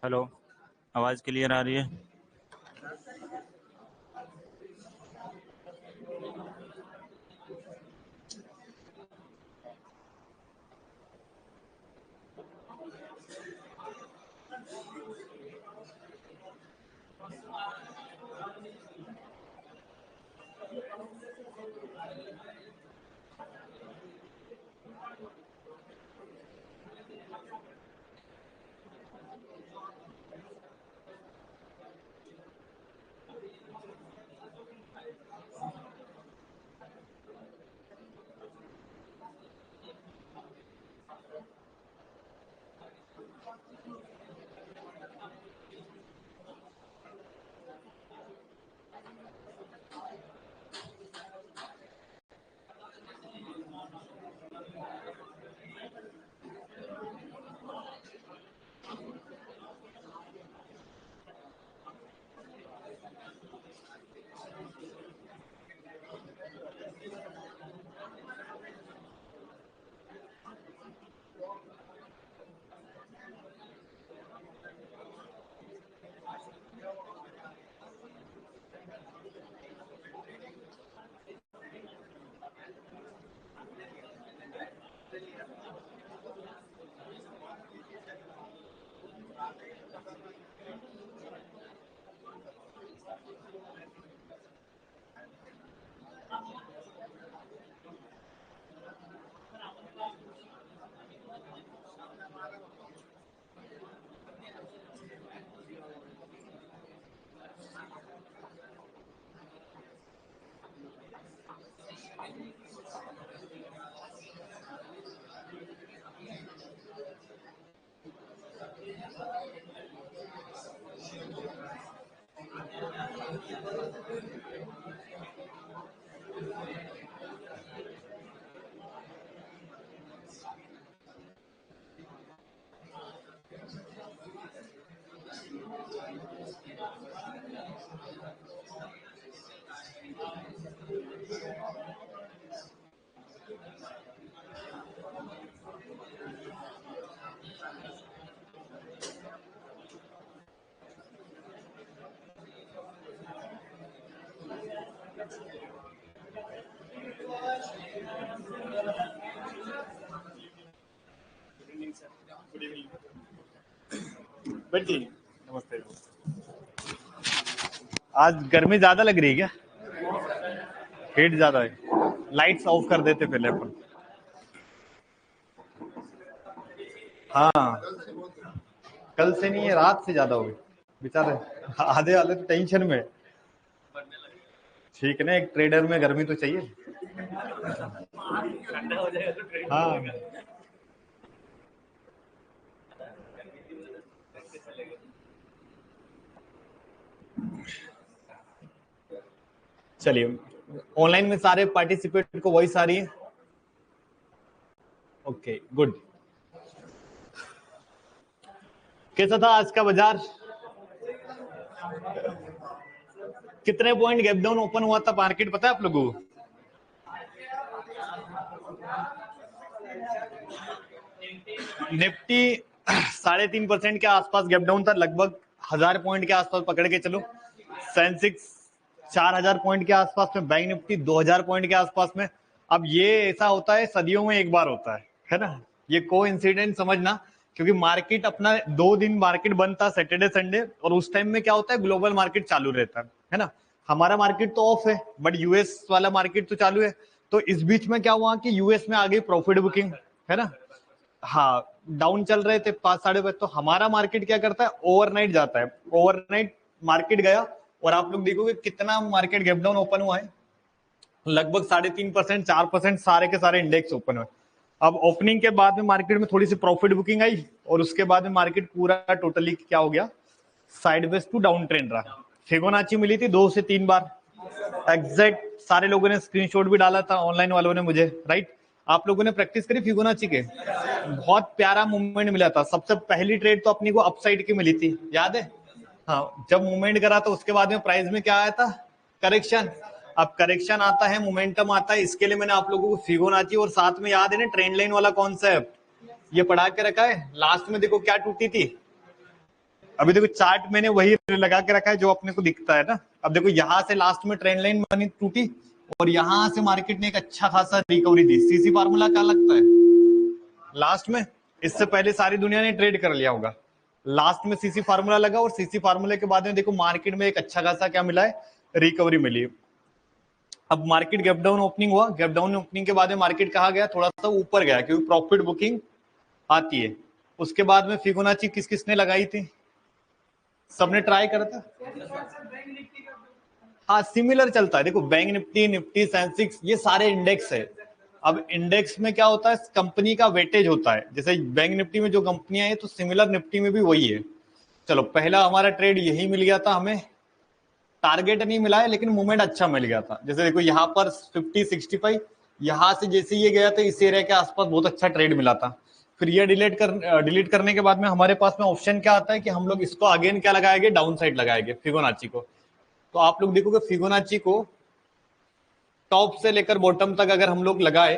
Hello, आवाज़ clear आ रही है? बैठिए। नमस्ते। आज गर्मी ज्यादा लग रही है क्या? हीट ज्यादा है। लाइट्स ऑफ कर देते पहले अपन। हाँ, कल से नहीं है, रात से ज्यादा हो गई बेचारे। आधे वाले तो टेंशन में। ठीक है ना, एक ट्रेडर में गर्मी तो चाहिए। हाँ, चलिए। ऑनलाइन में सारे पार्टिसिपेंट को वॉइस आ रही है? Okay, good. कैसा था आज का बाजार? कितने पॉइंट गैप डाउन ओपन हुआ था मार्केट, पता है आप लोगों को? निफ्टी 3.5% के आसपास गैप डाउन था, लगभग 1000 पॉइंट के आसपास पकड़ के चलो। सेंसेक्स 4000 पॉइंट के आसपास में, बैंक निफ्टी 2000 पॉइंट के आसपास में। अब ये ऐसा होता है, सदियों में एक बार होता है ना? ये कोइंसिडेंस समझना, क्योंकि मार्केट अपना 2 दिन मार्केट बंद था, सैटरडे संडे, और उस टाइम में क्या होता है, ग्लोबल मार्केट चालू रहता है ना? हमारा मार्केट तो ऑफ है, बट यूएस वाला मार्केट तो चालू है। तो इस बीच में क्या हुआ कि यूएस में आ गई प्रॉफिट बुकिंग, है ना? हाँ, डाउन चल रहे थे 5-5:30, तो हमारा मार्केट क्या करता है, ओवरनाइट जाता है। ओवरनाइट मार्केट गया, और आप लोग देखोगे कितना मार्केट गैप डाउन ओपन हुआ है, लगभग 3.5%, 4% सारे के सारे इंडेक्स ओपन हुए। अब ओपनिंग के बाद में मार्केट में थोड़ी सी प्रॉफिट बुकिंग आई, और उसके बाद में मार्केट पूरा टोटली क्या हो गया, साइडवेज टू डाउन ट्रेंड रहा। फिबोनाची मिली थी 2 से 3 बार एग्जैक्ट, सारे लोगों ने स्क्रीनशॉट भी डाला था ऑनलाइन वालों ने मुझे, राइट? आप लोगों ने प्रैक्टिस करी फिबोनाची के? बहुत प्यारा मूवमेंट मिला था। सबसे पहली ट्रेड तो अपनी को अपसाइड की मिली थी, याद है? हाँ, जब मूवमेंट करा तो उसके बाद में प्राइस में क्या आया था, करेक्शन। अब करेक्शन आता है, मोमेंटम आता है, इसके लिए मैंने आप लोगों को फिबोनाची और साथ में याद है ना ट्रेंड लाइन वाला कॉन्सेप्ट, ये पढ़ा के रखा है। लास्ट में देखो क्या टूटी थी, अभी देखो चार्ट मैंने वही लगा के रखा है जो अपने को दिखता है ना। अब देखो यहां से लास्ट में ट्रेंड लाइन बनी टूटी और यहां से मार्केट ने एक अच्छा खासा रिकवरी दी। सीसी फार्मूला क्या लगता है लास्ट में? इससे पहले सारी दुनिया ने ट्रेड कर लिया होगा। लास्ट में सीसी फार्मूला लगा और सीसी फार्मूले के बाद में देखो मार्केट में एक अच्छा खासा क्या मिला है, रिकवरी मिली। अब मार्केट गैप डाउन ओपनिंग हुआ, गैप डाउन ओपनिंग के बाद में मार्केट कहा गया, थोड़ा सा ऊपर गया क्योंकि प्रॉफिट बुकिंग आती है। उसके बाद में फिबोनाची किस किसने लगाई थी? सबने ट्राई करा था। हाँ सिमिलर चलता है। देखो बैंक निफ्टी, निफ्टी, सेंसेक्स ये सारे इंडेक्स है। अब इंडेक्स में क्या होता है, कंपनी का वेटेज होता है। जैसे बैंक निफ्टी में जो कंपनियां हैं तो सिमिलर निफ्टी में भी वही है। चलो पहला हमारा ट्रेड यही मिल गया था, हमें टारगेट नहीं मिला है लेकिन मूवमेंट अच्छा मिल गया था। जैसे देखो यहाँ पर 50-65, यहाँ से जैसे ये गया था इस एरिया के आसपास बहुत अच्छा ट्रेड मिला था। फिर ये डिलीट करने के बाद में हमारे पास में ऑप्शन क्या आता है कि हम लोग इसको अगेन क्या लगाएंगे, डाउन साइड लगाएंगे फिबोनाची को। तो आप लोग देखोगे फिबोनाची को टॉप से लेकर बॉटम तक अगर हम लोग लगाए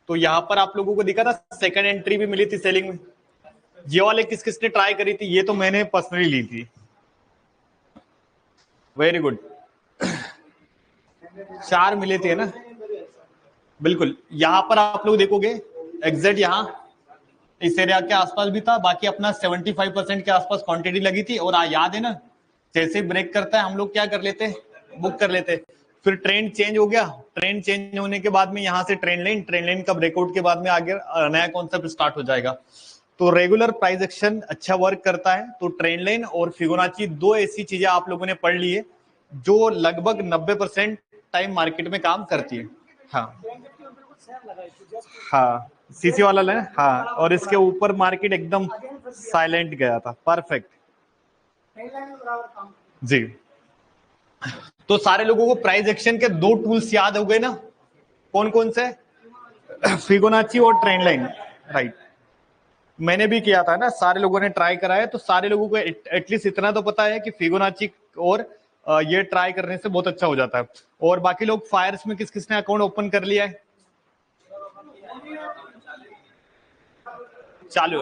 तो यहाँ पर आप लोगों को दिखा था सेकंड एंट्री भी मिली थी सेलिंग में। ये वाले किस किसने ट्राई करी थी? ये तो मैंने पर्सनली ली थी। वेरी गुड, 4 मिले थे ना, बिल्कुल। यहां पर आप लोग देखोगे एग्जैक्ट यहाँ इस एरिया के आसपास भी था, बाकी अपना 75% के आसपास क्वांटिटी लगी थी। और याद है ना, जैसे ब्रेक करता है हम लोग क्या कर लेते, बुक कर लेते। फिर ट्रेंड चेंज हो गया, ट्रेंड चेंज होने के बाद में यहाँ से ट्रेंड लाइन का ब्रेकआउट के बाद में आगे नया कॉन्सेप्ट स्टार्ट हो जाएगा। तो रेगुलर प्राइस एक्शन अच्छा वर्क करता है। तो ट्रेंड लाइन और फिबोनाची दो ऐसी चीजें आप लोगों ने पढ़ ली है जो लगभग 90% टाइम मार्केट में काम करती है। हाँ हाँ सीसी वाला लें, हाँ। और इसके ऊपर मार्केट एकदम साइलेंट गया था, परफेक्ट जी। तो सारे लोगों को प्राइस एक्शन के दो टूल्स याद हो गए ना, कौन कौन से? फिबोनाची और ट्रेंड लाइन, राइट। मैंने भी किया था ना, सारे लोगों ने ट्राई करा है, तो सारे लोगों को एटलीस्ट इतना तो पता है कि फिबोनाची और ये ट्राई करने से बहुत अच्छा हो जाता है। और बाकी लोग फायर्स में किस किसने अकाउंट ओपन कर लिया है? चालू,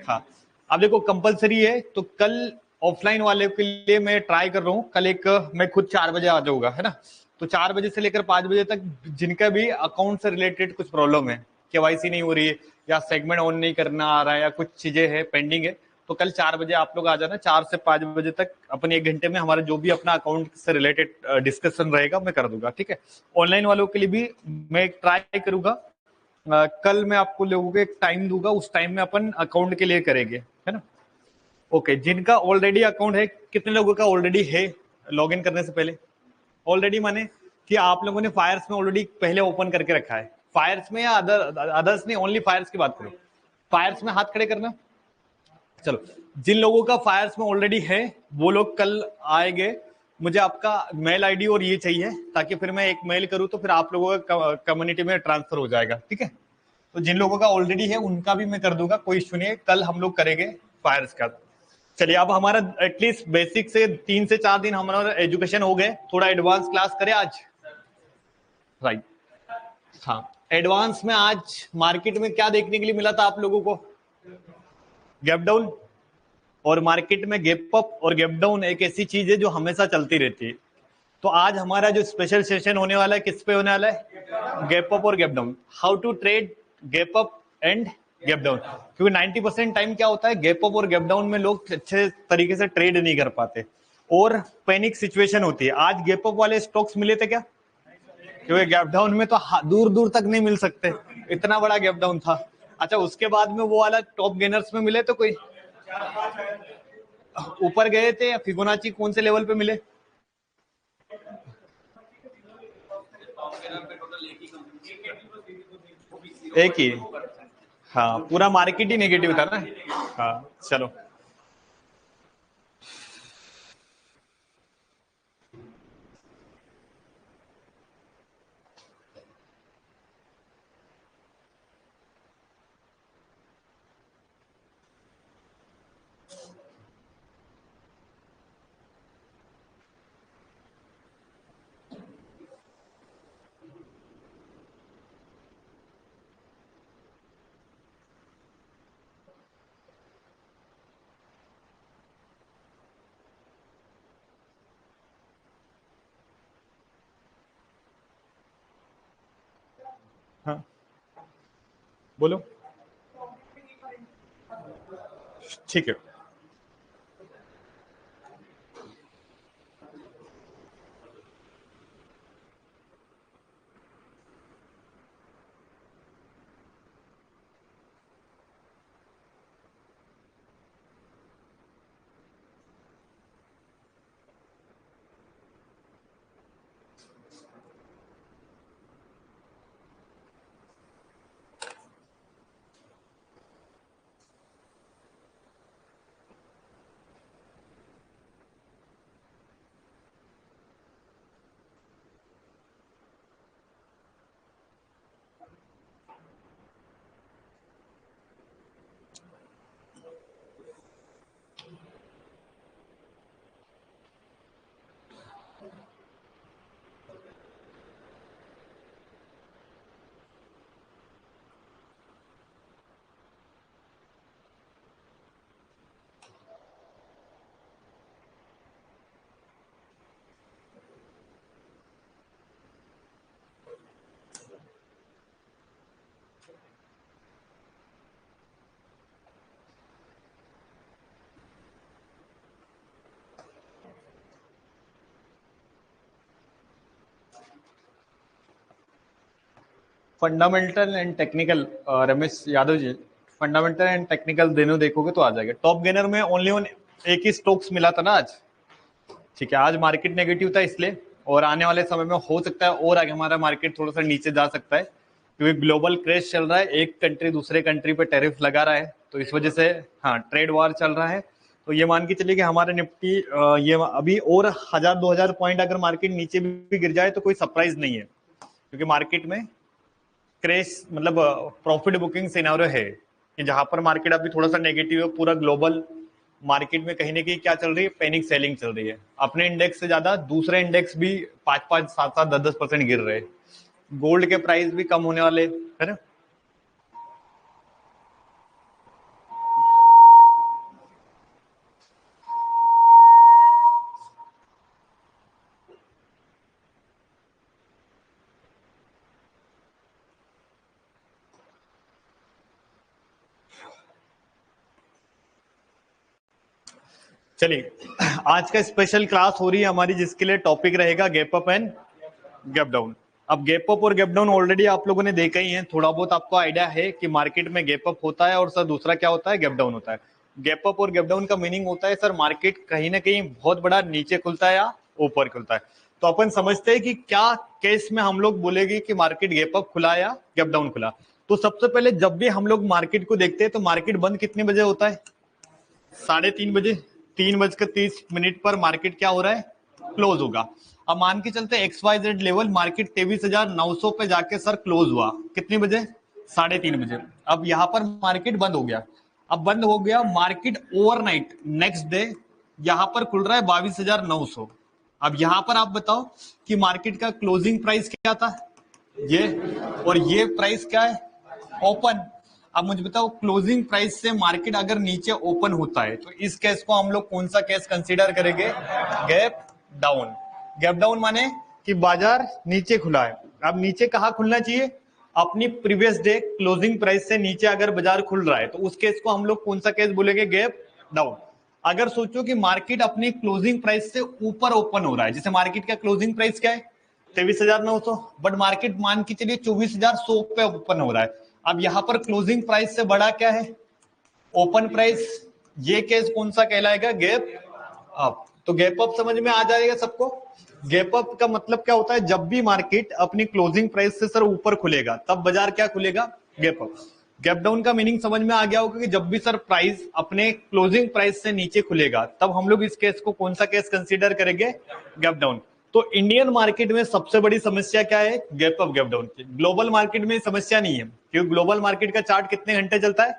हाँ। अब देखो कंपलसरी है, तो कल ऑफलाइन वाले के लिए मैं ट्राई कर रहा हूँ। कल एक मैं खुद 4 बजे आ जाऊंगा, है ना। तो 4 बजे से लेकर 5 बजे तक जिनका भी अकाउंट से रिलेटेड कुछ प्रॉब्लम है, केवाईसी नहीं हो रही है या सेगमेंट ऑन नहीं करना आ रहा है या कुछ चीजें है पेंडिंग है, तो कल 4 बजे आप लोग आ जाना। 4 से 5 बजे तक अपने 1 घंटे में हमारा जो भी अपना अकाउंट से रिलेटेड डिस्कशन रहेगा मैं कर दूंगा, ठीक है। ऑनलाइन वालों के लिए भी मैं ट्राई करूंगा। कल मैं आपको लोगों को एक टाइम दूंगा, उस टाइम में अपन अकाउंट के लिए करेंगे, है ना। ओके, जिनका ऑलरेडी अकाउंट है, कितने लोगों का ऑलरेडी है लॉगिन करने से पहले? ऑलरेडी माने कि आप लोगों ने फायर्स में ऑलरेडी पहले ओपन करके रखा है। फायर्स में या अदर्स नहीं, ओनली फायर्स की बात करो। फायर्स में हाथ खड़े करना। चलो, जिन लोगों का फायर्स में ऑलरेडी है वो लोग कल आएंगे। मुझे आपका मेल आईडी और ये चाहिए, ताकि फिर मैं एक मेल करूं तो फिर आप लोगों का कम्युनिटी में ट्रांसफर हो जाएगा, ठीक है। तो जिन लोगों का ऑलरेडी है उनका भी मैं कर दूंगा, कोई इश्यू नहीं है। कल हम लोग करेंगे फायर्स का। चलिए, अब हमारा एटलीस्ट बेसिक से 3 से 4 दिन हमारा एजुकेशन हो गए, थोड़ा एडवांस क्लास करें आज, राइट। हाँ, एडवांस में आज मार्केट में क्या देखने के लिए मिला था आप लोगों को? Gap down. और मार्केट में गैप अप और गैप डाउन एक ऐसी चीज है जो हमेशा चलती रहती है। तो आज हमारा जो स्पेशल सेशन होने वाला है किस पे होने वाला है? गैप अप और gap down, how to trade gap up and gap down. क्योंकि 90% टाइम क्या होता है, गैप अप और गैप डाउन में लोग अच्छे तरीके से ट्रेड नहीं कर पाते और पैनिक सिचुएशन होती है। आज गैप अप वाले स्टॉक्स मिले थे क्या? क्योंकि गैप डाउन में तो दूर दूर तक नहीं मिल सकते, इतना बड़ा गैप डाउन था। अच्छा, उसके बाद में वो वाला टॉप गेनर्स में मिले तो कोई ऊपर गए थे या फिबोनाची कौन से लेवल पे मिले? एक ही, हाँ। पूरा मार्केट ही नेगेटिव था ना। हाँ चलो, बोलो। ठीक है, fundamental and technical, Ramesh Yadav ji, fundamental and technical दोनों देखोगे तो आ जाएगा। टॉप गेनर में ओनली ऑन एक ही स्टॉक्स मिला था ना आज, ठीक है, आज मार्केट नेगेटिव था इसलिए, और आने वाले समय में हो सकता है और आगे हमारा मार्केट थोड़ा सा नीचे जा सकता है, क्योंकि ग्लोबल क्रेश चल रहा है, एक कंट्री दूसरे कंट्री पे टैरिफ लगा रहा है, तो इस वजह से हाँ ट्रेड वॉर चल रहा है। तो ये मान के चलिए कि हमारा निफ्टी ये अभी और 1000-2000 पॉइंट अगर मार्केट नीचे भी गिर जाए तो कोई सरप्राइज नहीं है, क्योंकि मार्केट में क्रेश मतलब प्रॉफिट बुकिंग सिनेरियो है कि जहां पर मार्केट अभी थोड़ा सा नेगेटिव है। पूरा ग्लोबल मार्केट में कहीं ना कहीं क्या चल रही है, पैनिक सेलिंग चल रही है। अपने इंडेक्स से ज्यादा दूसरे इंडेक्स भी 5-5, 7-7, 10-10% गिर रहे हैं। गोल्ड के प्राइस भी कम होने वाले, है ना। चलिए, आज का स्पेशल क्लास हो रही है हमारी, जिसके लिए टॉपिक रहेगा gap up and gap down. अब गैप अप और गैप डाउन ऑलरेडी आप लोगों ने देखा ही है, थोड़ा बहुत आपको आइडिया है कि मार्केट में गैप अप होता है और सर दूसरा क्या होता है, गैप डाउन होता है। गैप अप और गैप डाउन का मीनिंग होता है सर मार्केट कहीं ना कहीं बहुत बड़ा नीचे खुलता है या ऊपर खुलता है। तो अपन समझते हैं कि क्या केस में हम लोग बोलेंगे कि मार्केट गैप अप खुला या गैप डाउन खुला। तो सबसे पहले जब भी हम लोग मार्केट को देखते हैं तो मार्केट बंद कितने बजे होता है, 3:30 बजे। 3:30 पर मार्केट क्या हो रहा है, क्लोज होगा। अब मान के चलते XYZ लेवल मार्केट 23,900 पे जाके सर क्लोज हुआ कितने बजे, 3:30 बजे। अब यहां पर मार्केट बंद हो गया। अब बंद हो गया मार्केट, ओवरनाइट नेक्स्ट डे यहां पर खुल रहा है 22,900। अब यहां पर आप बताओ कि मार्केट का क्लोजिंग प्राइस क्या था, ये, और ये प्राइस क्या है, ओपन। अब मुझे बताओ क्लोजिंग प्राइस से मार्केट अगर नीचे ओपन होता है तो इस केस को हम लोग कौन सा केस कंसीडर करेंगे, गैप डाउन। गैप डाउन माने कि बाजार नीचे खुला है। अब नीचे कहाँ खुलना चाहिए, अपनी प्रीवियस डे क्लोजिंग प्राइस से नीचे अगर बाजार खुल रहा है तो उस केस को हम लोग कौन सा केस बोलेंगे, गैप डाउन। अगर सोचो कि मार्केट अपनी क्लोजिंग प्राइस से ऊपर ओपन हो रहा है, जैसे मार्केट का क्लोजिंग प्राइस क्या है 23,900, बट मार्केट मान के चलिए 24,100 पे ओपन हो रहा है। अब यहां पर क्लोजिंग प्राइस से बड़ा क्या है, ओपन प्राइस। ये केस कौन सा कहलाएगा, गैप अप। तो गैप अप समझ में आ जाएगा सबको। गैप अप का मतलब क्या होता है, जब भी मार्केट अपनी क्लोजिंग प्राइस से सर ऊपर खुलेगा तब बाजार क्या खुलेगा, गैप अप। गैप डाउन का मीनिंग समझ में आ गया होगा कि जब भी सर प्राइस अपने क्लोजिंग प्राइस से नीचे खुलेगा तब हम लोग इस केस को कौन सा केस कंसीडर करेंगे, गैप डाउन। तो इंडियन मार्केट में सबसे बड़ी समस्या क्या है, गैप अप गैप डाउन की। ग्लोबल मार्केट में समस्या नहीं है, क्योंकि ग्लोबल मार्केट का चार्ट कितने घंटे चलता है,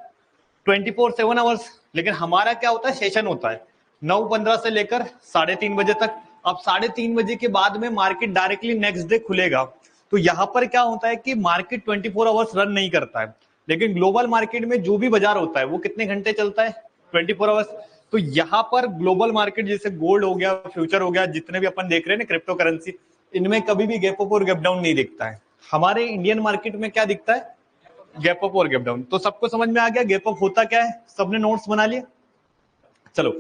24/7 आवर्स। लेकिन हमारा क्या होता है, सेशन होता है 9:15 से लेकर 3:30 बजे तक। अब 3:30 बजे के बाद में मार्केट डायरेक्टली नेक्स्ट डे खुलेगा। तो यहां पर क्या होता है कि मार्केट 24 आवर्स रन नहीं करता है, लेकिन ग्लोबल मार्केट में जो भी बाजार होता है वो कितने घंटे चलता है, 24 आवर्स। तो यहां पर ग्लोबल मार्केट जैसे गोल्ड हो गया, फ्यूचर हो गया, जितने भी अपन देख रहे हैं ना क्रिप्टो करेंसी, इनमें कभी भी गैप अप और गैप डाउन नहीं दिखता है। हमारे इंडियन मार्केट में क्या दिखता है, गैप अप और गैप डाउन। तो सबको समझ में आ गया गैप अप होता क्या है, सबने नोट्स बना लिए। चलो,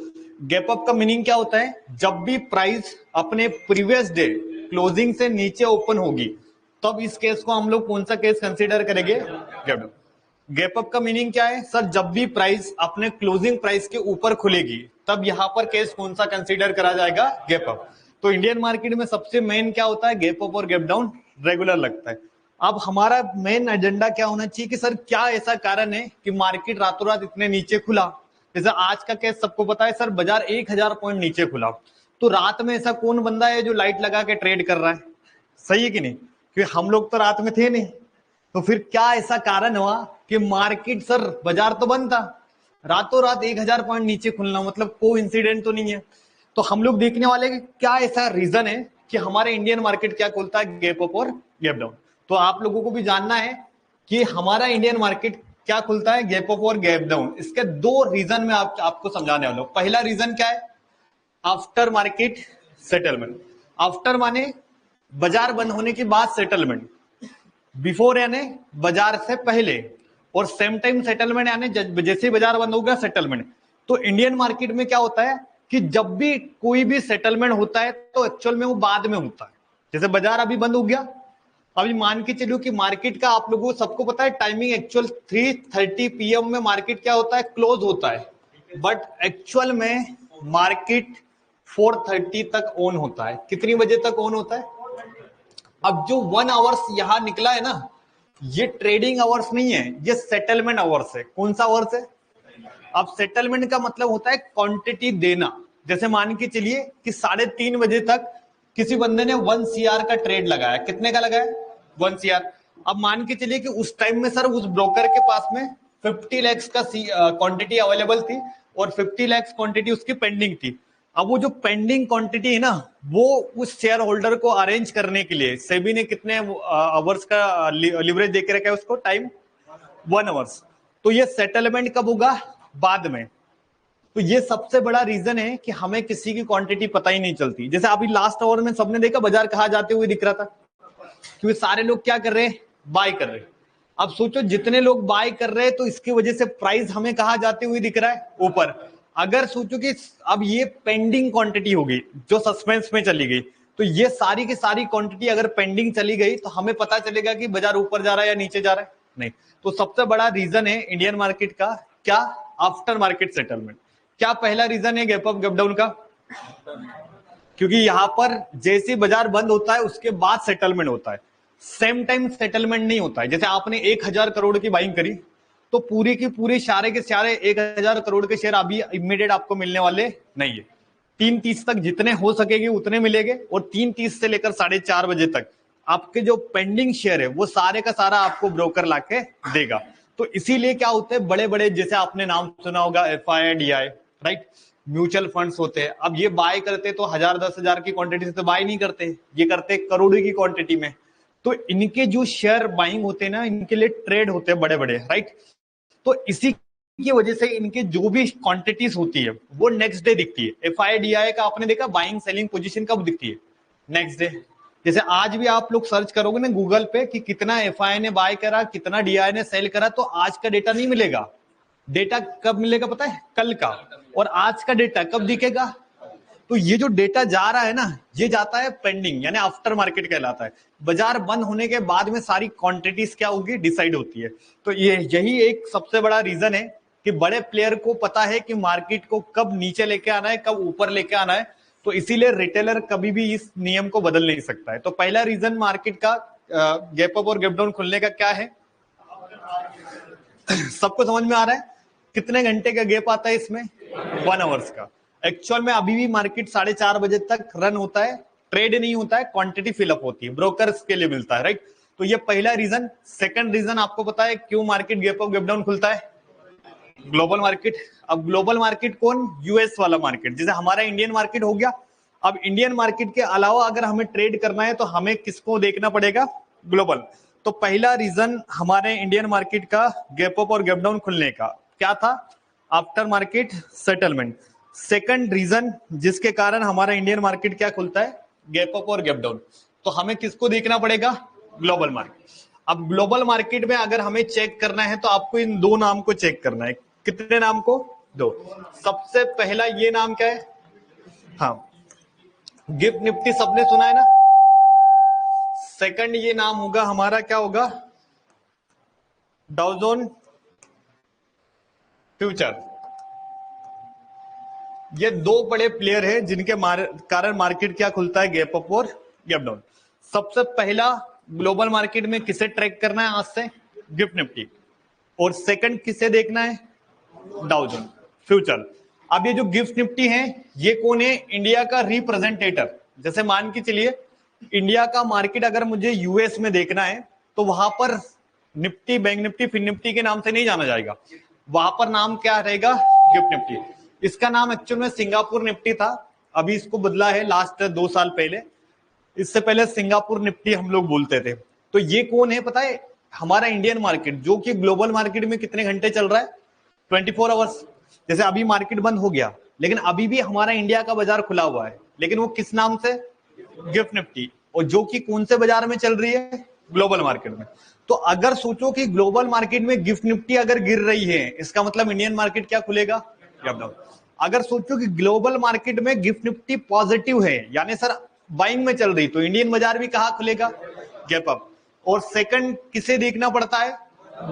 गैप अप का मीनिंग क्या होता है, जब भी प्राइस अपने प्रीवियस डे क्लोजिंग से नीचे ओपन होगी तब इस केस को हम लोग कौन सा केस कंसीडर करेंगे, गैप डाउन। गैप अप का मीनिंग क्या है सर, जब भी प्राइस अपने क्लोजिंग प्राइस के ऊपर खुलेगी तब यहां पर केस कौन सा कंसीडर करा जाएगा, गैप अप। तो इंडियन मार्केट में सबसे मेन क्या होता है, गैप अप और गैप डाउन रेगुलर लगता है। अब हमारा मेन एजेंडा क्या होना चाहिए कि सर क्या ऐसा कारण है कि मार्केट रातों रात इतने नीचे खुला। जैसे आज का केस सबको पता है सर, बाजार 1000 पॉइंट नीचे खुला, तो रात में ऐसा कौन बंदा है जो लाइट लगा के ट्रेड कर रहा है, सही है कि नहीं, क्योंकि हम लोग तो रात में थे नहीं। तो फिर क्या ऐसा कारण हुआ कि मार्केट सर, बाजार तो बंद था, रातों रात 1000 पॉइंट नीचे खुलना मतलब को इंसिडेंट तो नहीं है। तो हम लोग देखने वाले कि क्या ऐसा रीजन है कि हमारे इंडियन मार्केट क्या खुलता है, गैप अप और गैप डाउन। तो आप लोगों को भी जानना है कि हमारा इंडियन मार्केट क्या खुलता है, गैप अप और गैप डाउन। इसके दो रीजन में आपको समझाने वाला हूं। पहला रीजन क्या है, आफ्टर मार्केट सेटलमेंट। आफ्टर माने बाजार बंद होने के बाद सेटलमेंट, बिफोर यानी बाजार से पहले, और सेम टाइम सेटलमेंट यानी जैसे बाजार बंद हो गया सेटलमेंट। तो इंडियन मार्केट में क्या होता है कि जब भी कोई भी सेटलमेंट होता है तो एक्चुअल में वो बाद में होता है। जैसे बाजार अभी बंद हो गया, अभी मान के चलो कि मार्केट का आप लोगों को सबको पता है टाइमिंग एक्चुअल 3:30 PM में मार्केट क्या होता है, क्लोज होता है, बट एक्चुअल में मार्केट 4:30 तक ऑन होता है। कितनी बजे तक ऑन होता है, अब जो 1 आवर्स यहां निकला है ना, ये ट्रेडिंग आवर्स नहीं है, ये सेटलमेंट आवर्स है। कौन सा आवर्स है, अब सेटलमेंट का मतलब होता है क्वांटिटी देना। जैसे मान के चलिए कि 3:30 बजे तक किसी बंदे ने 1 CR का ट्रेड लगाया, कितने का लगाया, 1 CR। अब मान के चलिए कि उस टाइम में सर उस ब्रोकर के पास में 50 lakhs का क्वांटिटी अवेलेबल थी और 50 lakhs क्वांटिटी उसकी पेंडिंग थी। अब वो जो पेंडिंग क्वांटिटी है ना, वो उस शेयर होल्डर को अरेंज करने के लिए सेबी ने कितने आवर्स का लिवरेज देके रखा है उसको, टाइम 1 आवर्स। तो ये सेटलमेंट कब होगा, बाद में। तो ये सबसे बड़ा रीजन है कि हमें किसी की क्वांटिटी पता ही नहीं चलती। जैसे अभी लास्ट आवर में सबने देखा बाजार कहाँ जाते हुए दिख रहा था, क्योंकि सारे लोग क्या कर रहे हैं, बाय कर रहे हैं। अब सोचो जितने लोग बाय कर रहे हैं तो इसकी वजह से प्राइस हमें कहाँ जाते हुए दिख रहा है, ऊपर। अगर सोचो कि अब ये पेंडिंग क्वांटिटी होगी जो सस्पेंस में चली गई, तो ये सारी की सारी क्वांटिटी अगर पेंडिंग चली गई तो हमें पता चलेगा कि बाजार ऊपर जा रहा है या नीचे जा रहा है, नहीं। तो सबसे बड़ा रीजन है इंडियन मार्केट का क्या, आफ्टर मार्केट सेटलमेंट। क्या पहला रीजन है गैप अप गैप डाउन का, क्योंकि यहां पर जैसे बाजार बंद होता है उसके बाद सेटलमेंट होता है, सेम टाइम सेटलमेंट नहीं होता है। जैसे आपने 1000 करोड़ की बाइंग करी तो पूरी की पूरी सारे के सारे 1000 करोड़ के शेयर अभी इमीडिएट आपको मिलने वाले नहीं है। 3:30 तक जितने हो सकेंगे उतने मिलेंगे, और 3:30 से लेकर 4:30 बजे तक आपके जो पेंडिंग शेयर है वो सारे का सारा आपको ब्रोकर लाके देगा। तो इसीलिए क्या होते हैं, बड़े बड़े जैसे आपने नाम सुना होगा FI DI, right, mutual funds होते हैं। अब ये बाय करते तो 1000-10,000 की क्वांटिटी से तो बाय नहीं करते, ये करते करोड़ों की क्वांटिटी में। तो इनके जो शेयर बाइंग होते हैं ना, इनके लिए ट्रेड होते हैं बड़े बड़े, राइट। तो इसी की वजह से इनके जो भी क्वांटिटीज होती है वो नेक्स्ट डे दिखती है। FI DI का आपने देखा बाइंग सेलिंग पोजीशन कब दिखती है, नेक्स्ट डे। जैसे आज भी आप लोग सर्च करोगे ना गूगल पे कि कितना FI ने बाय करा, कितना DI ने सेल करा, तो आज का डेटा नहीं मिलेगा। डेटा कब मिलेगा पता है, कल का। और आज का डेटा कब दिखेगा, तो ये जो डेटा जा रहा है ना, ये जाता है पेंडिंग, यानी आफ्टर मार्केट कहलाता है। बाजार बंद होने के बाद में सारी क्वांटिटीज क्या होगी, डिसाइड होती है। तो ये यही एक सबसे बड़ा रीजन है कि बड़े प्लेयर को पता है कि मार्केट को कब नीचे लेके आना है, कब ऊपर लेके आना है। तो इसीलिए रिटेलर कभी भी इस नियम को बदल नहीं सकता है। तो पहला रीजन मार्केट का गैप अप और गैप डाउन खुलने का क्या है, सबको समझ में आ रहा है। कितने घंटे का गैप आता है इसमें, 1 आवर्स का। एक्चुअल में अभी भी मार्केट 4:30 बजे तक रन होता है, ट्रेड नहीं होता है, क्वांटिटी फिलअप होती है, ब्रोकर्स के लिए मिलता है, राइट। तो ये पहला रीजन। सेकंड रीजन आपको पता है क्यों market gap up gap down खुलता है, ग्लोबल मार्केट। अब ग्लोबल मार्केट कौन, यूएस वाला मार्केट। जैसे हमारा इंडियन मार्केट हो गया, अब इंडियन मार्केट के अलावा अगर हमें ट्रेड करना है तो हमें किसको देखना पड़ेगा, ग्लोबल। तो पहला रीजन हमारे इंडियन मार्केट का गैप अप और गैप डाउन खुलने का क्या था, after market settlement. Second reason जिसके कारण हमारा इंडियन मार्केट क्या खुलता है, गैप अप और गैप डाउन, तो हमें किसको देखना पड़ेगा, ग्लोबल मार्केट। अब ग्लोबल मार्केट में अगर हमें चेक करना है तो आपको इन दो नाम को चेक करना है। कितने नाम को? दो। सबसे पहला ये नाम क्या है? हाँ, गिफ्ट निफ्टी सबने सुना है ना। सेकंड ये नाम होगा हमारा, क्या होगा? डाउ जोन फ्यूचर। ये दो बड़े प्लेयर हैं जिनके कारण मार्केट क्या खुलता है? गैप अप और गैप डाउन। सबसे पहला ग्लोबल मार्केट में किसे ट्रैक करना है आज से? Gift Nifty. और सेकंड किसे देखना है? डाउ जोन फ्यूचर। अब ये जो गिफ्ट निफ्टी है ये कौन है? इंडिया का रिप्रेजेंटेटर। जैसे मान के चलिए इंडिया का मार्केट अगर मुझे यूएस में देखना है तो वहां पर Nifty, bank Nifty, fin Nifty के नाम से नहीं जाना जाएगा। वहां पर नाम क्या रहेगा? Gift Nifty. इसका नाम एक्चुअल में सिंगापुर निफ्टी था, अभी इसको बदला है लास्ट 2 साल पहले। इससे पहले सिंगापुर निफ्टी हम लोग बोलते थे। तो ये कौन है पता है? हमारा इंडियन मार्केट, जो कि ग्लोबल मार्केट में कितने घंटे चल रहा है? 24 आवर्स। जैसे अभी मार्केट बंद हो गया लेकिन अभी भी हमारा इंडिया का बाजार खुला हुआ है, लेकिन वो किस नाम से? Gift Nifty. और जो कि कौन से बाजार में चल रही है? ग्लोबल मार्केट में। तो अगर सोचो कि ग्लोबल मार्केट में गिफ्ट निफ्टी अगर गिर रही है, इसका मतलब इंडियन मार्केट क्या खुलेगा? Gap down. अगर सोचो कि ग्लोबल मार्केट में गिफ्ट निफ्टी पॉजिटिव है, यानी सर बाइंग में चल रही, तो इंडियन बाजार भी कहां खुलेगा? Gap up. और सेकंड किसे देखना पड़ता है?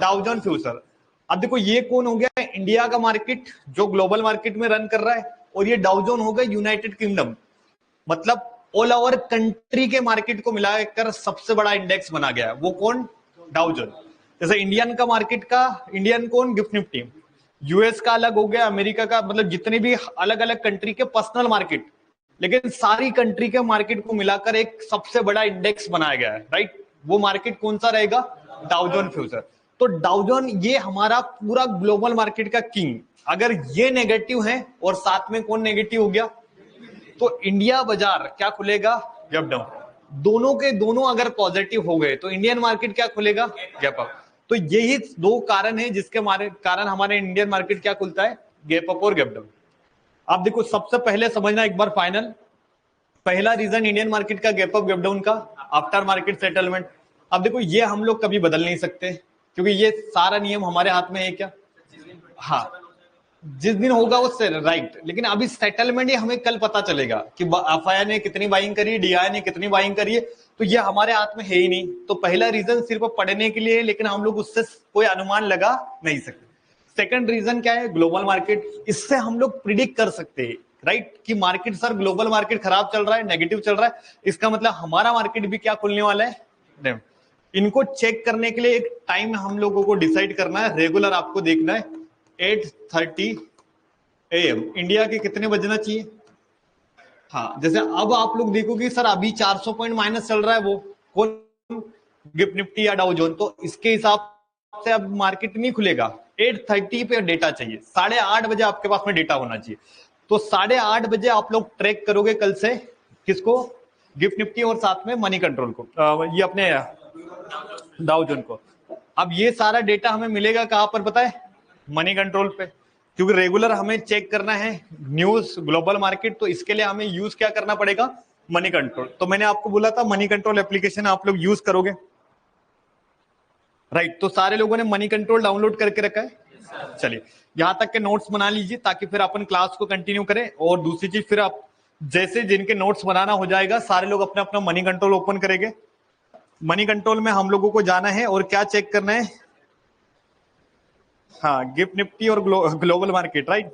डाउ जोन फ्यूचर। अब देखो ये कौन हो गया? इंडिया का मार्केट जो ग्लोबल मार्केट में रन कर रहा है, और ये डाउ जोन होगा यूनाइटेड किंगडम। मतलब ऑल ओवर कंट्री के मार्केट को मिलाकर सबसे बड़ा इंडेक्स बना गया है। वो कौन? डाउ जोन। जैसे इंडियन का मार्केट का इंडियन कौन? Gift Nifty. यूएस का अलग हो गया, अमेरिका का, मतलब जितने भी अलग अलग कंट्री के पर्सनल मार्केट, लेकिन सारी कंट्री के मार्केट को मिलाकर एक सबसे बड़ा इंडेक्स बनाया गया है, राइट? वो मार्केट कौन सा रहेगा? डाउ जोन फ्यूचर। तो डाउ जोन ये हमारा पूरा ग्लोबल मार्केट का किंग। अगर ये नेगेटिव है और साथ में कौन नेगेटिव हो गया, तो इंडिया बाजार क्या खुलेगा? Gap down. दोनों के दोनों अगर पॉजिटिव हो गए तो इंडियन मार्केट क्या खुलेगा? Gap up. तो यही दो कारण है जिसके कारण हमारे इंडियन मार्केट क्या खुलता है? गैप अप और गैप डाउन। अब देखो सबसे पहले समझना एक बार फाइनल, पहला रीजन इंडियन मार्केट का गैप अप गैप डाउन का आफ्टर मार्केट सेटलमेंट। अब देखो ये हम लोग कभी बदल नहीं सकते क्योंकि ये सारा नियम हमारे हाथ में है क्या? हाँ, जिस दिन होगा उससे राइट। लेकिन अभी सेटलमेंट ये हमें कल पता चलेगा कि एफआईआई ने कितनी बाइंग करी, डीआई ने कितनी बाइंग करी है, तो ये हमारे हाथ में है ही नहीं। तो पहला रीजन सिर्फ पढ़ने के लिए है, लेकिन हम लोग उससे कोई अनुमान लगा नहीं सकते। सेकंड रीजन क्या है? Global market. इससे हम लोग प्रिडिक्ट कर सकते हैं, राइट, कि मार्केट, सर ग्लोबल मार्केट खराब चल रहा है, नेगेटिव चल रहा है, इसका मतलब हमारा मार्केट भी क्या खुलने वाला है। इनको चेक करने के लिए एक टाइम हम लोगों को डिसाइड करना है, रेगुलर आपको देखना है 8:30 AM। इंडिया के कितने बजना चाहिए? हाँ, जैसे अब आप लोग देखोगे सर अभी 400 पॉइंट माइनस चल रहा है, वो कौन? गिफ्ट निफ्टी या डाउ जोन। तो इसके हिसाब से अब मार्केट नहीं खुलेगा। 8:30 पे डेटा चाहिए, 8:30 बजे आपके पास में डेटा होना चाहिए। तो 8:30 बजे आप लोग ट्रैक करोगे कल से किसको? गिफ्ट निफ्टी और साथ में मनी कंट्रोल को, ये अपने डाउ जोन को। अब ये सारा डेटा हमें मिलेगा कहां पर पता है? मनी कंट्रोल पे। क्योंकि रेगुलर हमें चेक करना है न्यूज ग्लोबल मार्केट, तो इसके लिए हमें यूज क्या करना पड़ेगा? Money control. तो मैंने आपको बोला था मनी कंट्रोल एप्लीकेशन आप लोग यूज करोगे, राइट? तो सारे लोगों ने मनी कंट्रोल डाउनलोड करके रखा है। चलिए यहां तक के नोट्स बना लीजिए ताकि फिर अपन क्लास को कंटिन्यू करें। और दूसरी चीज, फिर आप जैसे जिनके नोट्स बनाना हो जाएगा सारे लोग अपना अपना मनी कंट्रोल ओपन करेंगे। मनी कंट्रोल में हम लोगों को जाना है और क्या चेक करना है? हाँ, गिफ्ट निफ्टी और ग्लोबल मार्केट, राइट?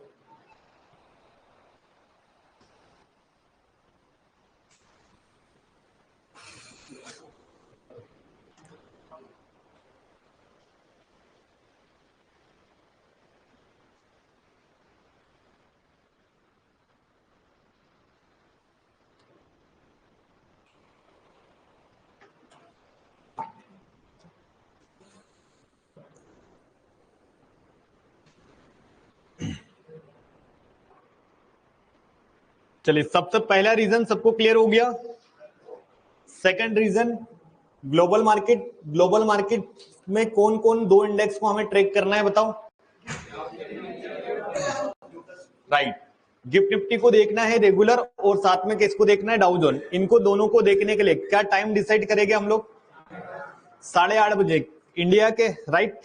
चलिए सबसे पहला रीजन सबको क्लियर हो गया। Second reason global market. Global market में कौन कौन दो इंडेक्स को हमें ट्रैक करना है बताओ? राइट, गिफ्ट निफ्टी को देखना है रेगुलर और साथ में किसको देखना है? डाउ जोन। इनको दोनों को देखने के लिए क्या टाइम डिसाइड करेंगे हम लोग? 8:30 बजे इंडिया के, राइट।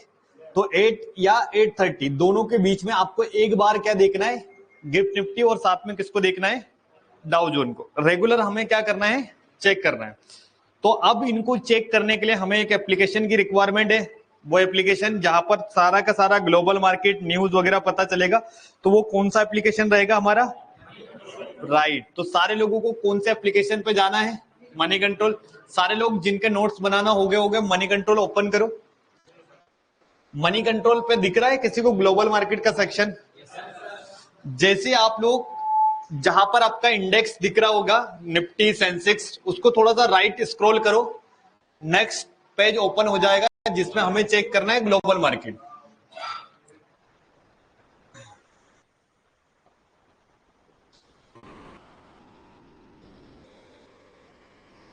तो 8 या 8:30 दोनों के बीच में आपको एक बार क्या देखना है, गिफ्ट निफ्टी, और साथ में किसको देखना है, डाउ जोन को। रेगुलर हमें क्या करना है, चेक करना है। तो अब इनको चेक करने के लिए हमें एक एप्लीकेशन की रिक्वायरमेंट है। वो एप्लीकेशन जहां पर सारा का सारा ग्लोबल मार्केट न्यूज वगैरह पता चलेगा, तो वो कौन सा एप्लीकेशन रहेगा हमारा, राइट। तो सारे लोगों को कौन से एप्लीकेशन पे जाना है, मनी कंट्रोल। सारे लोग जिनके नोट्स बनाना हो गए मनी कंट्रोल ओपन करो। मनी कंट्रोल पे दिख रहा है किसी को ग्लोबल मार्केट का सेक्शन? जैसे आप लोग जहां पर आपका इंडेक्स दिख रहा होगा निफ्टी सेंसेक्स, उसको थोड़ा सा राइट स्क्रॉल करो, नेक्स्ट पेज ओपन हो जाएगा जिसमें हमें चेक करना है ग्लोबल मार्केट।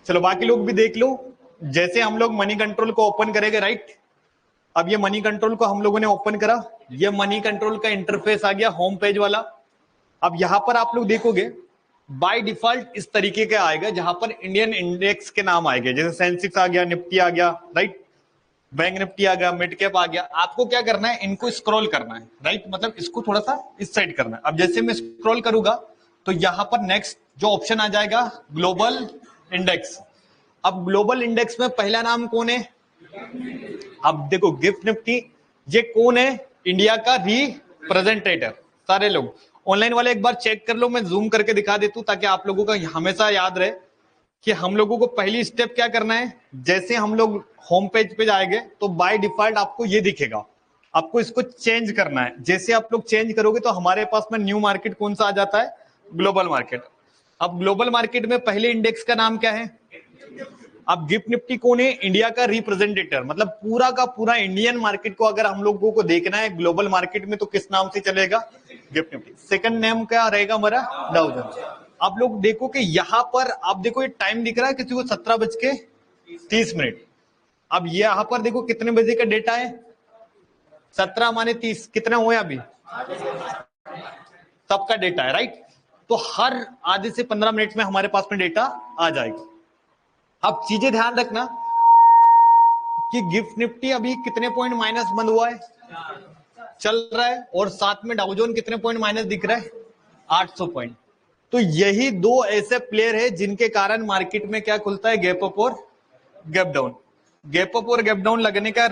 चलो बाकी लोग भी देख लो। जैसे हम लोग मनी कंट्रोल को ओपन करेंगे, राइट। अब ये मनी कंट्रोल को हम लोगों ने ओपन करा, ये मनी कंट्रोल का इंटरफेस आ गया होम पेज वाला। अब यहां पर आप लोग देखोगे बाय डिफॉल्ट इस तरीके का आएगा, जहां पर इंडियन इंडेक्स के नाम आएंगे, जैसे सेंसेक्स आ गया, निफ्टी आ गया, राइट, बैंक निफ्टी आ गया, मिड कैप आ गया। आपको क्या करना है, इनको स्क्रॉल करना है, राइट, मतलब इसको थोड़ा सा इस साइड करना है। अब जैसे मैं स्क्रॉल करूंगा तो यहां पर नेक्स्ट जो ऑप्शन आ जाएगा ग्लोबल इंडेक्स। अब ग्लोबल इंडेक्स में पहला नाम कौन है, अब देखो गिफ्ट निफ्टी, ये कौन है, इंडिया का रिप्रेजेंटेटिव। सारे लोग ऑनलाइन वाले एक बार चेक कर लो, मैं जूम करके दिखा देता हूं ताकि आप लोगों का हमेशा याद रहे कि हम लोगों को पहली स्टेप क्या करना है। जैसे हम लोग होम पेज पे जाएंगे तो बाय डिफॉल्ट आपको ये दिखेगा, आपको इसको चेंज करना है। जैसे आप लोग चेंज करोगे तो हमारे पास में न्यू मार्केट कौन सा आ जाता है, ग्लोबल मार्केट। अब ग्लोबल मार्केट में पहले इंडेक्स का नाम क्या है, अब गिफ्ट निफ्टी कौन है, इंडिया का रिप्रेजेंटेटिव, मतलब पूरा का पूरा इंडियन मार्केट को अगर हम लोगों को देखना है ग्लोबल मार्केट में तो किस नाम से चलेगा, गिफ्ट निफ्टी। सेकंड नेम क्या रहेगा हमारा, डाउ जोन्स। आप लोग देखो कि यहां पर आप देखो ये टाइम दिख रहा है किसी को 17:30। अब यहां पर देखो कितने बजे का डेटा है, 17 माने 30, कितने हुए अभी, सबका डेटा है, राइट। तो हर आधे से 15 मिनट में हमारे पास में डेटा आ जाएगा। अब चीजें ध्यान रखना कि गिफ्ट निफ्टी अभी कितने पॉइंट माइनस बंद हुआ है, चल रहा है, और साथ में डाउ जोन कितने पॉइंट माइनस दिख रहा है, 800 पॉइंट। तो यही दो ऐसे प्लेयर है जिनके कारण मार्केट में क्या खुलता है, गैप अप और गैप डाउन। गैप अप और गैप डाउन लगने का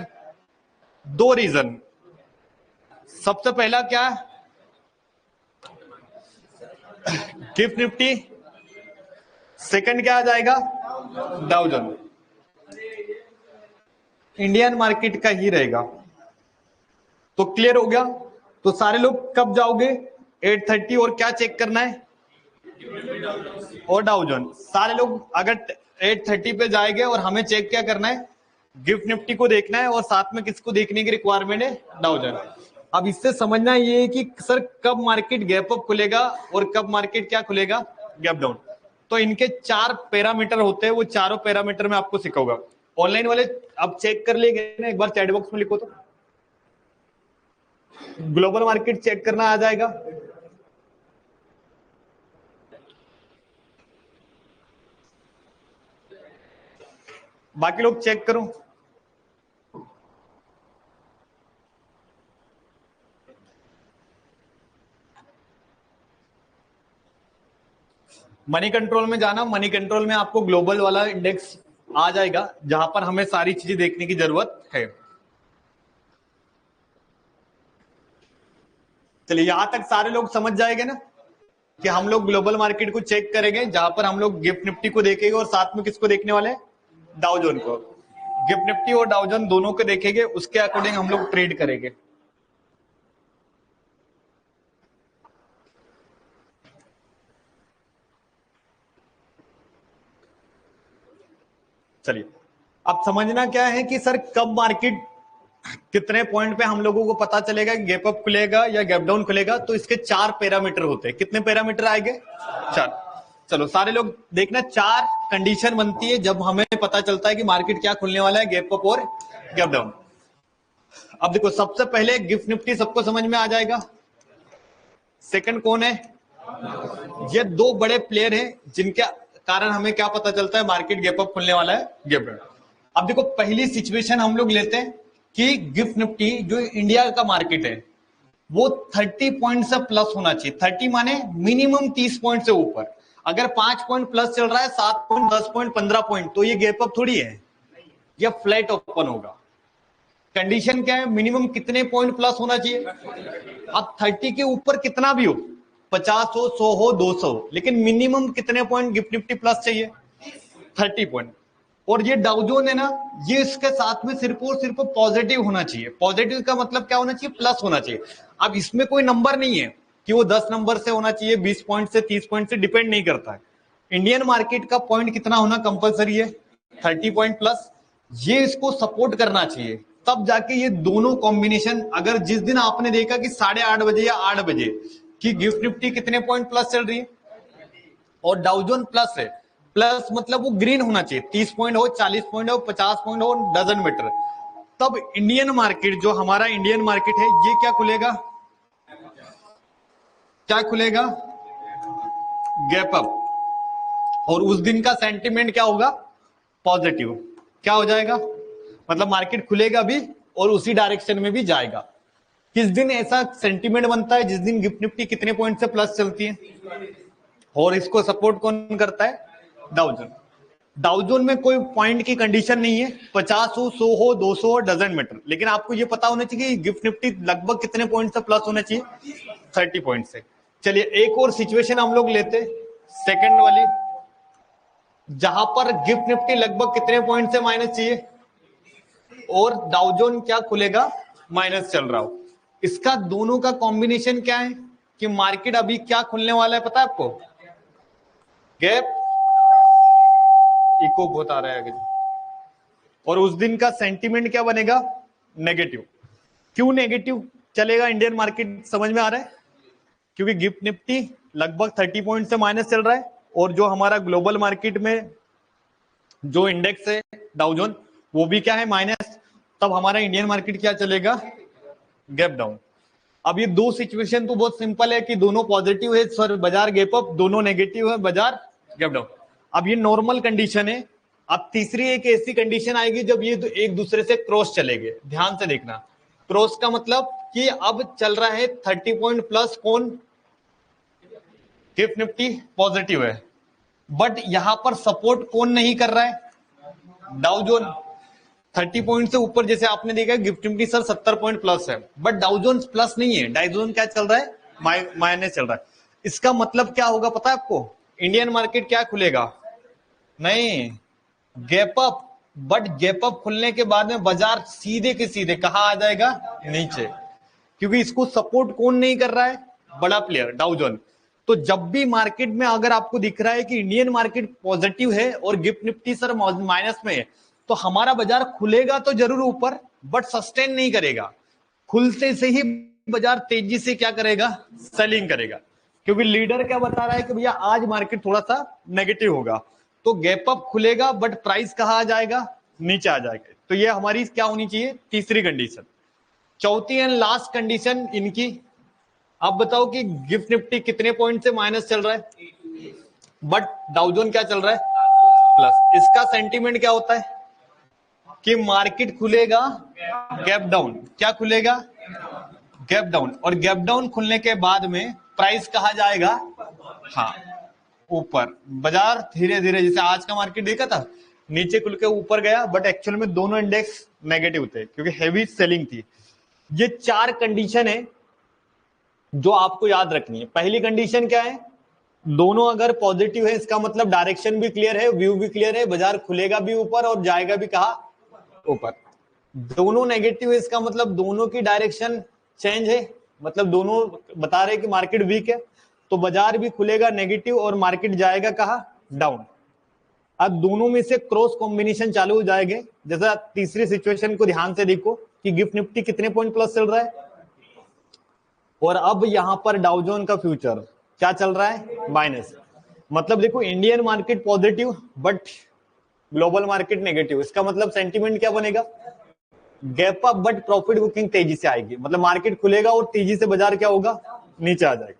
दो रीजन, सबसे पहला क्या, गिफ्ट निफ्टी, सेकंड क्या आ जाएगा, डाउ जोन। इंडियन मार्केट का ही रहेगा। तो क्लियर हो गया। तो सारे लोग कब जाओगे, 8:30, और क्या चेक करना है, और डाउ जोन। सारे लोग अगर 8:30 पे जाएंगे और हमें चेक क्या करना है, गिफ्ट निफ्टी को देखना है, और साथ में किसको देखने की रिक्वायरमेंट है, डाउ जोन। अब इससे समझना ये है कि सर कब मार्केट गैप अप खुलेगा और कब मार्केट क्या खुलेगा, गैप डाउन। तो इनके 4 पैरामीटर होते हैं, वो चारों पैरामीटर में आपको सिखाऊंगा। ऑनलाइन वाले अब चेक कर लेंगे ना, एक बार चैट बॉक्स में लिखो तो ग्लोबल मार्केट चेक करना आ जाएगा। बाकी लोग चेक करो। मनी कंट्रोल में जाना, मनी कंट्रोल में आपको ग्लोबल वाला इंडेक्स आ जाएगा जहां पर हमें सारी चीजें देखने की जरूरत है। चलिए यहां तक सारे लोग समझ जाएंगे ना कि हम लोग ग्लोबल मार्केट को चेक करेंगे जहां पर हम लोग गिफ्ट निफ्टी को देखेंगे और साथ में किसको देखने वाले हैं, डाउ जोन को। गिफ्ट निफ्टी और डाउ जोन दोनों को देखेंगे, उसके अकॉर्डिंग हम लोग ट्रेड करेंगे। चलिए अब समझना क्या है कि सर कब मार्केट कितने पॉइंट पे हम लोगों को पता चलेगा कि गैप अप खुलेगा या गैप डाउन खुलेगा। तो इसके 4 पैरामीटर होते हैं। कितने पैरामीटर आएंगे, 4। चलो सारे लोग देखना, 4 कंडीशन बनती है जब हमें पता चलता है कि मार्केट क्या खुलने वाला है, गैप अप और गैप डाउन। अब देखो सबसे पहले गिफ्ट निफ्टी सबको समझ में आ जाएगा। सेकंड कौन है, ये दो बड़े प्लेयर हैं जिनके कारण हमें क्या पता चलता है, मार्केट गैप अप खुलने वाला है, गैप डाउन। अब देखो पहली सिचुएशन हम लोग लेते हैं कि गिफ्ट निफ्टी जो इंडिया का मार्केट है वो 30 पॉइंट से प्लस होना चाहिए। 30 माने मिनिमम 30 पॉइंट से ऊपर। अगर 5 पॉइंट प्लस चल रहा है, 7 पॉइंट, 10 पॉइंट, 15 पॉइंट, तो ये गैप अप थोड़ी है, या फ्लैट ओपन होगा। कंडीशन क्या है, मिनिमम कितने पॉइंट प्लस होना चाहिए। अब 30 के ऊपर कितना भी हो, 50 हो, 100 हो, 200 हो, लेकिन मिनिमम कितने पॉइंट गिफ्ट निफ्टी प्लस चाहिए, 30 पॉइंट। और ये डाउजोन है ना, ये इसके साथ में सिर्फ और सिर्फ पॉजिटिव होना चाहिए। पॉजिटिव का मतलब क्या होना चाहिए, प्लस होना चाहिए। अब इसमें कोई नंबर नहीं है कि वो 10 नंबर से होना चाहिए, 20 पॉइंट से, 30 पॉइंट से, डिपेंड नहीं करता है। इंडियन मार्केट का पॉइंट कितना होना कंपलसरी है, 30 पॉइंट प्लस। ये इसको सपोर्ट करना चाहिए, तब जाके ये दोनों कॉम्बिनेशन। अगर जिस दिन आपने देखा कि 8:30 बजे या 8 बजे कि गिफ्ट निफ्टी कितने पॉइंट प्लस चल रही है और डाउजोन प्लस है, प्लस मतलब वो ग्रीन होना चाहिए, 30 पॉइंट हो, 40 पॉइंट हो, 50 पॉइंट हो, डजंट मैटर, तब इंडियन मार्केट, जो हमारा इंडियन मार्केट है, ये क्या खुलेगा, क्या खुलेगा, गैप अप। और उस दिन का सेंटीमेंट क्या होगा, पॉजिटिव। क्या हो जाएगा, मतलब मार्केट खुलेगा भी और उसी डायरेक्शन में भी जाएगा। किस दिन ऐसा सेंटीमेंट बनता है, जिस दिन गिफ्ट निफ्टी कितने पॉइंट से प्लस चलती है, और इसको सपोर्ट कौन करता है, डाउजोन। डाउजोन में कोई पॉइंट की कंडीशन नहीं है, 50 हो, 100 हो, 200 हो, डजंट मैटर, लेकिन आपको ये पता होना चाहिए कि गिफ्ट निफ्टी लगभग कितने पॉइंट से प्लस होना चाहिए, 30 पॉइंट से। चलिए एक और सिचुएशन हम लोग लेते, सेकंड वाली, जहां पर गिफ्ट निफ्टी लगभग कितने पॉइंट से माइनस चाहिए और डाउजोन क्या खुलेगा, माइनस चल रहा हो। इसका दोनों का कॉम्बिनेशन क्या है कि मार्केट अभी क्या खुलने वाला है, पता है आपको, गैप, इको बहुत आ रहा है आगे, और उस दिन का सेंटीमेंट क्या बनेगा, नेगेटिव। क्यों नेगेटिव चलेगा इंडियन मार्केट, समझ में आ रहा है, क्योंकि गिफ्ट निफ्टी लगभग 30 पॉइंट से माइनस चल रहा है, और जो हमारा ग्लोबल मार्केट में जो इंडेक्स है डाउजोन, वो भी क्या है, माइनस। तब हमारा इंडियन मार्केट क्या चलेगा, गैप डाउन। अब ये दो सिचुएशन तो बहुत सिंपल है कि दोनों पॉजिटिव है सर, बाजार गैप अप, दोनों नेगेटिव है, बाजार गैप डाउन। अब ये नॉर्मल कंडीशन है। अब तीसरी एक ऐसी कंडीशन आएगी जब ये एक दूसरे से क्रॉस चलेंगे। ध्यान से देखना, क्रॉस का मतलब कि अब चल रहा है 30 पॉइंट प्लस, कौन, गिफ्ट निफ्टी पॉजिटिव है, बट यहां पर सपोर्ट कौन नहीं कर रहा है, डाउजोन। 30 पॉइंट से ऊपर जैसे आपने देखा gift Nifty sir 70 point plus है, बट डाउजोन प्लस नहीं है, डाउजोन क्या चल रहा है, माइनस चल रहा है। इसका मतलब क्या होगा पता है आपको, इंडियन मार्केट क्या खुलेगा, नहीं, gap up, but gap up खुलने के बाद में बाजार सीधे के सीधे कहां आ जाएगा, नीचे, क्योंकि इसको सपोर्ट कौन नहीं कर रहा है, बड़ा प्लेयर डाउजोन। तो जब भी मार्केट में अगर आपको दिख रहा है कि इंडियन मार्केट पॉजिटिव है और गिफ्ट निफ्टी सर माइनस में है, तो हमारा बाजार खुलेगा तो जरूर ऊपर, बट सस्टेन नहीं करेगा। खुलते से ही बाजार तेजी से क्या करेगा, सेलिंग करेगा, क्योंकि लीडर क्या बता रहा है कि भैया आज मार्केट थोड़ा सा नेगेटिव होगा, तो गैप अप खुलेगा बट प्राइस कहां आ जाएगा, नीचे आ जाएगा। तो ये हमारी क्या होनी चाहिए, तीसरी कंडीशन। चौथी एंड लास्ट कंडीशन इनकी, अब बताओ कि गिफ्ट निफ्टी कितने पॉइंट से माइनस चल रहा है, बट डाउजोन क्या चल रहा है, प्लस। इसका सेंटीमेंट क्या होता है कि मार्केट खुलेगा गैप डाउन, क्या खुलेगा, गैप डाउन, और गैप डाउन खुलने के बाद में प्राइस कहा जाएगा, हाँ, ऊपर। बाजार धीरे धीरे, जैसे आज का मार्केट देखा था, नीचे खुल के ऊपर गया, बट एक्चुअल में दोनों इंडेक्स नेगेटिव थे क्योंकि हेवी सेलिंग थी। ये चार कंडीशन है जो आपको याद रखनी है। पहली कंडीशन क्या है, दोनों अगर पॉजिटिव है, इसका मतलब डायरेक्शन भी क्लियर है, व्यू भी क्लियर है, बाजार खुलेगा भी ऊपर और जाएगा भी कहा, ऊपर। दोनों नेगेटिव है, इसका मतलब दोनों की डायरेक्शन चेंज है, मतलब दोनों बता रहे कि मार्केट वीक है, तो बाजार भी खुलेगा नेगेटिव और मार्केट जाएगा कहा, डाउन। अब दोनों में से क्रॉस कॉम्बिनेशन चालू हो जाएंगे। जैसा तीसरी सिचुएशन को ध्यान से देखो कि गिफ्ट निफ्टी कितने पॉइंट प्लस चल रहा है, और अब यहां पर डाउजोन का फ्यूचर क्या चल रहा है, माइनस। मतलब देखो Indian market positive but global market negative, इसका मतलब सेंटीमेंट क्या बनेगा, gap up but profit booking तेजी से आएगी, मतलब मार्केट खुलेगा और तेजी से बाजार क्या होगा, नीचे आ जाएगा।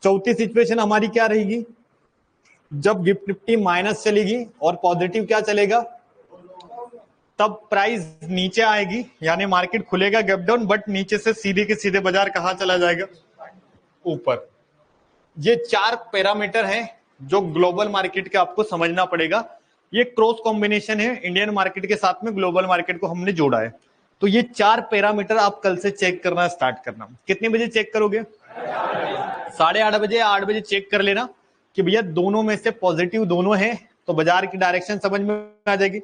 चौथी सिचुएशन हमारी क्या रहेगी, जब गिफ्ट निफ्टी माइनस चलेगी और पॉजिटिव क्या चलेगा, तब प्राइस नीचे आएगी, यानी मार्केट खुलेगा गैप डाउन, बट नीचे से सीधे के सीधे बाजार कहां चला जाएगा, ऊपर। ये 4 पैरामीटर हैं जो ग्लोबल मार्केट के आपको समझना पड़ेगा। ये क्रॉस कॉम्बिनेशन है, इंडियन मार्केट के साथ में ग्लोबल मार्केट को हमने जोड़ा है। तो ये 4 पैरामीटर आप कल से चेक करना स्टार्ट करना। कितने बजे चेक करोगे? 8:30 बजे या 8 बजे चेक कर लेना कि भैया दोनों में से पॉजिटिव दोनों है तो बाजार की डायरेक्शन समझ में आ जाएगी,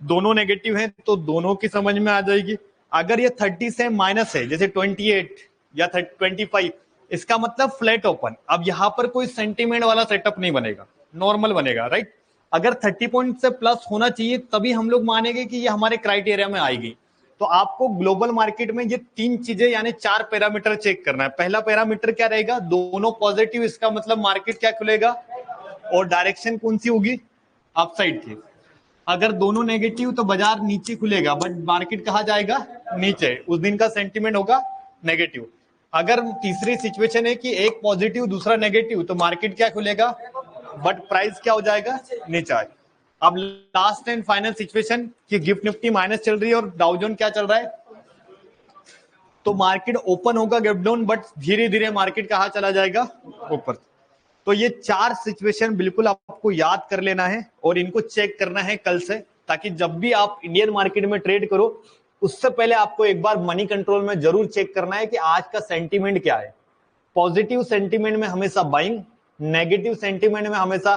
दोनों नेगेटिव है तो दोनों की समझ में आ जाएगी। अगर ये 30 से माइनस है, जैसे 28 या 25, इसका मतलब फ्लैट ओपन। अब यहां पर कोई सेंटीमेंट वाला सेटअप नहीं बनेगा, नॉर्मल बनेगा, राइट। अगर 30 पॉइंट से प्लस होना चाहिए तभी हम लोग मानेंगे कि ये हमारे क्राइटेरिया में आएगी। तो आपको ग्लोबल मार्केट में ये 3 चीजें यानी 4 पैरामीटर चेक करना है। पहला पैरामीटर क्या रहेगा? दोनों पॉजिटिव, इसका मतलब मार्केट क्या खुलेगा और डायरेक्शन कौन सी होगी? अपसाइड की। अगर दोनों नेगेटिव तो बाजार नीचे खुलेगा, बट मार्केट कहा जाएगा? नीचे। उस दिन का सेंटीमेंट होगा नेगेटिव। अगर तीसरी सिचुएशन है कि एक पॉजिटिव दूसरा नेगेटिव, तो मार्केट क्या खुलेगा, बट प्राइस क्या हो जाएगा? नीचे आए। अब लास्ट एंड फाइनल सिचुएशन कि गिफ्ट निफ्टी माइनस चल रही है और डाउ जोन क्या चल रहा है, तो मार्केट ओपन होगा गैप डाउन, बट धीरे धीरे मार्केट कहां चला जाएगा? ऊपर। तो ये 4 सिचुएशन बिल्कुल आपको याद कर लेना है और इनको चेक करना है कल से, ताकि जब भी आप इंडियन मार्केट में ट्रेड करो उससे पहले आपको एक बार मनी कंट्रोल में जरूर चेक करना है कि आज का सेंटीमेंट क्या है। पॉजिटिव सेंटीमेंट में हमेशा बाइंग, नेगेटिव सेंटीमेंट में हमेशा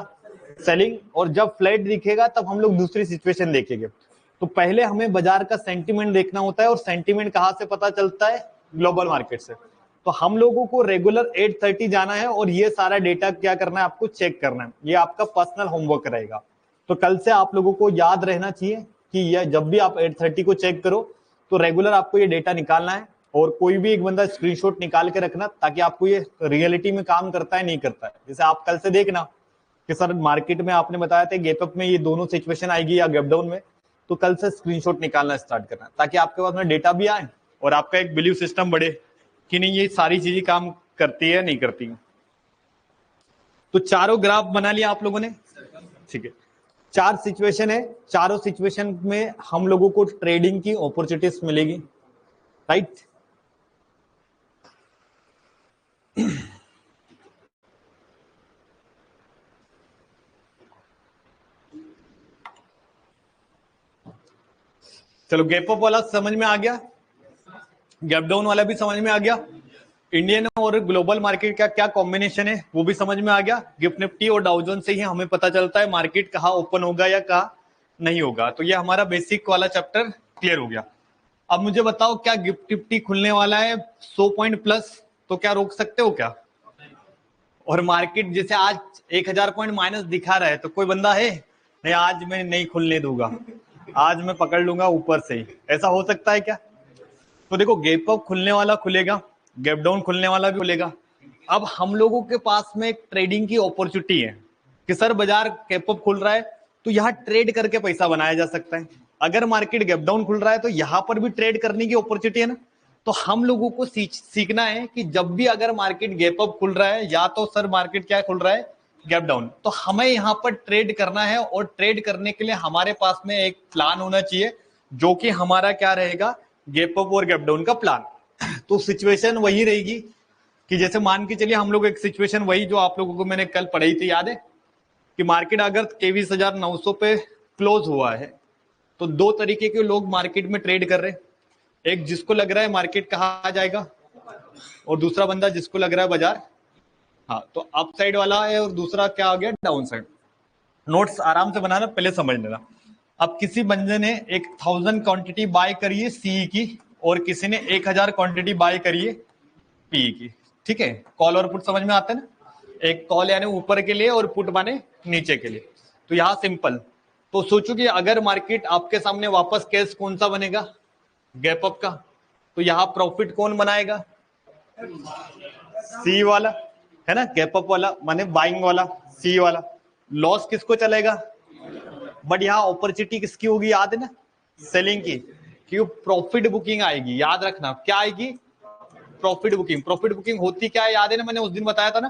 सेलिंग, और जब फ्लैट दिखेगा तब हम लोग दूसरी सिचुएशन देखेंगे। तो पहले हमें बाजार का सेंटीमेंट देखना होता है, और सेंटीमेंट कहां से पता चलता है? ग्लोबल मार्केट से। तो हम लोगों को रेगुलर 8:30 जाना है और ये सारा डेटा क्या करना है? आपको चेक करना है। ये आपका पर्सनल होमवर्क रहेगा। तो कल से आप लोगों को याद रहना चाहिए कि यह जब भी आप 8:30 को चेक करो तो रेगुलर आपको ये डेटा निकालना है, और कोई भी एक बंदा स्क्रीनशॉट निकाल के रखना, ताकि आपको ये रियलिटी में काम करता है नहीं करता है। जैसे आप कल से देखना कि सर मार्केट में आपने बताया था गैप अप में ये दोनों सिचुएशन आएगी या गैप डाउन में, तो कल से स्क्रीनशॉट निकालना स्टार्ट करना, ताकि आपके पास में डेटा भी आए और आपका एक बिलीव सिस्टम बढ़े कि नहीं ये सारी चीजें काम करती है नहीं करती है। तो चारों ग्राफ बना लिया आप लोगों ने, ठीक है। 4 सिचुएशन है, चारों सिचुएशन में हम लोगों को ट्रेडिंग की अपॉर्चुनिटीज मिलेगी, राइट। चलो गैप अप वाला समझ में आ गया, गैप डाउन वाला भी समझ में आ गया, इंडियन और ग्लोबल मार्केट का क्या कॉम्बिनेशन है वो भी समझ में आ गया। गिफ्ट निफ्टी और डाउ जोन्स से ही हमें पता चलता है मार्केट कहाँ ओपन होगा या कहाँ नहीं होगा। तो ये हमारा बेसिक वाला चैप्टर क्लियर हो गया। अब मुझे बताओ, क्या गिफ्ट निफ्टी खुलने वाला है 100 पॉइंट प्लस, तो क्या रोक सकते हो क्या? और मार्केट जैसे आज 1000 पॉइंट माइनस दिखा रहा है, तो कोई बंदा है नहीं आज मैं नहीं खुलने दूंगा, आज मैं पकड़ लूंगा ऊपर से ही, ऐसा हो सकता है क्या? तो देखो गैप अप खुलने वाला खुलेगा, गैप डाउन खुलने वाला भी खुलेगा। अब हम लोगों के पास में एक ट्रेडिंग की अपॉर्चुनिटी है कि सर बाजार गैप अप खुल रहा है तो यहाँ ट्रेड करके पैसा बनाया जा सकता है। अगर मार्केट गैप डाउन खुल रहा है तो यहाँ पर भी ट्रेड करने की अपॉर्चुनिटी है ना। तो हम लोगों को सीखना है कि जब भी अगर मार्केट गैप अप खुल रहा है या तो सर मार्केट क्या खुल रहा है गैप डाउन, तो हमें यहाँ पर ट्रेड करना है, और ट्रेड करने के लिए हमारे पास में एक प्लान होना चाहिए जो कि हमारा क्या रहेगा, गैप अप और गैप डाउन का प्लान। तो सिचुएशन वही रहेगी कि जैसे मान के चलिए हम लोग एक सिचुएशन वही जो आप लोगों को मैंने कल पढ़ाई थी, याद है कि मार्केट अगर 23,900 पे क्लोज हुआ है तो 2 तरीके के लोग मार्केट में ट्रेड कर रहे हैं। एक जिसको लग रहा है मार्केट कहाँ जाएगा, और दूसरा बंदा जिसको लग रहा है बाजार, हाँ तो अप साइड वाला है, और दूसरा क्या आ गया, डाउन साइड। नोट्स आराम से बनाना, पहले समझ लेना। अब किसी बंदे ने 1000 क्वांटिटी बाय करी है सीई की, और किसी ने 1000 क्वांटिटी बाय करी है पीई की, ठीक है। कॉल और पुट समझ में आता है ना, एक कॉल यानी ऊपर के लिए और पुट माने नीचे के लिए। तो यहाँ सिंपल, तो सोचो कि अगर मार्केट आपके सामने वापस केस कौन सा बनेगा, गैप अप का, तो यहाँ प्रॉफिट कौन बनाएगा, सी वाला है ना, गैप अप वाला माने बाइंग वाला, सी वाला। लॉस किसको चलेगा, बट यहाँ अपॉर्चुनिटी किसकी होगी, याद है ना, सेलिंग की, क्योंकि प्रॉफिट बुकिंग आएगी। याद रखना क्या आएगी, प्रॉफिट बुकिंग। प्रॉफिट बुकिंग होती क्या है, याद है ना, मैंने उस दिन बताया था ना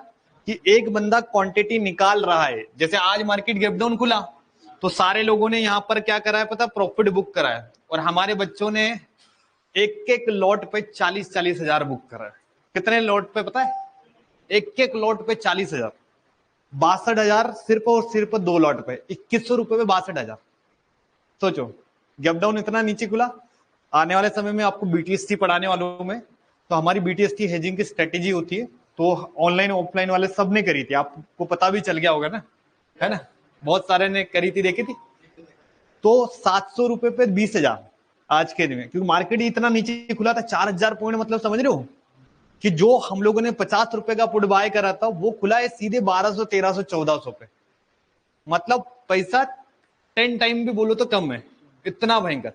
कि एक बंदा क्वांटिटी निकाल रहा है। जैसे आज मार्केट गैप डाउन खुला तो सारे लोगों ने यहाँ पर क्या करा है पता, प्रॉफिट बुक करा है, और हमारे बच्चों ने एक एक लॉट पे 40-40 हजार बुक करा है। कितने लॉट पे पता है? एक एक लॉट पे 40 हजार, 62 हजार सिर्फ और सिर्फ 2 लॉट पे, 2100 रुपए में 62 हजार। सोचो, गैप डाउन इतना नीचे खुला। आने वाले समय में आपको बीटीएसटी पढ़ाने वालों में, तो हमारी बीटीएसटी हेजिंग की स्ट्रेटेजी होती है, तो ऑनलाइन ऑफलाइन वाले सब ने करी थी, आपको पता भी चल गया होगा ना, है ना, बहुत सारे ने करी थी, देखी थी। तो 700 रुपए पे 20 हजार आज के दिन में, क्योंकि मार्केट इतना नीचे खुला था, 4000 पॉइंट, मतलब समझ रहे हो कि जो हम लोगों ने 50 रुपए का पुट बाय करा था वो खुला है सीधे 1200, 1300, 1400 पे। मतलब पैसा 10 टाइम भी बोलो तो कम है, इतना भयंकर।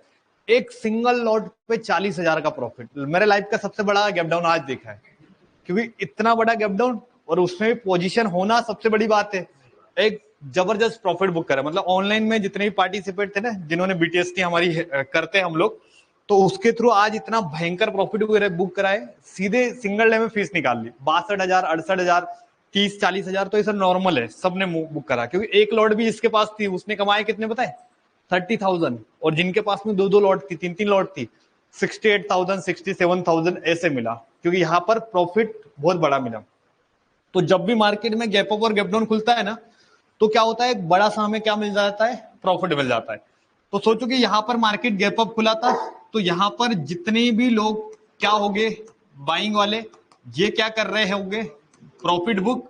एक सिंगल लॉट पे 40 हजार का प्रॉफिट, मेरे लाइफ का सबसे बड़ा गैप डाउन आज देखा है, क्योंकि इतना बड़ा गैप डाउन और उसमें भी पोजीशन होना सबसे बड़ी बात है। एक जबरदस्त प्रॉफिट बुक करा, मतलब ऑनलाइन में जितने भी पार्टिसिपेट थे ना, जिन्होंने बीटीएसटी हमारी करते हैं हम लोग, तो उसके थ्रू आज इतना भयंकर प्रॉफिट बुक करा है, सीधे सिंगल डे में फीस निकाल ली। 62 हजार, 68 हजार, 30-40 हजार तो ये सब नॉर्मल है, सबने बुक करा, क्योंकि एक लॉट भी जिसके पास थी उसने कमाए कितने पता है? 30,000, और जिनके पास में 2-2 लॉट थी, 3-3 लॉट थी, 68,000, 67,000 ऐसे मिला, क्योंकि यहाँ पर प्रॉफिट बहुत बड़ा मिला। तो जब भी मार्केट में गैप अप और गैप डाउन खुलता है ना, तो क्या होता है, एक बड़ा सा हमें क्या मिल जाता है? प्रॉफिट मिल जाता है। तो सोचो कि यहाँ पर मार्केट गैप अप खुला था, तो यहाँ पर जितने भी लोग क्या होंगे, बाइंग वाले, ये क्या कर रहे होंगे? Profit book.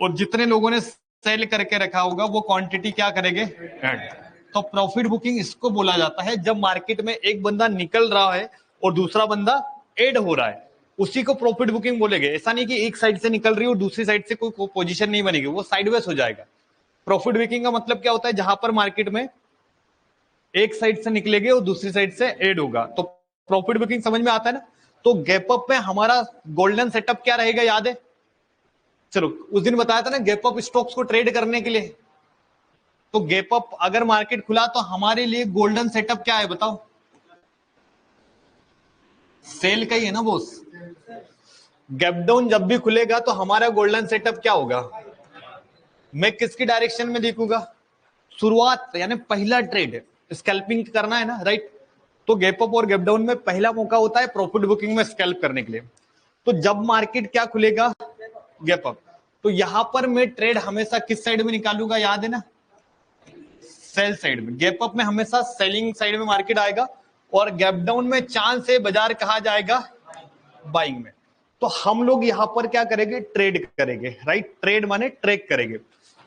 और जितने लोगों ने सेल करके रखा होगा वो क्वांटिटी क्या करेंगे? ऐड। तो प्रॉफिट बुकिंग इसको बोला जाता है, जब मार्केट में एक बंदा निकल रहा है और दूसरा बंदा ऐड हो रहा है, उसी को प्रॉफिट बुकिंग बोलेंगे। ऐसा नहीं कि एक साइड से निकल रही है और दूसरी साइड से कोई पोजीशन नहीं बनेगी, वो साइडवेज हो जाएगा। प्रॉफिट बुकिंग का मतलब क्या होता है? जहां पर मार्केट में एक साइड से निकलेगे और दूसरी साइड से ऐड होगा, तो प्रॉफिट बुकिंग समझ में आता है ना। तो गैप अप में हमारा गोल्डन सेटअप क्या रहेगा, याद है? चलो, उस दिन बताया था ना गैप अप स्टॉक्स को ट्रेड करने के लिए। तो गैप अप अगर मार्केट खुला तो हमारे लिए गोल्डन सेटअप क्या है बताओ? सेल का ही है ना बोस। गैप डाउन जब भी खुलेगा तो हमारा गोल्डन सेटअप क्या होगा? मैं किसकी डायरेक्शन में देखूंगा? शुरुआत, यानी पहला ट्रेड स्कैल्पिंग करना है ना, राइट। तो गैप अप और गैप डाउन में पहला मौका होता है प्रॉफिट बुकिंग में स्कैल्प करने के लिए। तो जब मार्केट क्या खुलेगा? Gap up. तो यहां पर मैं ट्रेड हमेशा किस साइड में निकालूंगा, याद है ना? सेल साइड में। गैप अप में हमेशा सेलिंग साइड में मार्केट आएगा, और गैप डाउन में चांस से बाजार कहा जाएगा? बाइंग में। तो हम लोग यहां पर क्या करेंगे? ट्रेड करेंगे, राइट। ट्रेड माने ट्रेक करेंगे।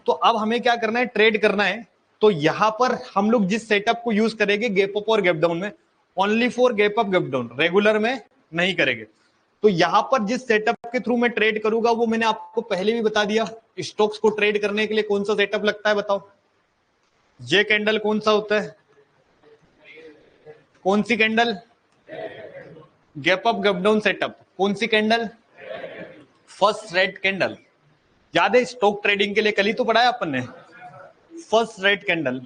तो अब हमें क्या करना है? ट्रेड करना है। तो यहां पर हम लोग जिस सेटअप को यूज करेंगे गैप अप और गैप डाउन में, only for gap up gap down, regular में नहीं करेंगे। तो यहां पर जिस सेटअप के थ्रू मैं ट्रेड करूंगा वो मैंने आपको पहले भी बता दिया। स्टॉक्स को ट्रेड करने के लिए कौन सा सेटअप लगता है बताओ? ये कैंडल कौन सा होता है? कौन सी candle? Gap up gap down setup. कौन सी कैंडल? First red candle. याद है स्टॉक ट्रेडिंग के लिए कल ही तो पढ़ाया अपन ने। First red candle,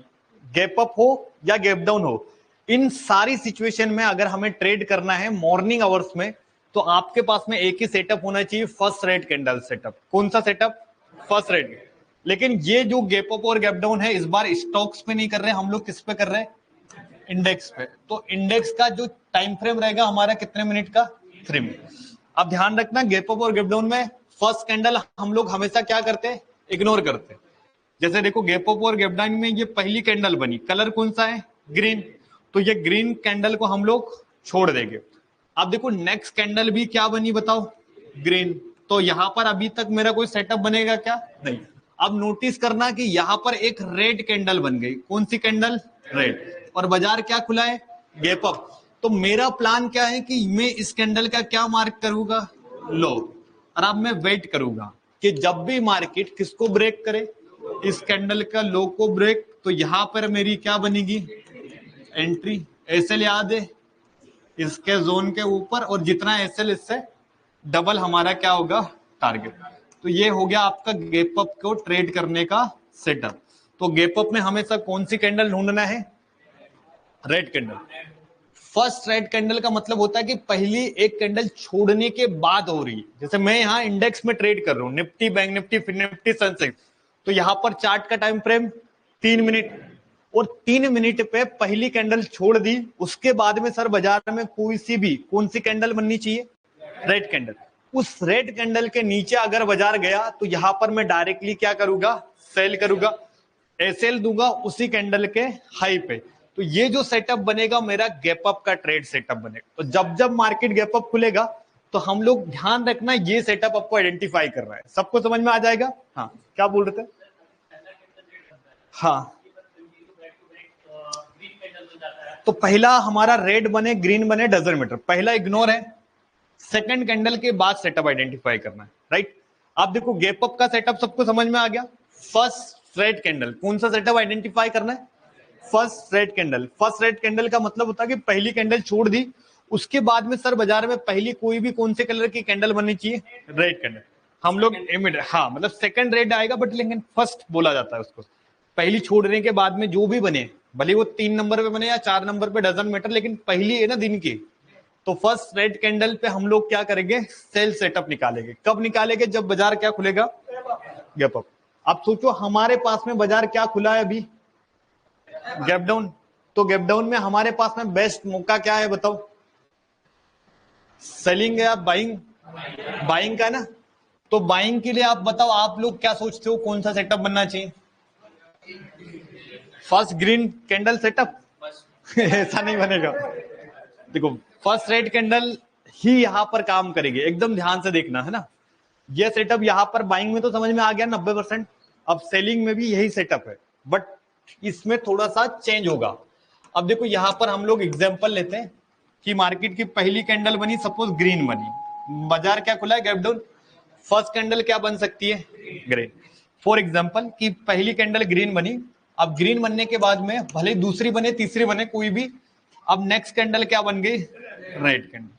gap up हो या गैप डाउन हो, इन सारी सिचुएशन में अगर हमें ट्रेड करना है मॉर्निंग आवर्स में, तो आपके पास में एक ही सेटअप होना चाहिए, फर्स्ट रेड कैंडल सेटअप। कौन सा सेटअप? First red. लेकिन ये जो गैप अप और गैप डाउन है, इस बार स्टॉक्स पे नहीं कर रहे, हम लोग किस पे कर रहे हैं? इंडेक्स पे। तो इंडेक्स का जो टाइम फ्रेम रहेगा हमारा कितने मिनट का? 3 मिनट। अब ध्यान रखना, गैप अप और गैप डाउन में फर्स्ट कैंडल हम लोग हमेशा क्या करते हैं? इग्नोर करते हैं। जैसे देखो गैप अप और गैप डाउन में ये पहली कैंडल बनी, कलर कौन सा है? ग्रीन। तो ये ग्रीन कैंडल को हम लोग छोड़ देंगे। अब देखो नेक्स्ट कैंडल भी क्या बनी बताओ? ग्रीन। तो यहां पर अभी तक मेरा कोई सेटअप बनेगा क्या? नहीं। अब नोटिस करना कि यहां पर एक रेड कैंडल बन गई। कौन सी कैंडल? रेड। और बाजार क्या खुला है? Gap up. तो मेरा प्लान क्या है कि मैं इस कैंडल का क्या मार्क करूंगा? लो। और अब मैं वेट करूंगा कि जब भी मार्केट किसको ब्रेक करे, इस कैंडल का लो को ब्रेक, तो यहां पर मेरी क्या बनेगी? एंट्री। एसएल याद है? इसके जोन के ऊपर, और जितना एसएल इससे डबल हमारा क्या होगा? टारगेट। तो ये हो गया आपका गैप अप को ट्रेड करने का सेटअप। तो गैप अप में हमेशा कौन सी कैंडल ढूंढना है? Red candle. First red candle का मतलब होता है कि पहली एक कैंडल छोड़ने के बाद हो रही है। जैसे मैं यहाँ इंडेक्स में ट्रेड कर रहा हूँ, निफ्टी, बैंक निफ्टी, फिर निफ्टी, सेंसेक्स। तो यहां पर चार्ट का टाइम फ्रेम 3 मिनट। और 3 मिनट पे पहली कैंडल छोड़ दी, उसके बाद में सर बाजार में कोई सी भी कौन सी कैंडल बननी चाहिए, रेड कैंडल। उस रेड कैंडल के नीचे अगर बाजार गया तो यहां पर मैं डायरेक्टली क्या करूंगा, सेल करूंगा, एसएल दूंगा उसी कैंडल के हाई पे। तो ये जो सेटअप बनेगा मेरा गैप अप का ट्रेड सेटअप बनेगा। तो जब जब मार्केट गैप अप खुलेगा तो हम लोग ध्यान रखना ये सेटअप आपको आइडेंटिफाई कर रहा है। सबको समझ में आ जाएगा? हाँ, क्या बोल रहे थे? हाँ, तो पहला हमारा रेड बने ग्रीन बने डजंट मैटर, पहला इग्नोर है। सेकंड कैंडल के बाद सेटअप आइडेंटिफाई करना है, राइट। आप देखो गैप अप का सेटअप सबको समझ में आ गया। फर्स्ट रेड कैंडल, कौन सा सेटअप आइडेंटिफाई करना है, first red candle. First red candle का मतलब होता है कि पहली कैंडल छोड़ दी, उसके बाद में सर बाजार में पहली कोई भी कौन से कलर की कैंडल बननी चाहिए, रेड कैंडल। हम लोग हाँ मतलब सेकंड रेड आएगा, बट लेकिन फर्स्ट बोला जाता है उसको। पहली छोड़ने के बाद में जो भी बने, भले वो 3 नंबर पे बने या 4 नंबर पे, डजंट मैटर, लेकिन पहली है ना दिन की। तो फर्स्ट रेड कैंडल पे हम लोग क्या करेंगे, सेल सेटअप निकालेंगे। कब निकालेंगे, जब बाजार क्या खुलेगा, गैप अप। अब सोचो हमारे पास में बाजार क्या खुला है अभी, गैप डाउन। तो गैप डाउन में हमारे पास में बेस्ट मौका क्या है बताओ, सेलिंग या बाइंग, बाइंग का है ना। तो बाइंग के लिए आप बताओ, आप लोग क्या सोचते हो कौन सा सेटअप बनना चाहिए, फर्स्ट ग्रीन कैंडल सेटअप? ऐसा नहीं बनेगा। देखो फर्स्ट रेड कैंडल ही यहां पर काम करेगी, एकदम ध्यान से देखना है ना। ये सेटअप यहां पर बाइंग में तो समझ में आ गया 90%। अब सेलिंग में भी यही सेटअप है, बट इसमें थोड़ा सा चेंज होगा। अब देखो यहां पर हम लोग एग्जांपल लेते हैं कि मार्केट की पहली कैंडल बनी, सपोज ग्रीन बनी, बाजार क्या खुला है, गैप डाउन। फर्स्ट कैंडल क्या बन सकती है, ग्रीन। फॉर एग्जांपल कि पहली कैंडल ग्रीन बनी, अब ग्रीन बनने के बाद में भले दूसरी बने तीसरी बने कोई भी, अब नेक्स्ट कैंडल क्या बन गई, रेड कैंडल।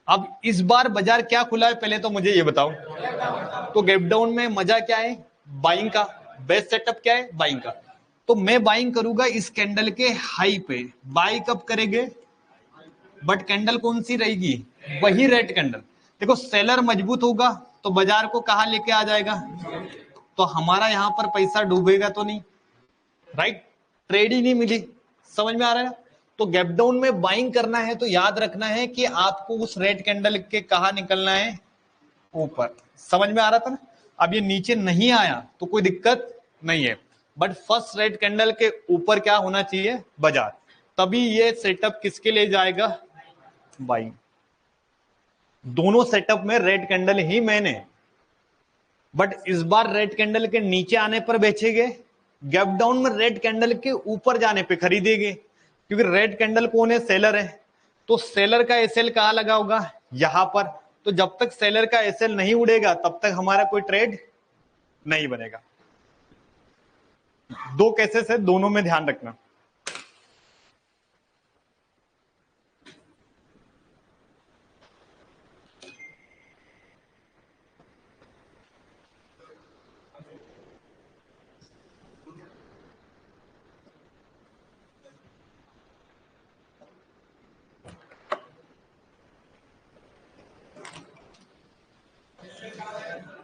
अब इस बार बाजार क्या खुला है पहले तो मुझे ये बताओ। तो गैप डाउन में मजा क्या है, बाइंग का। बेस्ट सेटअप क्या है, बाइंग का। तो मैं बाइंग करूंगा इस कैंडल के हाई पे। बाई कब करेंगे, बट कैंडल कौन सी रहेगी, वही रेड कैंडल। देखो सेलर मजबूत होगा तो बाजार को कहां लेके आ जाएगा, तो हमारा यहां पर पैसा डूबेगा तो नहीं, राइट। ट्रेड ही नहीं मिली, समझ में आ रहा है ना। तो गैप डाउन में बाइंग करना है तो याद रखना है कि आपको उस रेड कैंडल के कहा निकलना है, ऊपर। समझ में आ रहा था ना। अब ये नीचे नहीं आया तो कोई दिक्कत नहीं है, बट फर्स्ट रेड कैंडल के ऊपर क्या होना चाहिए, बाजार। तभी ये सेटअप किसके लिए जाएगा, बाइंग। दोनों सेटअप में रेड कैंडल ही मैंने, बट इस बार रेड कैंडल के नीचे आने पर बेचेंगे, गैप डाउन में रेड कैंडल के ऊपर जाने पे खरीदेंगे, क्योंकि रेड कैंडल कौन है, सेलर है। तो सेलर का एसएल कहां लगा होगा, यहां पर। तो जब तक सेलर का एसएल नहीं उड़ेगा तब तक हमारा कोई ट्रेड नहीं बनेगा। दो केसेस है, दोनों में ध्यान रखना।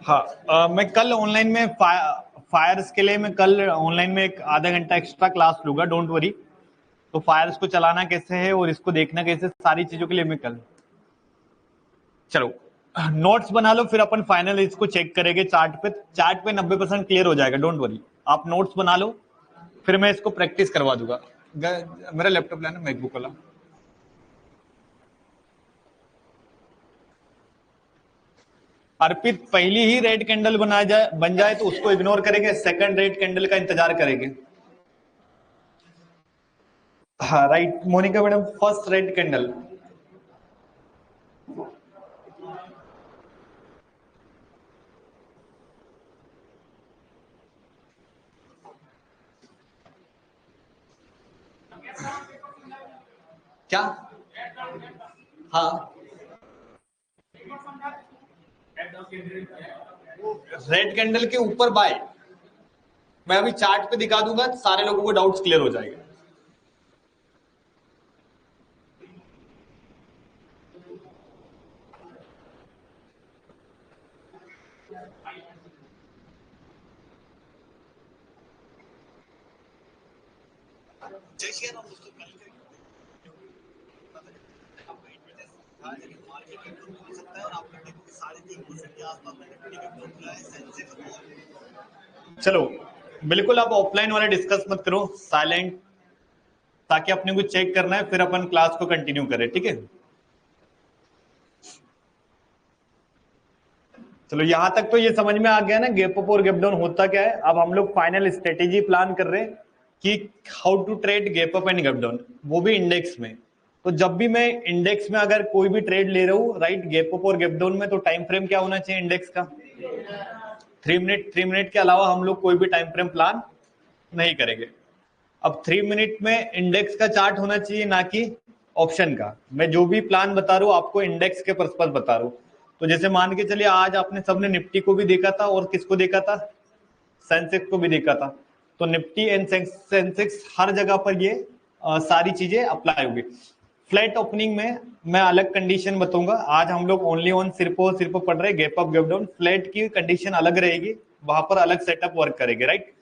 हाँ, मैं कल ऑनलाइन में फायर्स के लिए मैं कल ऑनलाइन में एक आधा घंटा एक्स्ट्रा क्लास लूंगा, डोंट वरी। तो फायर्स को चलाना कैसे है और इसको देखना कैसे, सारी चीजों के लिए मैं कल, चलो नोट्स बना लो, फिर अपन फाइनल इसको चेक करेंगे चार्ट पे। चार्ट पे 90% क्लियर हो जाएगा, डोंट वरी। आप नोट्स बना लो, फिर मैं इसको प्रैक्टिस करवा दूंगा। मेरा लैपटॉप लेना, मैकबुक वाला। अर्पित, पहली ही रेड कैंडल बन जाए तो उसको इग्नोर करेंगे, सेकंड रेड कैंडल का इंतजार करेंगे। हाँ right Monika madam, first red candle. क्या, हाँ रेड कैंडल के ऊपर बाय, मैं अभी चार्ट पे दिखा दूंगा, सारे लोगों को डाउट्स क्लियर हो जाएंगे। चलो बिल्कुल आप ऑफलाइन वाला डिस्कस मत करो, साइलेंट, ताकि अपने को चेक करना है, फिर अपन क्लास को कंटिन्यू करें, ठीक है। चलो यहां तक तो ये समझ में आ गया ना गैप अप और गैप डाउन होता क्या है। अब हम लोग फाइनल स्ट्रेटेजी प्लान कर रहे हैं कि how to trade gap up and gap down, वो भी इंडेक्स में। तो जब भी मैं इंडेक्स में अगर कोई भी ट्रेड ले रहा हूँ, राइट, गैप अप और गैप डाउन में, तो टाइम फ्रेम क्या होना चाहिए इंडेक्स का? 3 मिनट। 3 मिनट के अलावा हम लोग कोई भी टाइम फ्रेम प्लान नहीं करेंगे। अब 3 मिनट में इंडेक्स का चार्ट होना चाहिए, ना कि ऑप्शन का। मैं जो भी प्लान बता रहा हूँ आपको इंडेक्स के पर्पस बता रहा हूँ। तो जैसे मान के चलिए आज आपने सबने निफ्टी को भी देखा था और किसको देखा था, सेंसेक्स को भी देखा था। तो निफ्टी एंड सेंसेक्स हर जगह पर ये सारी चीजें अप्लाई होगी। फ्लैट ओपनिंग में मैं अलग कंडीशन बताऊंगा। आज हम लोग ओनली ऑन सिर्फ और सिर्फ पढ़ रहे gap up gap down. Flat की कंडीशन अलग रहेगी, वहां पर अलग सेटअप वर्क करेंगे, राइट।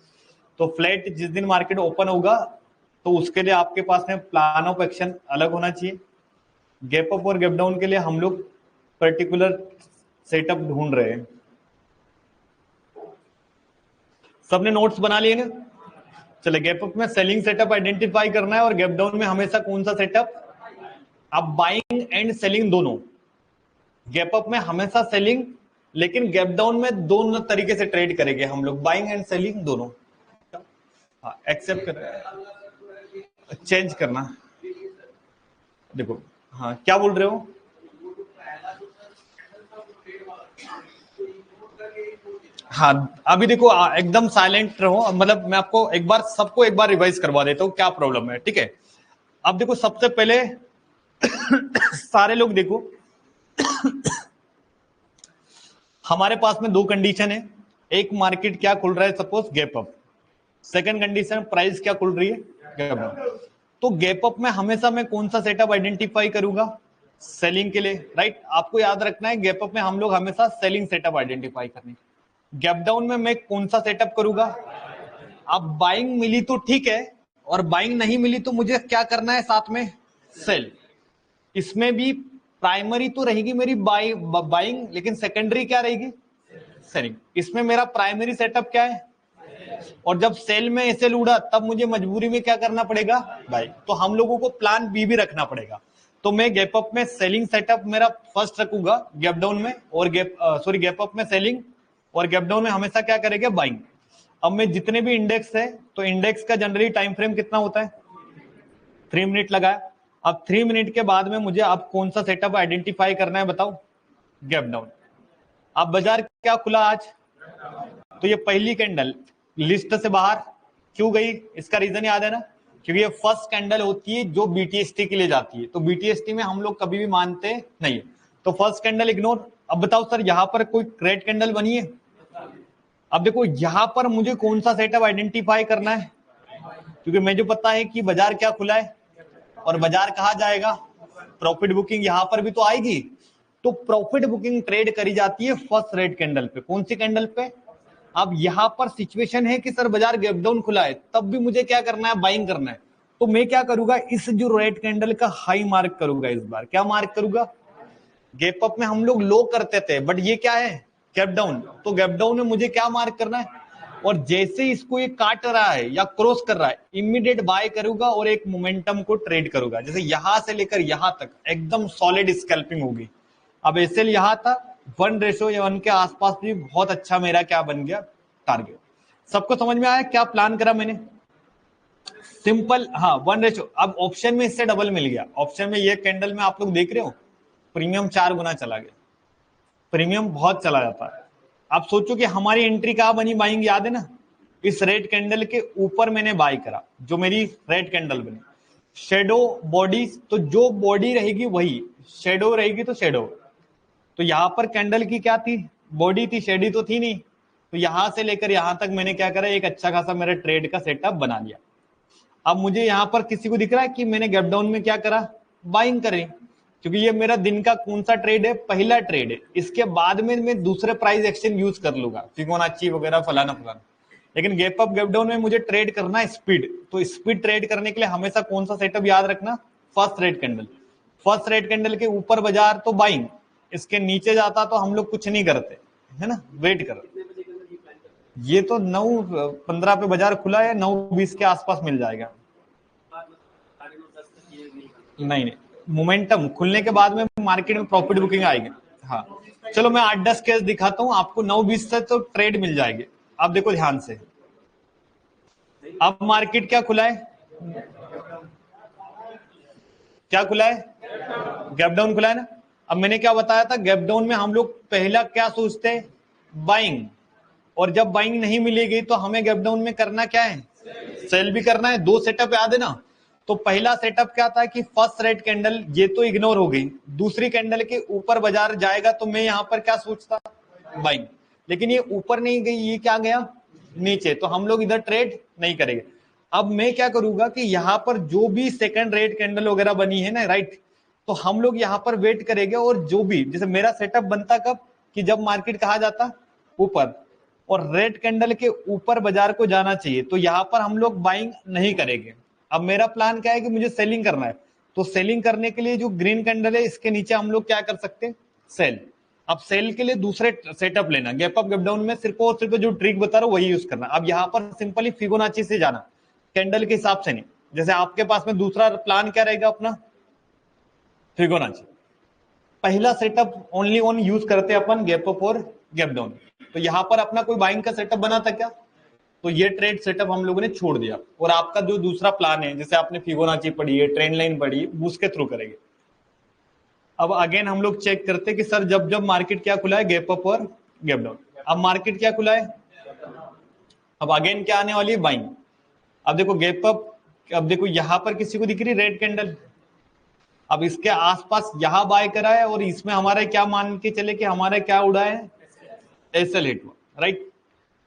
तो फ्लैट जिस दिन मार्केट ओपन होगा तो उसके लिए आपके पास में प्लान ऑफ एक्शन अलग होना चाहिए। गैप अप और गैप डाउन के लिए हम लोग पर्टिकुलर सेटअप ढूंढ रहे हैं। सबने नोट्स बना लिए ना? चले, गैप अप में सेलिंग सेटअप आइडेंटिफाई करना है और गैप डाउन में हमेशा कौन सा सेटअप? अब बाइंग एंड सेलिंग दोनों। गैप अप में हमेशा सेलिंग, लेकिन गैप डाउन में दोनों तरीके से ट्रेड करेंगे हम लोग, बाइंग एंड सेलिंग दोनों। हाँ, एक्सेप्ट कर, चेंज करना। देखो, हाँ क्या बोल रहे हो? हाँ अभी देखो, एकदम साइलेंट रहो, मतलब मैं आपको एक बार सबको एक बार रिवाइज करवा देता हूँ क्या प्रॉब्लम है, ठीक है। अब देखो सबसे पहले सारे लोग देखो, हमारे पास में दो कंडीशन है। एक, मार्केट क्या खुल रहा है, suppose gap up. Second condition, price क्या खुल रही है, गैप अप। तो गैप अप में हमेशा मैं कौन सा सेटअप आइडेंटिफाई करूंगा? सेलिंग के लिए, राइट। आपको याद रखना है गैप अप में हम लोग हमेशा सेलिंग सेटअप आइडेंटिफाई करने। गैप डाउन में मैं कौन सा सेटअप करूंगा? अब बाइंग मिली तो ठीक है, और बाइंग नहीं मिली तो मुझे क्या करना है साथ में? सेल। इसमें भी प्राइमरी तो रहेगी मेरी बाइंग, लेकिन सेकेंडरी क्या रहेगी? सेलिंग। इसमें मेरा प्राइमरी सेटअप क्या है? और जब सेल में एसएल उड़ा तब मुझे मजबूरी में क्या करना पड़ेगा? बाई। तो हम लोगों को प्लान बी भी रखना पड़ेगा। तो मैं गैप अप में सेलिंग सेटअप मेरा फर्स्ट रखूंगा, गैप डाउन में और गैप अप में सेलिंग, और गैप डाउन में हमेशा क्या करेंगे? बाइंग। अब मैं जितने भी इंडेक्स है, तो इंडेक्स का जनरली टाइम फ्रेम कितना होता है? 3 मिनट लगाया। अब 3 मिनट के बाद में मुझे अब कौन सा सेटअप आइडेंटिफाई करना है, बताओ? Gap down. अब बाजार क्या खुला आज? तो ये पहली कैंडल लिस्ट से बाहर क्यों गई? इसका रीजन याद है ना? क्योंकि ये फर्स्ट कैंडल होती है जो बीटीएसटी के लिए जाती है। तो बीटीएसटी में हम लोग कभी भी मानते नहीं है, तो फर्स्ट कैंडल इग्नोर। अब बताओ सर, यहां पर कोई रेड कैंडल बनी है? अब देखो यहां पर मुझे कौन सा सेटअप आइडेंटिफाई करना है, क्योंकि मुझे पता है कि बाजार क्या खुला है और बाजार कहा जाएगा। प्रॉफिट बुकिंग यहां पर भी तो आएगी। तो प्रॉफिट बुकिंग ट्रेड करी जाती है फर्स्ट रेड कैंडल पे। कौन सी कैंडल पे? अब यहां पर सिचुएशन है कि सर बाजार गैप डाउन खुला है, तब भी मुझे क्या करना है? बाइंग करना है। तो मैं क्या करूंगा? इस जो रेड कैंडल का हाई मार्क करूंगा। इस बार क्या मार्क करूंगा? गैप अप में हम लोग लो करते थे, बट ये क्या है? Gap down. तो गैप डाउन में मुझे क्या मार्क करना है? और जैसे इसको ये काट रहा है या क्रॉस कर रहा है, इमीडिएट बाय करूंगा और एक मोमेंटम को ट्रेड करूंगा। जैसे यहां से लेकर यहां तक एकदम सॉलिड स्कैल्पिंग होगी। अब एसएल यहां था 1:1 के आसपास भी बहुत अच्छा मेरा क्या बन गया? टारगेट। सबको समझ में आया क्या प्लान करा मैंने? सिंपल। हाँ 1:। अब ऑप्शन में इससे डबल मिल गया। ऑप्शन में ये कैंडल में आप लोग देख रहे हो, प्रीमियम 4 गुना चला गया। प्रीमियम बहुत चला जाता है। आप सोचो कि हमारी एंट्री कहां बनी बाइंग, याद है ना? इस रेड कैंडल के ऊपर मैंने बाय करा, जो मेरी रेड कैंडल बनी। शेडो बॉडी, तो जो बॉडी रहेगी वही शेडो रहेगी, तो शेडो। तो यहां पर कैंडल की क्या थी? बॉडी थी, शेडी तो थी नहीं। तो यहां से लेकर यहां तक मैंने क्या करा? एक अच्छा खासा मेरा ट्रेड का सेटअप बना लिया। अब मुझे यहां पर किसी को दिख रहा है कि मैंने गैप डाउन में क्या करा? बाइंग करी, क्योंकि ये मेरा दिन का कौन सा ट्रेड है? पहला ट्रेड है। इसके बाद में मैं दूसरे प्राइस एक्शन यूज कर लूंगा, फिबोनाची वगैरह फलाना फलाना। लेकिन गैप अप गैप डाउन में मुझे ट्रेड करना है स्पीड, तो स्पीड ट्रेड करने के लिए हमेशा कौन सा सेटअप याद रखना, first red candle. First red candle के ऊपर बाजार तो बाइंग, इसके नीचे जाता तो हम लोग कुछ नहीं करते, है ना, वेट कर। ये तो 9:15 पे बाजार खुला है, 9:20 के आसपास मिल जाएगा। नहीं, मोमेंटम खुलने के बाद में मार्केट में प्रॉफिट बुकिंग आएगी। हाँ, चलो मैं 8-10 केस दिखाता हूँ आपको, 9:20 से तो ट्रेड मिल जाएगी। आप देखो ध्यान से, अब मार्केट क्या खुला है, क्या खुला है, गैप डाउन खुला है ना। अब मैंने क्या बताया था, गैप डाउन में हम लोग पहला क्या सोचते हैं, बाइंग, और जब बाइंग नहीं मिलेगी तो हमें गैप डाउन में करना क्या है, सेल भी करना है। दो सेटअप याद है ना। तो पहला सेटअप क्या था कि फर्स्ट रेड कैंडल, ये तो इग्नोर हो गई, दूसरी कैंडल के ऊपर बाजार जाएगा तो मैं यहां पर क्या सोचता, बाइंग, लेकिन ये ऊपर नहीं गई, ये क्या गया नीचे, तो हम लोग इधर ट्रेड नहीं करेंगे। अब मैं क्या करूंगा कि यहां पर जो भी सेकंड रेड कैंडल वगैरह बनी है ना, राइट, तो हम लोग यहां पर वेट करेंगे, और जो भी, जैसे मेरा सेटअप बनता कब, कि जब मार्केट कहा जाता ऊपर और रेड कैंडल के ऊपर बाजार को जाना चाहिए, तो यहां पर हम लोग बाइंग नहीं करेंगे। अब मेरा प्लान क्या है कि मुझे सेलिंग करना है, तो सेलिंग करने के लिए जो ग्रीन कैंडल है इसके नीचे हम लोग क्या कर सकते हैं, सेल। अब सेल के लिए दूसरे सेटअप लेना, गैप अप गैप डाउन में सिर्फ और सिर्फ जो ट्रिक बता रहा हूं वही यूज करना। अब यहाँ पर सिंपली फिबोनाची से जाना, कैंडल के हिसाब से नहीं। जैसे आपके पास में दूसरा प्लान क्या रहेगा अपना, फिबोनाची। पहला सेटअप ओनली वन यूज करते हैं अपन, गैप अप और गैप डाउन। तो यहाँ पर अपना कोई बाइंग का सेटअप बना था क्या, तो ये ट्रेड सेटअप हम लोगों ने छोड़ दिया, और आपका जो दूसरा प्लान है, जैसे आपने फिबोनाची पढ़ी है, ट्रेंड लाइन पढ़ी, उसके थ्रू करेंगे। अब अगेन हम लोग चेक करते हैं कि सर जब जब मार्केट क्या खुला है, गैप अप और गैप डाउन। अब मार्केट क्या खुला है, अब अगेन क्या आने वाली है, बाइंग। अब देखो गैप अप, अब देखो यहां पर किसी को दिख रही रेड कैंडल, अब इसके आसपास यहां बाय करा है, और इसमें हमारा क्या मान के चले कि हमारा क्या उड़ा है, एसएल हिट हुआ, राइट,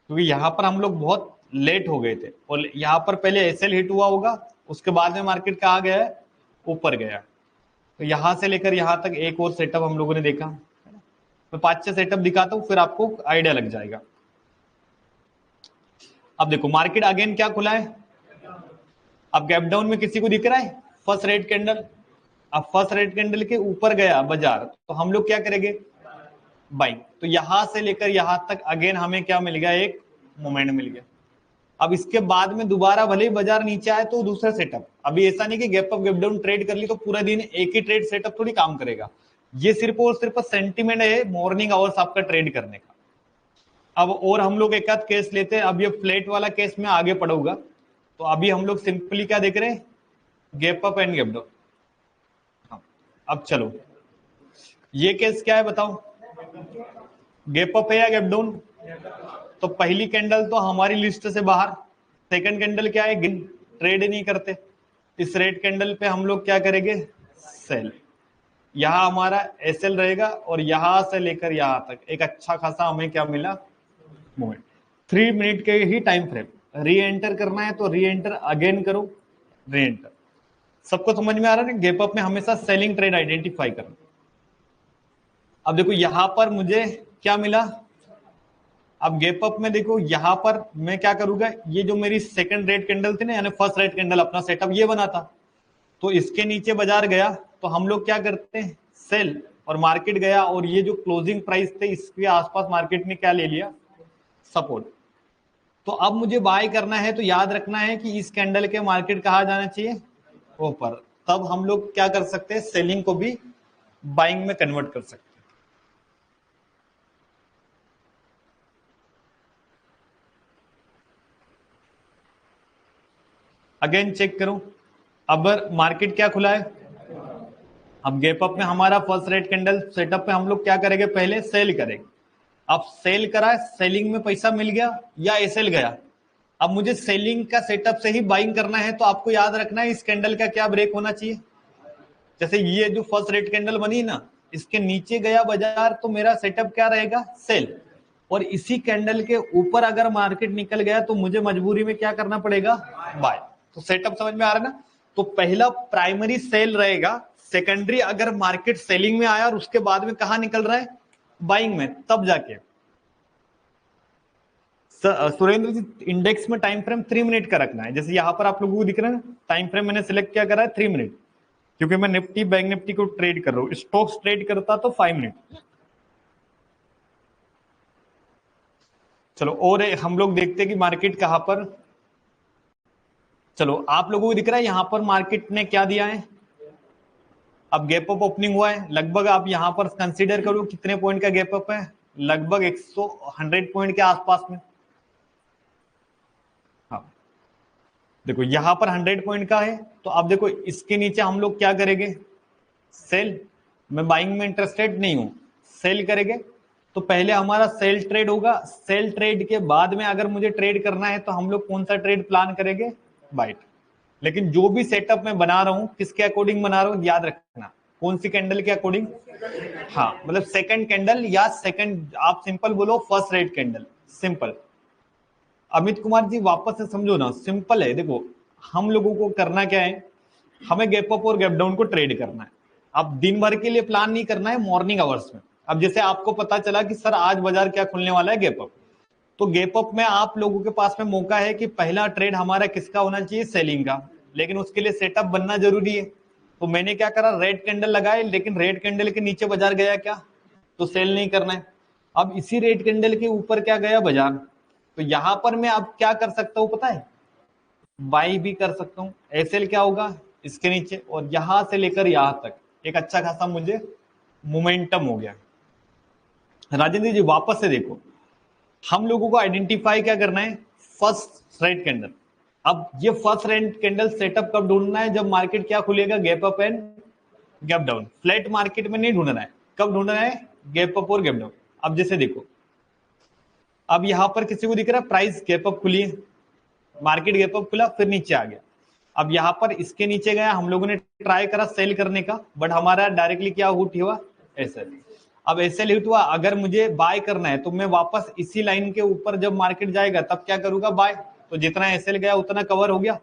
क्योंकि यहां पर हम लोग बहुत लेट हो गए थे, और यहां पर पहले एसएल हिट हुआ होगा, उसके बाद में मार्केट कहाँ गया है, ऊपर गया। तो यहां से लेकर यहां तक एक और सेटअप हम लोगों ने देखा। मैं 5-6 सेटअप दिखाता हूं, फिर आपको आइडिया लग जाएगा। अब देखो मार्केट अगेन क्या खुला है, अब गैप डाउन में किसी को दिख रहा है फर्स्ट रेड कैंडल। अब फर्स्ट रेड कैंडल के ऊपर गया बाजार, तो हम लोग क्या करेंगे, बाइंग। तो यहां से लेकर यहां तक अगेन हमें क्या मिल गया, एक मोमेंट मिल गया। अब इसके बाद में दोबारा भले ही बाजार नीचे आए तो दूसरा सेटअप, अभी ऐसा नहीं कि gap up gap down trade कर ली तो पूरा दिन एक ही ट्रेड सेटअप थोड़ी काम करेगा। ये सिर्फ और सिर्फ सेंटीमेंट है मॉर्निंग आवर्स आपका ट्रेड करने का। अब और हम लोग एक आध केस लेते हैं, अब ये फ्लैट वाला केस में आगे पढ़ूंगा। तो अभी हम लोग सिंपली क्या देख रहे हैं, gap up and gap down. अब चलो ये केस क्या है बताओ, गैप अप है या गैप डाउन। तो पहली कैंडल तो हमारी लिस्ट से बाहर, सेकंड कैंडल क्या है, ट्रेड नहीं करते। इस रेड कैंडल पे हम लोग क्या करेंगे, सेल। यहां हमारा एसएल रहेगा, और यहां से लेकर यहां तक एक अच्छा खासा हमें क्या मिला, मोमेंट। 3 मिनट के ही टाइम फ्रेम, री एंटर करना है तो री एंटर अगेन करो, री एंटर। सबको समझ में आ रहा है, गैप अप में हमेशा सेलिंग ट्रेड आइडेंटिफाई करना। अब देखो यहां पर मुझे क्या मिला, अब गैप अप में देखो यहां पर मैं क्या करूंगा, ये जो मेरी सेकंड रेड कैंडल थी ना, यानी फर्स्ट रेड कैंडल अपना सेटअप ये बना था, तो इसके नीचे बाजार गया तो हम लोग क्या करते हैं, सेल, और मार्केट गया, और ये जो क्लोजिंग प्राइस थे इसके आसपास मार्केट ने क्या ले लिया, सपोर्ट। तो अब मुझे बाय करना है, तो याद रखना है कि इस कैंडल के मार्केट कहा जाना चाहिए, ऊपर। तब हम लोग क्या कर सकते हैं, सेलिंग को भी बाइंग में कन्वर्ट कर सकते हैं। अगेन चेक करो, अब मार्केट क्या खुला है, अब गैप अप में हमारा फर्स्ट रेड कैंडल सेटअप पे हम लोग क्या करेंगे, पहले सेल करेंगे। अब सेल करा, सेलिंग में पैसा मिल गया या एसएल गया। अब मुझे सेलिंग का सेटअप से ही बाइंग करना है, तो आपको याद रखना है इस कैंडल का क्या ब्रेक होना चाहिए। जैसे ये जो फर्स्ट रेड कैंडल बनी ना, इसके नीचे गया बाजार तो मेरा सेटअप क्या रहेगा, सेल। और इसी कैंडल के ऊपर अगर मार्केट निकल गया तो मुझे मजबूरी में क्या करना पड़ेगा, बाय। तो सेटअप समझ में आ रहा है ना। तो पहला प्राइमरी सेल रहेगा, सेकेंडरी अगर मार्केट सेलिंग में आया और उसके बाद में कहा निकल रहा है, बाइंग में, तब जाके सुरेंद्र जी, इंडेक्स में टाइम फ्रेम 3 मिनट का रखना है। जैसे यहाँ पर आप लोगों को दिख रहा है ना, टाइम फ्रेम मैंने सिलेक्ट क्या करा है 3 मिनट, क्योंकि मैं निफ्टी बैंक निफ्टी को ट्रेड कर रहा हूँ। स्टॉक्स ट्रेड करता तो 5 मिनट। चलो और हम लोग देखते हैं कि मार्केट कहां पर, चलो आप लोगों को दिख रहा है यहां पर मार्केट ने क्या दिया है, अब गैप अप ओपनिंग हुआ है। लगभग आप यहां पर कंसीडर करो कितने पॉइंट का गैप अप है, लगभग 100 पॉइंट के आसपास में। हाँ देखो यहां पर 100 पॉइंट का है, तो अब देखो इसके नीचे हम लोग क्या करेंगे, सेल। मैं बाइंग में इंटरेस्टेड नहीं हूं, सेल करेंगे। तो पहले हमारा सेल ट्रेड होगा, सेल ट्रेड के बाद में अगर मुझे ट्रेड करना है तो हम लोग कौन सा ट्रेड प्लान करेंगे, बाइट। लेकिन जो भी सेटअप मैं बना रहा हूं किसके अकॉर्डिंग बना रहा हूं, याद रखना कौन सी कैंडल के अकॉर्डिंग। हाँ मतलब सेकंड कैंडल या सेकंड, आप सिंपल बोलो first red candle, simple. Amit Kumar ji वापस से समझो ना, सिंपल है। देखो हम लोगों को करना क्या है, हमें गैप अप और गैप डाउन को ट्रेड करना है। अब दिन भर के लिए प्लान नहीं करना है, मॉर्निंग आवर्स में। अब जैसे आपको पता चला कि सर आज बाजार क्या खुलने वाला है, गैप अप, तो गैप अप में आप लोगों के पास में मौका है कि पहला ट्रेड हमारा किसका होना चाहिए, सेलिंग का। लेकिन उसके लिए सेटअप बनना जरूरी है। तो मैंने क्या करा, रेड कैंडल लगाए, लेकिन रेड कैंडल के नीचे बाजार गया क्या, तो सेल नहीं करना है। अब इसी रेड कैंडल के ऊपर क्या गया बाजार, तो यहां पर मैं अब क्या कर सकता हूं पता है, बाई भी कर सकता हूं। एसएल क्या होगा इसके नीचे, और यहां से लेकर यहां तक एक अच्छा खासा मुझे मोमेंटम हो गया। राजेंद्र जी वापस से देखो, हम लोगों को आइडेंटिफाई क्या करना है, फर्स्ट रेड कैंडल। अब ये फर्स्ट रेड कैंडल सेटअप कब ढूंढना है, जब मार्केट क्या खुलेगा, gap up and gap down. Flat market में नहीं ढूंढना है, कब ढूंढना है, गैप अप और गैप डाउन। अब जैसे देखो, अब यहां पर किसी को दिख रहा है प्राइस गैप अप खुली है, मार्केट गैप अप खुला फिर नीचे आ गया। अब यहां पर इसके नीचे गया, हम लोगों ने ट्राई करा सेल करने का, बट हमारा डायरेक्टली क्या हिट हुआ, ऐसे। अब ऐसे हिट हुआ, अगर मुझे बाय करना है तो मैं वापस इसी लाइन के ऊपर जब मार्केट जाएगा तब क्या करूंगा, बाय। तो जितना एसएल गया उतना कवर हो गया,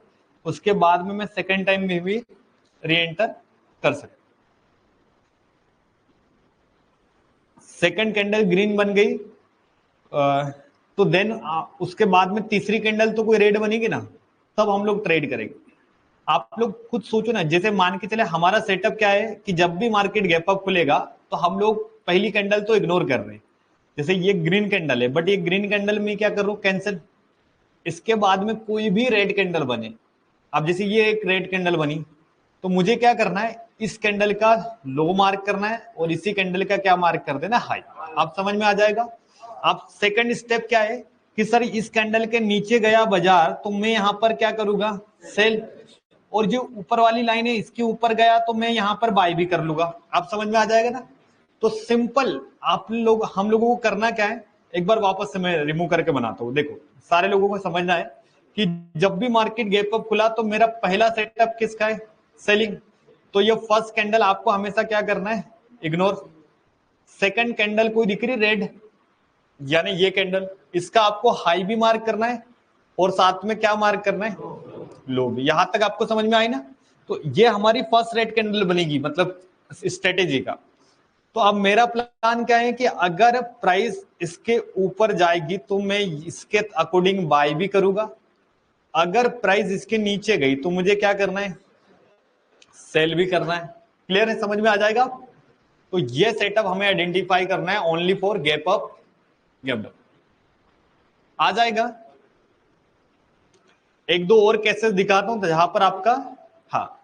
उसके बाद में मैं सेकेंड टाइम में भी री एंटर कर सकता। सेकेंड कैंडल ग्रीन बन गई, तो देन उसके बाद में तीसरी कैंडल तो कोई रेड बनेगी ना, तब हम लोग ट्रेड करेंगे। आप लोग खुद सोचो ना, जैसे मान के चले हमारा सेटअप क्या है कि जब भी मार्केट गैप अप खुलेगा तो हम लोग पहली कैंडल तो इग्नोर कर रहे हैं। जैसे ये ग्रीन कैंडल है, बट ये ग्रीन कैंडल में क्या कर रहा हूं, कैंसिल। इसके बाद में कोई भी रेड कैंडल बने, अब जैसे ये एक रेड कैंडल बनी, तो मुझे क्या करना है, इस कैंडल का लो मार्क करना है और इसी कैंडल का क्या मार्क कर देना, हाई। आप समझ में आ जाएगा। अब सेकंड स्टेप क्या है कि सर इस कैंडल के नीचे गया बाजार, तो मैं यहां पर क्या करूंगा, सेल। और जो ऊपर वाली लाइन है इसके ऊपर गया तो मैं यहां पर बाय भी कर लूंगा। आप समझ में आ जाएगा ना। तो सिंपल आप लोग, हम लोगों को करना क्या है, एक बार वापस से मैं रिमूव करके बनाता हूं। देखो सारे लोगों को समझना है कि जब भी मार्केट गैप अप खुला तो मेरा पहला सेटअप किसका है, सेलिंग। तो ये फर्स्ट कैंडल आपको हमेशा क्या करना है, इग्नोर। सेकंड कैंडल कोई दिख रही रेड, यानी ये कैंडल, इसका आपको हाई भी मार्क करना है और साथ में क्या मार्क करना है, लो भी। यहां तक आपको समझ में आई ना। तो ये हमारी फर्स्ट रेड कैंडल बनेगी, मतलब स्ट्रेटेजी का। तो अब मेरा प्लान क्या है कि अगर प्राइस इसके ऊपर जाएगी तो मैं इसके अकॉर्डिंग बाय भी करूंगा, अगर प्राइस इसके नीचे गई तो मुझे क्या करना है, सेल भी करना है। क्लियर है, समझ में आ जाएगा। तो ये सेटअप हमें आइडेंटिफाई करना है only for gap up gap down. आ जाएगा। एक दो और केसेस दिखाता हूं जहां पर आपका, हाँ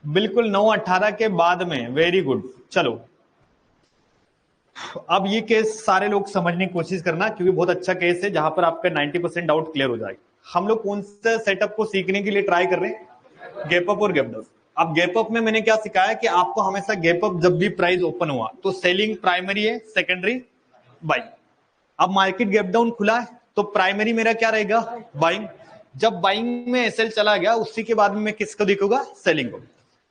बिल्कुल 9:18 के बाद में, वेरी गुड। चलो अब ये केस सारे लोग समझने की कोशिश करना, क्योंकि बहुत अच्छा केस है जहां पर आपका 90% डाउट क्लियर हो जाएगा। हम लोग कौन से सेटअप को सीखने के लिए ट्राई कर रहे हैं, गैप अप और गैप डाउन। अब गैप अप में मैंने क्या सिखाया कि आपको हमेशा गैप अप जब भी प्राइस ओपन हुआ तो सेलिंग प्राइमरी है, सेकेंडरी बाई। अब मार्केट गैप डाउन खुला है तो प्राइमरी मेरा क्या रहेगा, बाइंग। जब बाइंग में एसएल चला गया उसी के बाद में मैं किसको देखूंगा, सेलिंग को।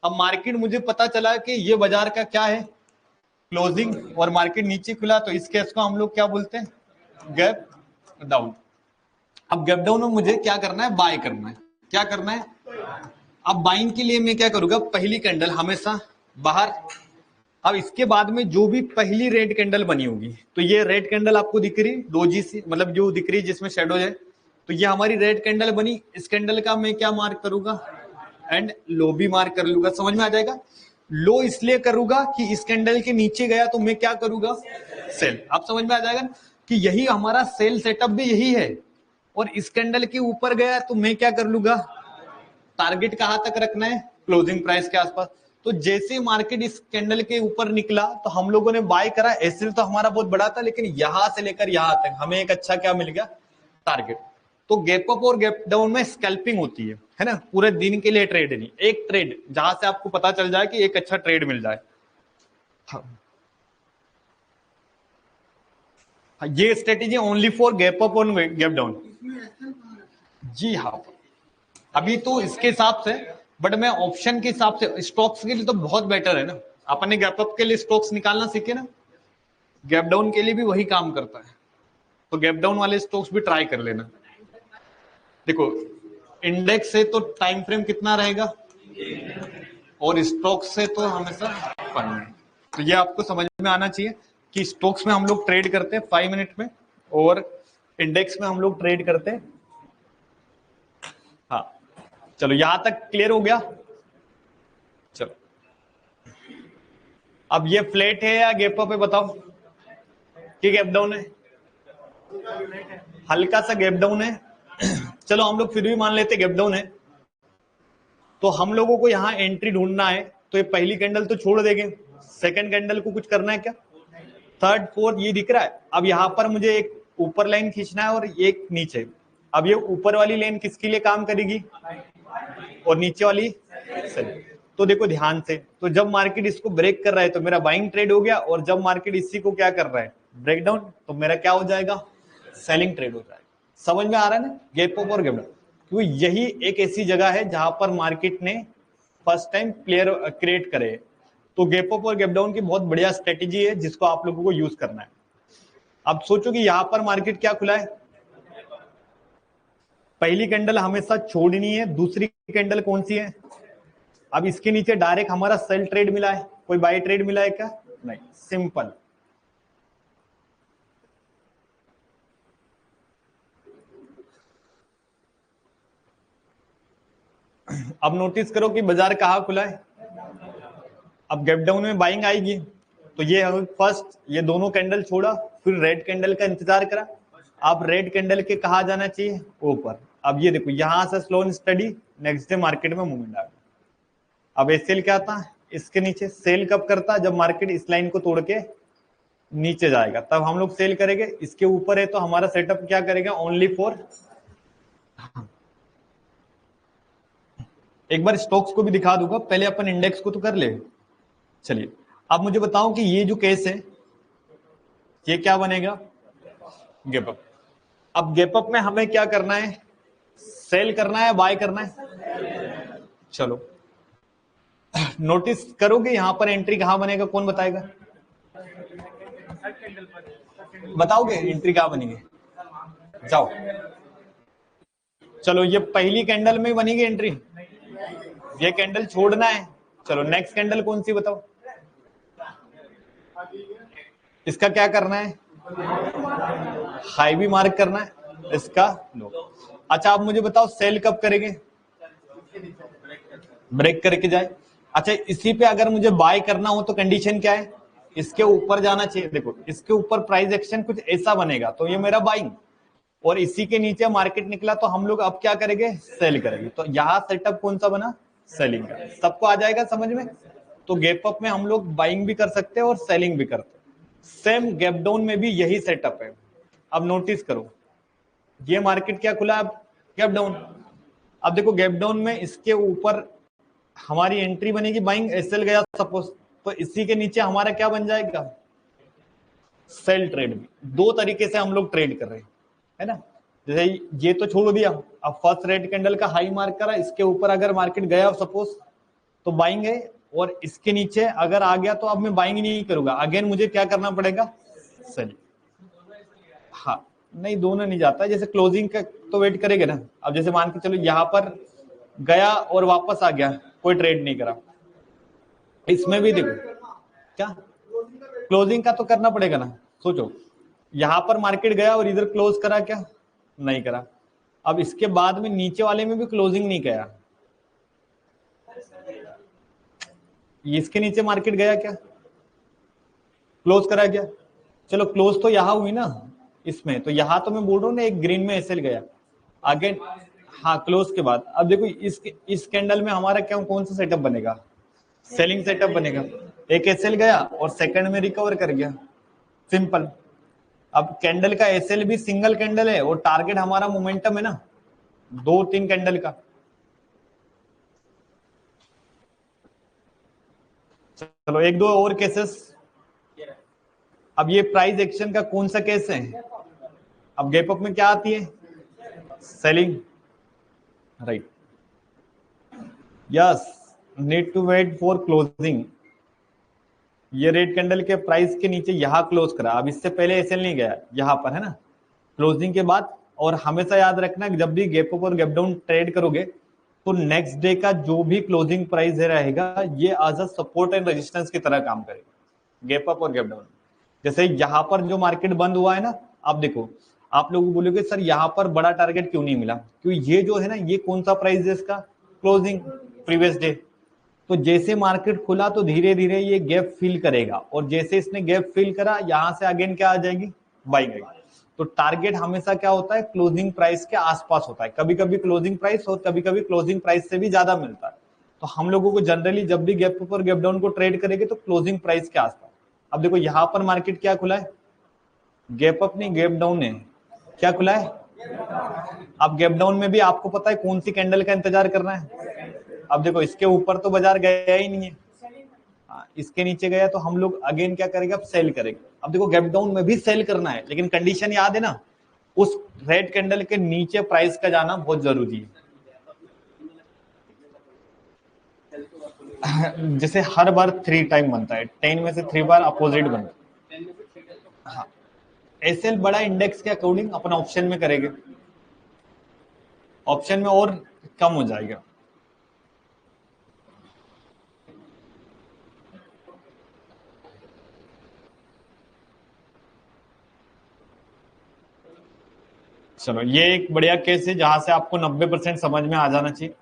अब मार्केट मुझे पता चला कि ये बाजार का क्या है, क्लोजिंग, और मार्केट नीचे खुला, तो इस केस को हम लोग क्या बोलते हैं, गैप डाउन। अब गैप डाउन में मुझे क्या करना है, बाय करना है। क्या करना है, अब बाइंग के लिए मैं क्या करूंगा, पहली कैंडल हमेशा बाहर, अब इसके बाद में जो भी पहली रेड कैंडल बनी होगी, तो ये रेड कैंडल आपको दिख रही डोजी सी, मतलब जो दिख रही जिसमें शेडो है, तो ये हमारी रेड कैंडल बनी। इस कैंडल का मैं क्या मार्क करूंगा, एंड लो भी मार्क कर लूंगा। समझ में आ जाएगा। लो इसलिए करूंगा कि इस कैंडल के नीचे गया तो मैं क्या करूंगा, सेल। आप समझ में आ जाएगा कि यही हमारा सेल सेटअप भी यही है। और इस कैंडल के ऊपर गया तो मैं क्या कर लूंगा, टारगेट कहां तक रखना है, क्लोजिंग प्राइस के आसपास। तो जैसे मार्केट इस कैंडल के ऊपर निकला तो हम लोगों ने बाय करा। एसएल तो हमारा बहुत बड़ा था, लेकिन यहां से लेकर यहां तक हमें एक अच्छा क्या मिल गया, टारगेट। तो गैप अप और गैप डाउन में स्कैल्पिंग होती है ना, पूरे दिन के लिए ट्रेड नहीं, एक ट्रेड जहां से आपको पता चल जाए कि एक अच्छा ट्रेड मिल जाए। हाँ, ये strategy only for gap up और गैप डाउन। जी हाँ, अभी तो इसके हिसाब से, बट मैं ऑप्शन के हिसाब से स्टॉक्स के लिए तो बहुत बेटर है ना। अपन ने गैप अप के लिए स्टॉक्स निकालना सीखे ना, गैप डाउन के लिए भी वही काम करता है। तो गैप डाउन वाले स्टॉक्स भी ट्राई कर लेना। देखो इंडेक्स से तो टाइम फ्रेम कितना रहेगा, और स्टॉक्स से तो हमेशा फंड। तो ये आपको समझ में आना चाहिए कि स्टॉक्स में हम लोग ट्रेड करते हैं 5 मिनट में, और इंडेक्स में हम लोग ट्रेड करते हैं। हाँ चलो, यहां तक क्लियर हो गया। चलो अब ये फ्लैट है या गैप अप है बताओ, कि गैप डाउन है, हल्का सा गैप डाउन है। चलो हम लोग फिर भी मान लेते गैप डाउन है। तो हम लोगों को यहाँ एंट्री ढूंढना है, तो ये पहली कैंडल तो छोड़ देंगे, सेकंड कैंडल को कुछ करना है क्या, थर्ड फोर्थ ये दिख रहा है। अब यहाँ पर मुझे एक ऊपर लाइन खींचना है और एक नीचे। अब ये ऊपर वाली लाइन किसके लिए काम करेगी, और नीचे वाली सेल। तो देखो ध्यान से, तो जब मार्केट इसको ब्रेक कर रहा है तो मेरा बाइंग ट्रेड हो गया, और जब मार्केट इसी को क्या कर रहा है, ब्रेक डाउन, तो मेरा क्या हो जाएगा, सेलिंग ट्रेड हो जाएगा। समझ में आ रहा है ना, गैप अप और गैप डाउन। क्योंकि यही एक ऐसी जगह है जहां पर मार्केट ने फर्स्ट टाइम प्लेयर क्रिएट करे। तो गैप अप और गैप डाउन की बहुत बढ़िया स्ट्रेटेजी है जिसको आप लोगों को यूज करना है। अब सोचो कि यहां पर मार्केट क्या खुला है, पहली कैंडल हमेशा छोड़नी है, दूसरी कैंडल कौन सी है, अब इसके नीचे डायरेक्ट हमारा सेल ट्रेड मिला है, कोई बाय ट्रेड मिला है क्या, नहीं, सिंपल। अब नोटिस करो कि बाजार कहाँ खुला है। अब गैप डाउन में बाइंग आएगी, तो ये फर्स्ट ये दोनों कैंडल छोड़ा, फिर रेड कैंडल का इंतजार करा। अब रेड कैंडल के कहा जाना चाहिए, ऊपर। अब ये देखो यहां से slow and study next day market में मूवमेंट आ गया। अब एसएल क्या था, इसके नीचे सेल कब करता, जब मार्केट इस लाइन को तोड़ के नीचे जाएगा तब हम लोग सेल करेंगे। इसके ऊपर है तो हमारा सेटअप क्या करेगा, ओनली फॉर। एक बार स्टॉक्स को भी दिखा दूंगा, पहले अपन इंडेक्स को तो कर ले। चलिए अब मुझे बताओ कि ये जो केस है ये क्या बनेगा, गैप अप। अब गैप अप में हमें क्या करना है, सेल करना है, बाय करना है। चलो नोटिस करोगे यहां पर एंट्री कहां बनेगा, कौन बताएगा, बताओगे एंट्री कहां बनेगी, जाओ। चलो ये पहली कैंडल में बनेगी एंट्री, ये कैंडल छोड़ना है। चलो नेक्स्ट कैंडल कौन सी बताओ, इसका क्या करना है, हाई भी मार्क करना है, इसका लो। अच्छा आप मुझे बताओ सेल कब करेंगे, ब्रेक करके जाए। अच्छा इसी पे अगर मुझे बाय करना हो तो कंडीशन क्या है, इसके ऊपर जाना चाहिए। देखो इसके ऊपर प्राइस एक्शन कुछ ऐसा बनेगा तो ये मेरा बाइंग, और इसी के नीचे मार्केट निकला तो हम लोग अब क्या करेंगे, सेल करेंगे। तो यहाँ सेटअप कौन सा बना, सेलिंग का। सबको आ जाएगा समझ में। तो गैप अप में हम लोग बाइंग भी कर सकते हैं और सेलिंग भी करते हैं। सेम गैप डाउन में भी यही सेटअप है। अब नोटिस करो ये मार्केट क्या खुला, अब गैप डाउन। अब देखो गैप डाउन में इसके ऊपर हमारी एंट्री बनेगी, बाइंग, एसएल गया सपोज, तो इसी के नीचे हमारा क्या बन जाएगा, सेल ट्रेड। दो तरीके से हम लोग ट्रेड कर रहे हैं, है ना। जैसे ये तो छोड़ दिया, अब फर्स्ट रेड कैंडल का हाई मार्क करा, इसके ऊपर अगर मार्केट गया सपोज तो बाइंग है, और इसके नीचे अगर आ गया तो अब मैं बाइंग नहीं करूंगा, अगेन मुझे क्या करना पड़ेगा, सेल। हाँ नहीं दोनों नहीं जाता, जैसे क्लोजिंग का तो वेट करेंगे ना। अब जैसे मान के चलो यहाँ पर गया और वापस आ गया, कोई ट्रेड नहीं करा, इसमें भी देखो क्या क्लोजिंग का तो करना पड़ेगा ना। सोचो यहां पर मार्केट गया और इधर क्लोज करा क्या, नहीं करा। अब इसके बाद में नीचे वाले में भी क्लोजिंग नहीं किया, इसके नीचे मार्केट गया क्या, क्लोज करा क्या। चलो क्लोज तो यहां हुई ना इसमें, तो यहां तो मैं बोल रहा हूँ ना एक ग्रीन में एसएल गया अगेन। हाँ क्लोज के बाद अब देखो इस कैंडल में हमारा क्या कौन सा सेटअप बनेगा, सेलिंग सेटअप बनेगा। एक एसएल गया और सेकंड में रिकवर कर गया, सिंपल। अब कैंडल का एसएल भी सिंगल कैंडल है और टारगेट हमारा मोमेंटम है ना 2-3 कैंडल का। चलो एक दो और केसेस। अब ये प्राइस एक्शन का कौन सा केस है, अब गैप अप में क्या आती है, selling, right. Yes, need to wait for closing. ये रेड कैंडल के प्राइस के नीचे यहां क्लोज करा, अब इससे पहले एसएल नहीं गया यहां पर, है ना, क्लोजिंग के बाद। और हमेशा याद रखना जब भी गैप अप और गैप डाउन ट्रेड करोगे तो नेक्स्ट डे का जो भी क्लोजिंग प्राइस रहेगा ये as a support and resistance की तरह काम करेगा, गैप अप और गैप डाउन। जैसे यहाँ पर जो मार्केट बंद हुआ है ना, आप देखो, आप लोग बोलोगे सर यहाँ पर बड़ा टारगेट क्यों नहीं मिला, क्योंकि ये जो है ना ये कौन सा प्राइस है इसका, क्लोजिंग प्रीवियस डे। तो जैसे मार्केट खुला तो धीरे धीरे ये गैप फिल करेगा और जैसे इसने गैप फिल करा यहां से अगेन क्या आ जाएगी, बाइंग आएगी। तो टारगेट हमेशा क्या होता है, क्लोजिंग प्राइस के आसपास होता है, कभी कभी क्लोजिंग प्राइस और कभी कभी क्लोजिंग प्राइस से भी ज्यादा मिलता है। तो हम लोगों को जनरली जब भी गैप अप और गैप डाउन को ट्रेड करेंगे तो क्लोजिंग प्राइस के आसपास। अब देखो यहां पर मार्केट क्या खुला है, गैप अप नहीं गैप डाउन है, क्या खुला है। अब गैप डाउन में भी आपको पता है कौन सी कैंडल का इंतजार करना है। अब देखो इसके ऊपर तो बाजार गया ही नहीं है, इसके नीचे गया तो हम लोग अगेन क्या करेंगे, अब सेल करेंगे। अब देखो गैप डाउन में भी सेल करना है लेकिन कंडीशन याद है ना, उस रेड कैंडल के नीचे प्राइस का जाना बहुत जरूरी है। जैसे हर बार 3 टाइम बनता है, 10 में से 3 बार अपोजिट बनता है। हाँ, एसएल बड़ा इंडेक्स के अकॉर्डिंग अपन ऑप्शन में करेंगे, ऑप्शन में और कम हो जाएगा। चलो ये एक बढ़िया केस है जहां से आपको 90% समझ में आ जाना चाहिए।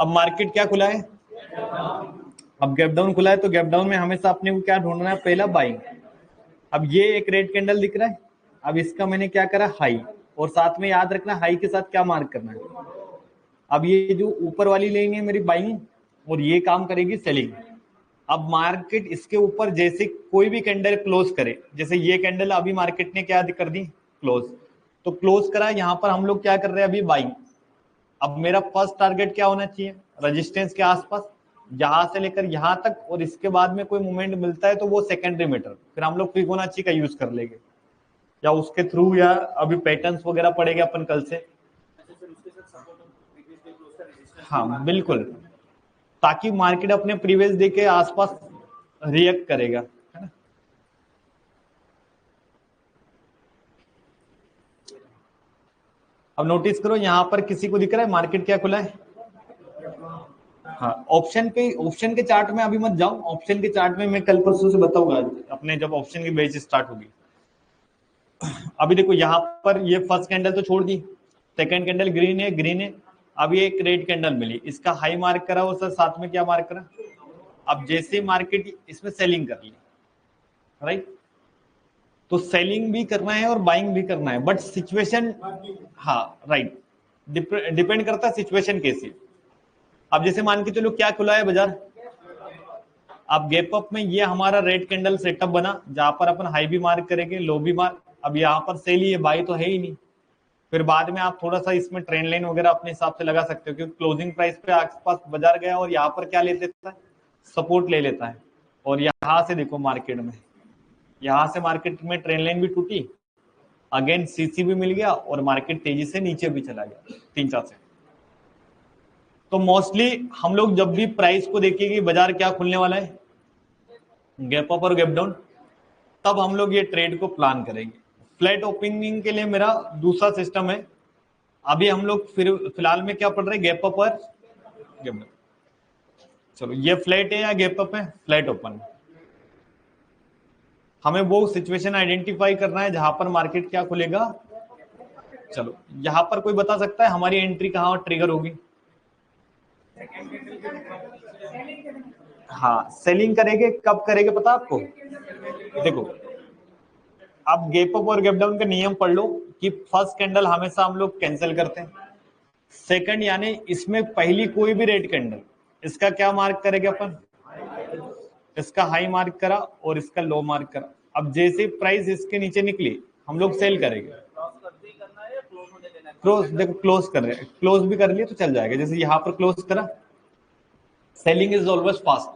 अब मार्केट क्या खुला है, अब गैप डाउन खुला है तो गैप डाउन में हमेशा अपने को क्या ढूंढना है, पहला बाइंग। अब ये एक रेड कैंडल दिख रहा है, अब इसका मैंने क्या करा, हाई, और साथ में याद रखना हाई के साथ क्या मार्क करना है। अब ये जो ऊपर वाली लाइन है मेरी बाइंग और ये काम करेगी सेलिंग। अब मार्केट इसके ऊपर जैसे कोई भी कैंडल क्लोज करे, जैसे ये कैंडल अभी मार्केट ने क्या कर दी, क्लोज, तो क्लोज करा, यहां पर हम लोग क्या कर रहे हैं अभी, बाइंग। अब मेरा फर्स्ट टारगेट क्या होना चाहिए, रेजिस्टेंस के आसपास, यहां से लेकर यहां तक, और इसके बाद में कोई मूवमेंट मिलता है तो वो सेकेंडरी मीटर, फिर हम लोग फिबोनाची का यूज कर लेंगे या उसके थ्रू, या अभी पैटर्न्स वगैरह पढ़ेंगे अपन कल से। हाँ बिल्कुल, ताकि मार्केट अपने प्रीवियस डे के आसपास रिएक्ट करेगा, है ना। अब नोटिस करो यहां पर किसी को दिख रहा है मार्केट क्या खुला है। हाँ, ऑप्शन के चार्ट में अभी मत जाओ, ऑप्शन के चार्ट में मैं कल परसों से बताऊंगा अपने जब ऑप्शन की बेच स्टार्ट होगी। अभी देखो यहाँ पर ये फर्स्ट कैंडल तो छोड़ दी, सेकंड कैंडल ग्रीन है, ग्रीन है। अभी एक रेड कैंडल मिली, इसका हाई मार्क करा और सर साथ में क्या मार्क करा। अब जैसे मार्केट इसमें सेलिंग कर ली, राइट, तो सेलिंग भी करना है और बाइंग भी करना है, बट सिचुएशन, हाँ राइट, डिपेंड करता है सिचुएशन कैसी। अब जैसे मान के चलो क्या खुला है बाजार, अब गैप अप में ये हमारा रेड कैंडल सेटअप बना जहां पर अपन हाई भी मार्क करेंगे, लो भी मार्क। अब यहाँ पर सेल ही है, बाई तो है ही नहीं। फिर बाद में आप थोड़ा सा इसमें ट्रेंड लाइन वगैरह अपने हिसाब से लगा सकते हो, क्योंकि क्लोजिंग प्राइस पे आसपास बाजार गया और यहाँ पर क्या ले लेता है, सपोर्ट ले लेता है। और यहाँ से देखो मार्केट में, यहाँ से मार्केट में ट्रेंड लाइन भी टूटी, अगेन सीसी भी मिल गया और मार्केट तेजी से नीचे भी चला गया 3-4 से। तो मोस्टली हम लोग जब भी प्राइस को देखेंगे बाजार क्या खुलने वाला है, गैप अप और गैप डाउन, तब हम लोग ये ट्रेड को प्लान करेंगे। फ्लैट ओपनिंग के लिए मेरा दूसरा सिस्टम है। अभी हम लोग फिर फिलहाल में क्या पढ़ रहे हैं, गैप अप और गैप डाउन। चलो ये फ्लैट है या गैप अप है, फ्लैट ओपन। हमें वो सिचुएशन आइडेंटिफाई करना है जहां पर मार्केट क्या खुलेगा। चलो यहां पर कोई बता सकता है हमारी एंट्री कहां ट्रिगर होगी? हाँ सेलिंग करेंगे, कब करेंगे पता आपको? देखो आप गैप अप और गैप डाउन का नियम पढ़ लो कि फर्स्ट कैंडल हमेशा हम लोग कैंसिल करते हैं, सेकंड यानी इसमें पहली कोई भी रेड कैंडल इसका क्या मार्क करेंगे अपन? इसका हाई मार्क करा और इसका लो मार्क करा। अब जैसे प्राइस इसके नीचे निकली हम लोग सेल करेंगे। क्लोज, देखो क्लोज कर रहे हैं, क्लोज भी कर लिए तो चल जाएगा। जैसे यहाँ पर क्लोज करा, selling is always fast,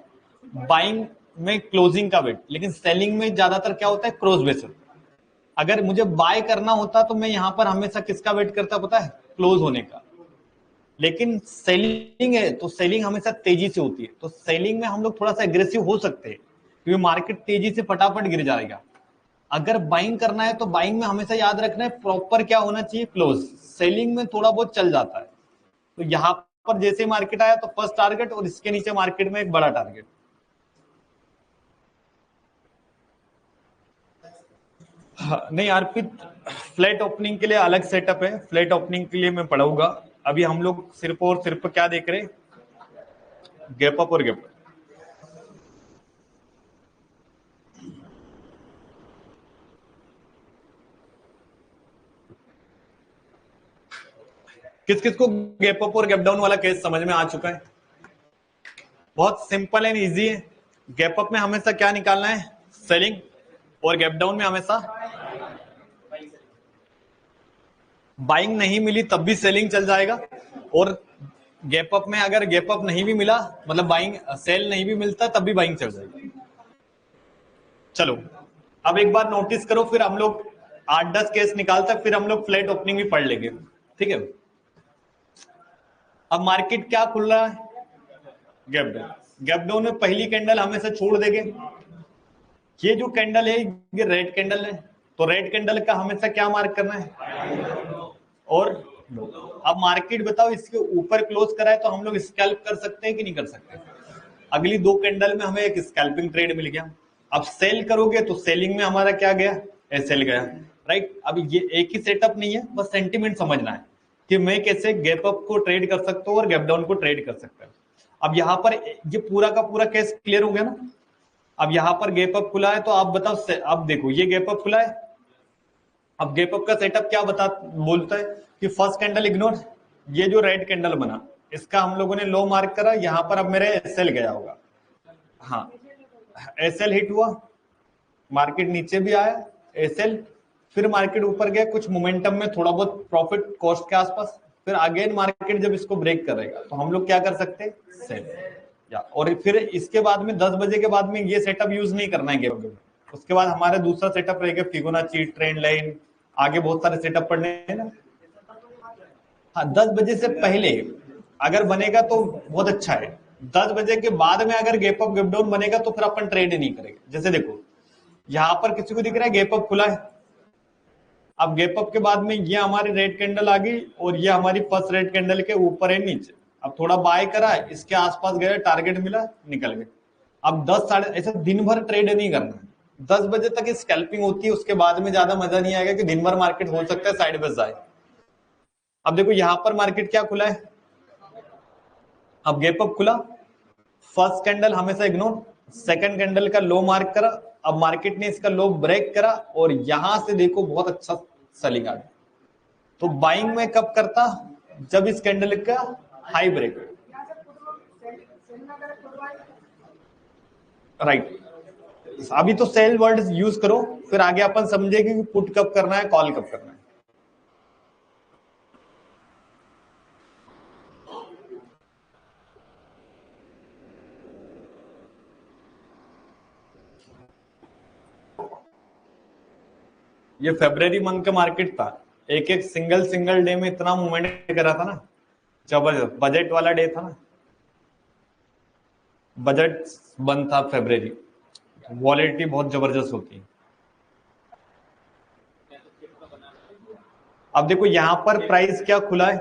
buying में क्लोजिंग का वेट, लेकिन सेलिंग में ज्यादातर क्या होता है? Cross basis. अगर मुझे बाय करना होता तो मैं यहाँ पर हमेशा किसका वेट करता पता है? क्लोज होने का। लेकिन सेलिंग है तो सेलिंग हमेशा तेजी से होती है, तो सेलिंग में हम लोग थोड़ा सा एग्रेसिव हो सकते हैं क्योंकि मार्केट तेजी से फटाफट गिर जाएगा। अगर बाइंग करना है तो बाइंग में हमेशा याद रखना है प्रॉपर क्या होना चाहिए? क्लोज। सेलिंग में थोड़ा बहुत चल जाता है। तो यहां पर जैसे मार्केट आया तो फर्स्ट टारगेट और इसके नीचे मार्केट में एक बड़ा टारगेट। हाँ, नहीं अर्पित, फ्लैट ओपनिंग के लिए अलग सेटअप है, फ्लैट ओपनिंग के लिए मैं पढ़ाऊंगा। अभी हम लोग सिर्फ और सिर्फ क्या देख रहे हैं? गैप अप और गैप। किस किस को गैप अप और गैप डाउन वाला केस समझ में आ चुका है? बहुत सिंपल एंड इजी है। गैप अप में हमेशा क्या निकालना है? सेलिंग, और गैप डाउन में हमेशा बाइंग। नहीं मिली तब भी सेलिंग चल जाएगा, और गैप अप में अगर गैप अप नहीं भी मिला मतलब बाइंग सेल नहीं भी मिलता तब भी बाइंग चल जाएगी। चलो अब एक बार नोटिस करो, फिर हम लोग 8-10 केस निकालते फिर हम लोग फ्लैट ओपनिंग भी पढ़ लेंगे, ठीक है? अब मार्केट क्या खुल रहा है? Gap down. गैप डाउन में पहली कैंडल हमेशा छोड़ देंगे। ये जो कैंडल है ये रेड कैंडल है, तो रेड कैंडल का हमेशा क्या मार्क करना है? और अब मार्केट बताओ इसके ऊपर क्लोज करा है तो हम लोग स्कैल्प कर सकते हैं कि नहीं कर सकते? अगली दो कैंडल में हमें एक स्कैल्पिंग ट्रेड मिल गया। अब सेल करोगे तो सेलिंग में हमारा क्या गया? एसएल गया, राइट? अब ये एक ही सेटअप नहीं है, बस सेंटीमेंट समझना है कि मैं कैसे गैप अप को ट्रेड कर सकता हूँ और गैप डाउन को ट्रेड कर सकता हूँ। अब यहाँ पर ये पूरा का पूरा केस क्लियर हो गया ना? अब यहाँ पर गैप अप खुला है तो आप बताओ, अब देखो ये गैप अप खुला है। अब गैप अप का सेटअप क्या बोलता है कि फर्स्ट कैंडल इग्नोर, ये जो रेड कैंडल बना इसका हम लोगों ने लो मार्क करा, यहां पर अब मेरे एसएल गया होगा। हाँ एसएल हिट हुआ, मार्केट नीचे भी आया, एसएल, फिर मार्केट ऊपर गया, कुछ मोमेंटम में थोड़ा बहुत प्रॉफिट कॉस्ट के आसपास, फिर अगेन मार्केट जब इसको ब्रेक करेगा तो हम लोग क्या कर सकते हैं? सेल। या और फिर इसके बाद में 10 बजे के बाद में ये सेटअप यूज नहीं करना है गेम। उसके बाद हमारा दूसरा सेटअप रहेगा फिबोनाची, ट्रेंड लाइन, आगे बहुत सारे सेटअप पढ़ने हैं ना। हाँ 10 बजे से पहले अगर बनेगा तो बहुत अच्छा है, 10 बजे के बाद में अगर गैप अप गैप डाउन बनेगा तो फिर अपन ट्रेड नहीं करेंगे। जैसे देखो यहाँ पर किसी को दिख रहा है गैप अप खुला है, अब गैप अप के बाद में ये हमारी रेड कैंडल आ गई और ये हमारी फर्स्ट रेड कैंडल के ऊपर है नीचे। अब थोड़ा बाय करा, इसके आसपास गया, टारगेट मिला, निकल गए। अब 10 साढ़े ऐसा दिन भर ट्रेड नहीं करना है, 10 बजे तक स्कैल्पिंग होती है, उसके बाद में ज्यादा मजा नहीं आएगा कि दिन भर मार्केट हो सकता है साइड बाय जाए। अब देखो यहां पर मार्केट क्या खुला है? अब गैप अप खुला, फर्स्ट कैंडल हमेशा इग्नोर, सेकंड कैंडल का लो मार्क करा, अब मार्केट ने इसका लो ब्रेक करा और यहां से देखो बहुत अच्छा सेलिंग आ गया। तो बाइंग में कब करता? जब इस कैंडल का हाई ब्रेक, राइट? अभी तो सेल वर्ड यूज करो, फिर आगे अपन समझेंगे कि पुट कब करना है, कॉल कब करना है। ये फरवरी मंथ का मार्केट था, एक एक सिंगल डे में इतना मूवमेंट करा था ना, जबरदस्त। बजट वाला डे था ना, बजट बंद था फरवरी, वॉलेटिलिटी बहुत जबरदस्त होती है। अब देखो यहां पर प्राइस क्या खुला है,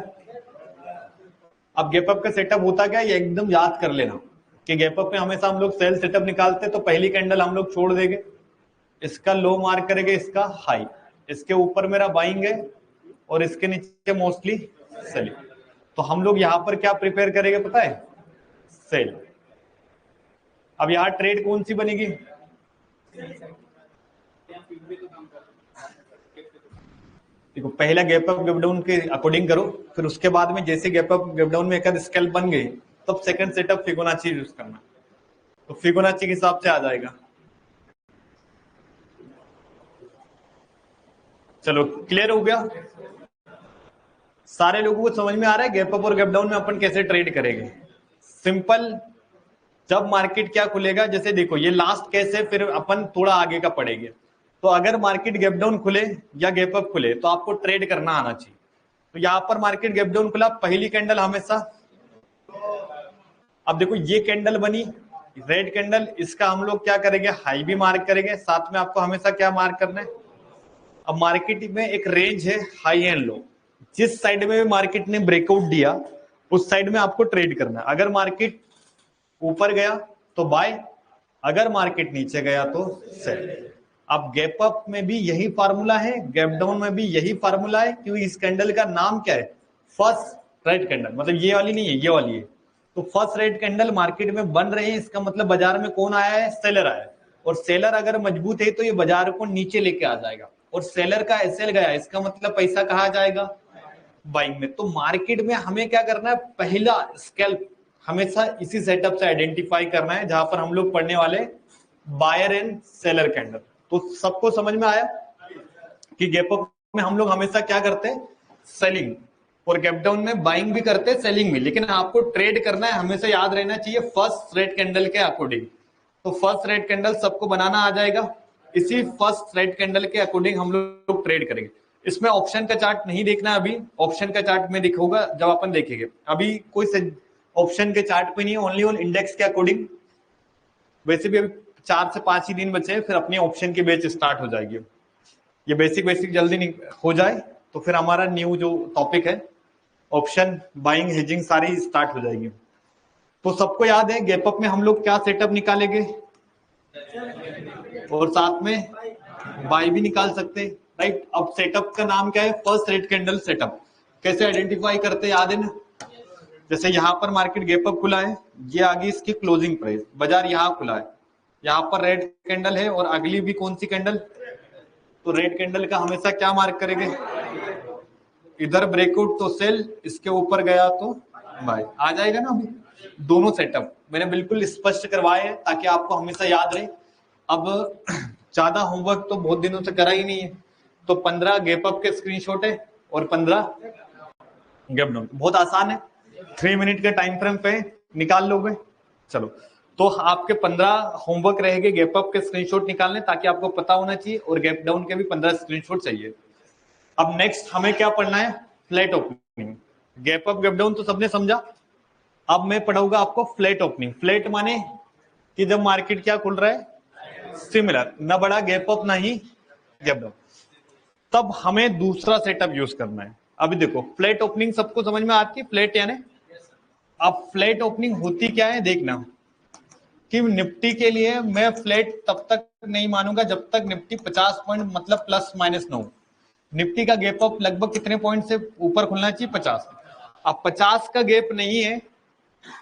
अब गैप अप का सेटअप होता क्या, ये एकदम याद कर लेना कि गैप अप में हमेशा हम लोग सेल सेटअप निकालते तो पहली कैंडल हम लोग छोड़ देंगे, इसका लो मार्क करेंगे, इसका हाई, इसके ऊपर मेरा बाइंग है और इसके नीचे मोस्टली सेलिंग। तो हम लोग यहां पर क्या प्रिपेयर करेंगे पता है? सेल। अब यहां ट्रेड कौन सी बनेगी? देखो पहला गैप अप गैप डाउन के अकॉर्डिंग करो, फिर उसके बाद में जैसे गैप अप गैप डाउन में एक स्केल बन गई तब सेकंड सेटअप फिबोनाची यूज करना। तो फिबोनाची के हिसाब से आ जाएगा। चलो क्लियर हो गया? सारे लोगों को समझ में आ रहा है गैप अप और गैप डाउन में अपन कैसे ट्रेड करेंगे? सिंपल। जब मार्केट क्या खुलेगा, जैसे देखो ये लास्ट केस है, फिर अपन थोड़ा आगे का पढ़ेंगे। तो अगर मार्केट गैप डाउन खुले या गैप अप खुले तो आपको ट्रेड करना आना चाहिए। तो यहां पर मार्केट गैप डाउन खुला, पहली कैंडल हमेशा, अब देखो ये कैंडल बनी रेड कैंडल, इसका हम लोग क्या करेंगे? हाई भी मार्क करेंगे, साथ में आपको हमेशा क्या मार्क करना है? अब मार्केट में एक रेंज है हाई एंड लो, जिस साइड में भी मार्केट ने ब्रेकआउट दिया उस साइड में आपको ट्रेड करना है। अगर मार्केट ऊपर गया तो बाय, अगर मार्केट नीचे गया तो सेल। अब गैप अप में भी यही फार्मूला है, गैप डाउन में भी यही फार्मूला है, क्योंकि इस कैंडल का नाम क्या है? फर्स्ट रेड कैंडल, मतलब ये वाली नहीं है, ये वाली है। तो फर्स्ट रेड कैंडल मार्केट में बन रहे हैं, इसका मतलब बाजार में कौन आया है? सेलर आया है। और सेलर अगर मजबूत है तो ये बाजार को नीचे लेके आ जाएगा, और सेलर का एसएल गया, इसका मतलब पैसा कहाँ जाएगा? बाइंग में। तो मार्केट में हमें क्या करना है? पहला स्कैल्प हमेशा इसी सेटअप से आइडेंटिफाई करना है, जहां पर हम लोग पढ़ने वाले बायर एंड सेलर कैंडल। तो सबको समझ में आया कि गैप अप में हम लोग हमेशा क्या करते हैं? सेलिंग, और गैप डाउन में बाइंग भी करते हैं, सेलिंग भी। लेकिन आपको ट्रेड करना है, हमेशा याद रहना चाहिए फर्स्ट रेड कैंडल के अकॉर्डिंग। तो फर्स्ट रेड कैंडल सबको बनाना आ जाएगा, इसी फर्स्ट रेड कैंडल के अकॉर्डिंग हम लोग ट्रेड करेंगे। इसमें ऑप्शन का चार्ट नहीं देखना, अभी ऑप्शन का चार्ट में दिखाऊंगा जब अपन देखेंगे। अभी कोई ऑप्शन के चार्ट पे नहीं है, ओनली ऑन इंडेक्स के अकॉर्डिंग। वैसे भी अभी 4 से 5 ही दिन बचे हैं, फिर अपनी ऑप्शन की बैच स्टार्ट हो जाएगी। ये बेसिक जल्दी नहीं हो जाए तो फिर हमारा न्यू जो टॉपिक है ऑप्शन बाइंग हेजिंग सारी स्टार्ट हो जाएगी। तो सबको याद है गैप अप में हम लोग क्या सेटअप निकालेंगे, और साथ में बाय भी निकाल सकते हैं, राइट? अब सेटअप का नाम क्या है? First red candle setup. कैसे आइडेंटिफाई करते हैं, याद है ना? जैसे यहाँ पर मार्केट गैप अप खुला है, ये आगे इसकी क्लोजिंग प्राइस, बाजार यहाँ खुला है, यहाँ पर रेड कैंडल है और अगली भी कौन सी कैंडल? तो रेड कैंडल का हमेशा क्या मार्क करेंगे? इधर ब्रेकआउट तो सेल, इसके ऊपर गया तो बाय। आ जाएगा ना? अभी दोनों सेटअप मैंने बिल्कुल स्पष्ट करवाए हैं ताकि आपको हमेशा याद रहे। अब ज्यादा होमवर्क तो बहुत दिनों से करा ही नहीं है, तो 15 गैप अप के स्क्रीनशॉट है और 15 गैप डाउन। बहुत आसान है, 3 मिनट के टाइम फ्रेम पे निकाल लोगे। चलो, तो आपके 15 होमवर्क रहेंगे गैप अप के स्क्रीनशॉट निकालने, ताकि आपको पता होना चाहिए, और गैप डाउन के भी 15 स्क्रीनशॉट चाहिए। अब नेक्स्ट हमें क्या पढ़ना है? Flat opening. Gap up gap down तो सबने समझा। अब मैं पढ़ाऊंगा आपको फ्लैट ओपनिंग। फ्लैट माने कि जब मार्केट क्या खुल रहा है? सिमिलर, ना बड़ा गैप अप ना ही गैप डाउन। तब हमें दूसरा सेटअप यूज करना है। अभी देखो फ्लैट ओपनिंग सबको समझ में आती है, फ्लैट यानी। अब फ्लैट ओपनिंग होती क्या है देखना, कि निफ्टी के लिए मैं फ्लैट तब तक नहीं मानूंगा जब तक निफ्टी 50 पॉइंट मतलब प्लस माइनस न हो। निफ्टी का गैप अप लगभग कितने पॉइंट से ऊपर खुलना चाहिए? 50। अब 50 का गैप नहीं है,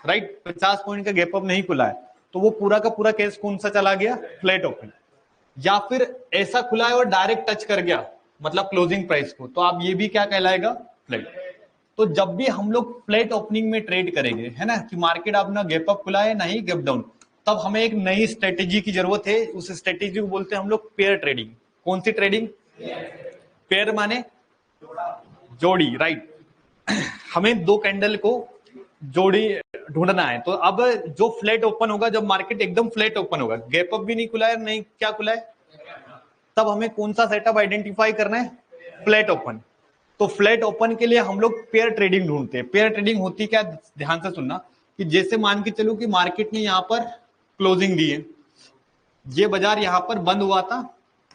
राइट? 50 पॉइंट का गैप अप नहीं खुला है, तो वो पूरा का पूरा केस कौन सा चला गया? Flat open. या फिर ऐसा खुला है और डायरेक्ट टच कर गया मतलब क्लोजिंग प्राइस को, तो आप ये भी क्या कहलाएगा? फ्लैट। तो जब भी हम लोग फ्लैट ओपनिंग में ट्रेड करेंगे, है ना, कि मार्केट अपना गैप अप खुला है नहीं गैप डाउन, तब हमें एक नई स्ट्रेटेजी की जरूरत है। उस स्ट्रेटेजी को बोलते हैं हम लोग पेयर ट्रेडिंग। कौन सी ट्रेडिंग? पेयर माने जोड़ी, राइट? हमें दो कैंडल को जोड़ी ढूंढना है। तो अब जो फ्लैट ओपन होगा, जब मार्केट एकदम फ्लैट ओपन होगा, गैप अप भी नहीं खुला है नहीं क्या खुला है, तब हमें कौन सा सेटअप आइडेंटिफाई करना है? Flat open. तो फ्लैट ओपन के लिए हम लोग पेयर ट्रेडिंग ढूंढते हैं। पेयर ट्रेडिंग होती क्या, ध्यान से सुनना, कि जैसे मान के चलो कि मार्केट ने यहाँ पर क्लोजिंग दी है, ये बाजार यहाँ पर बंद हुआ था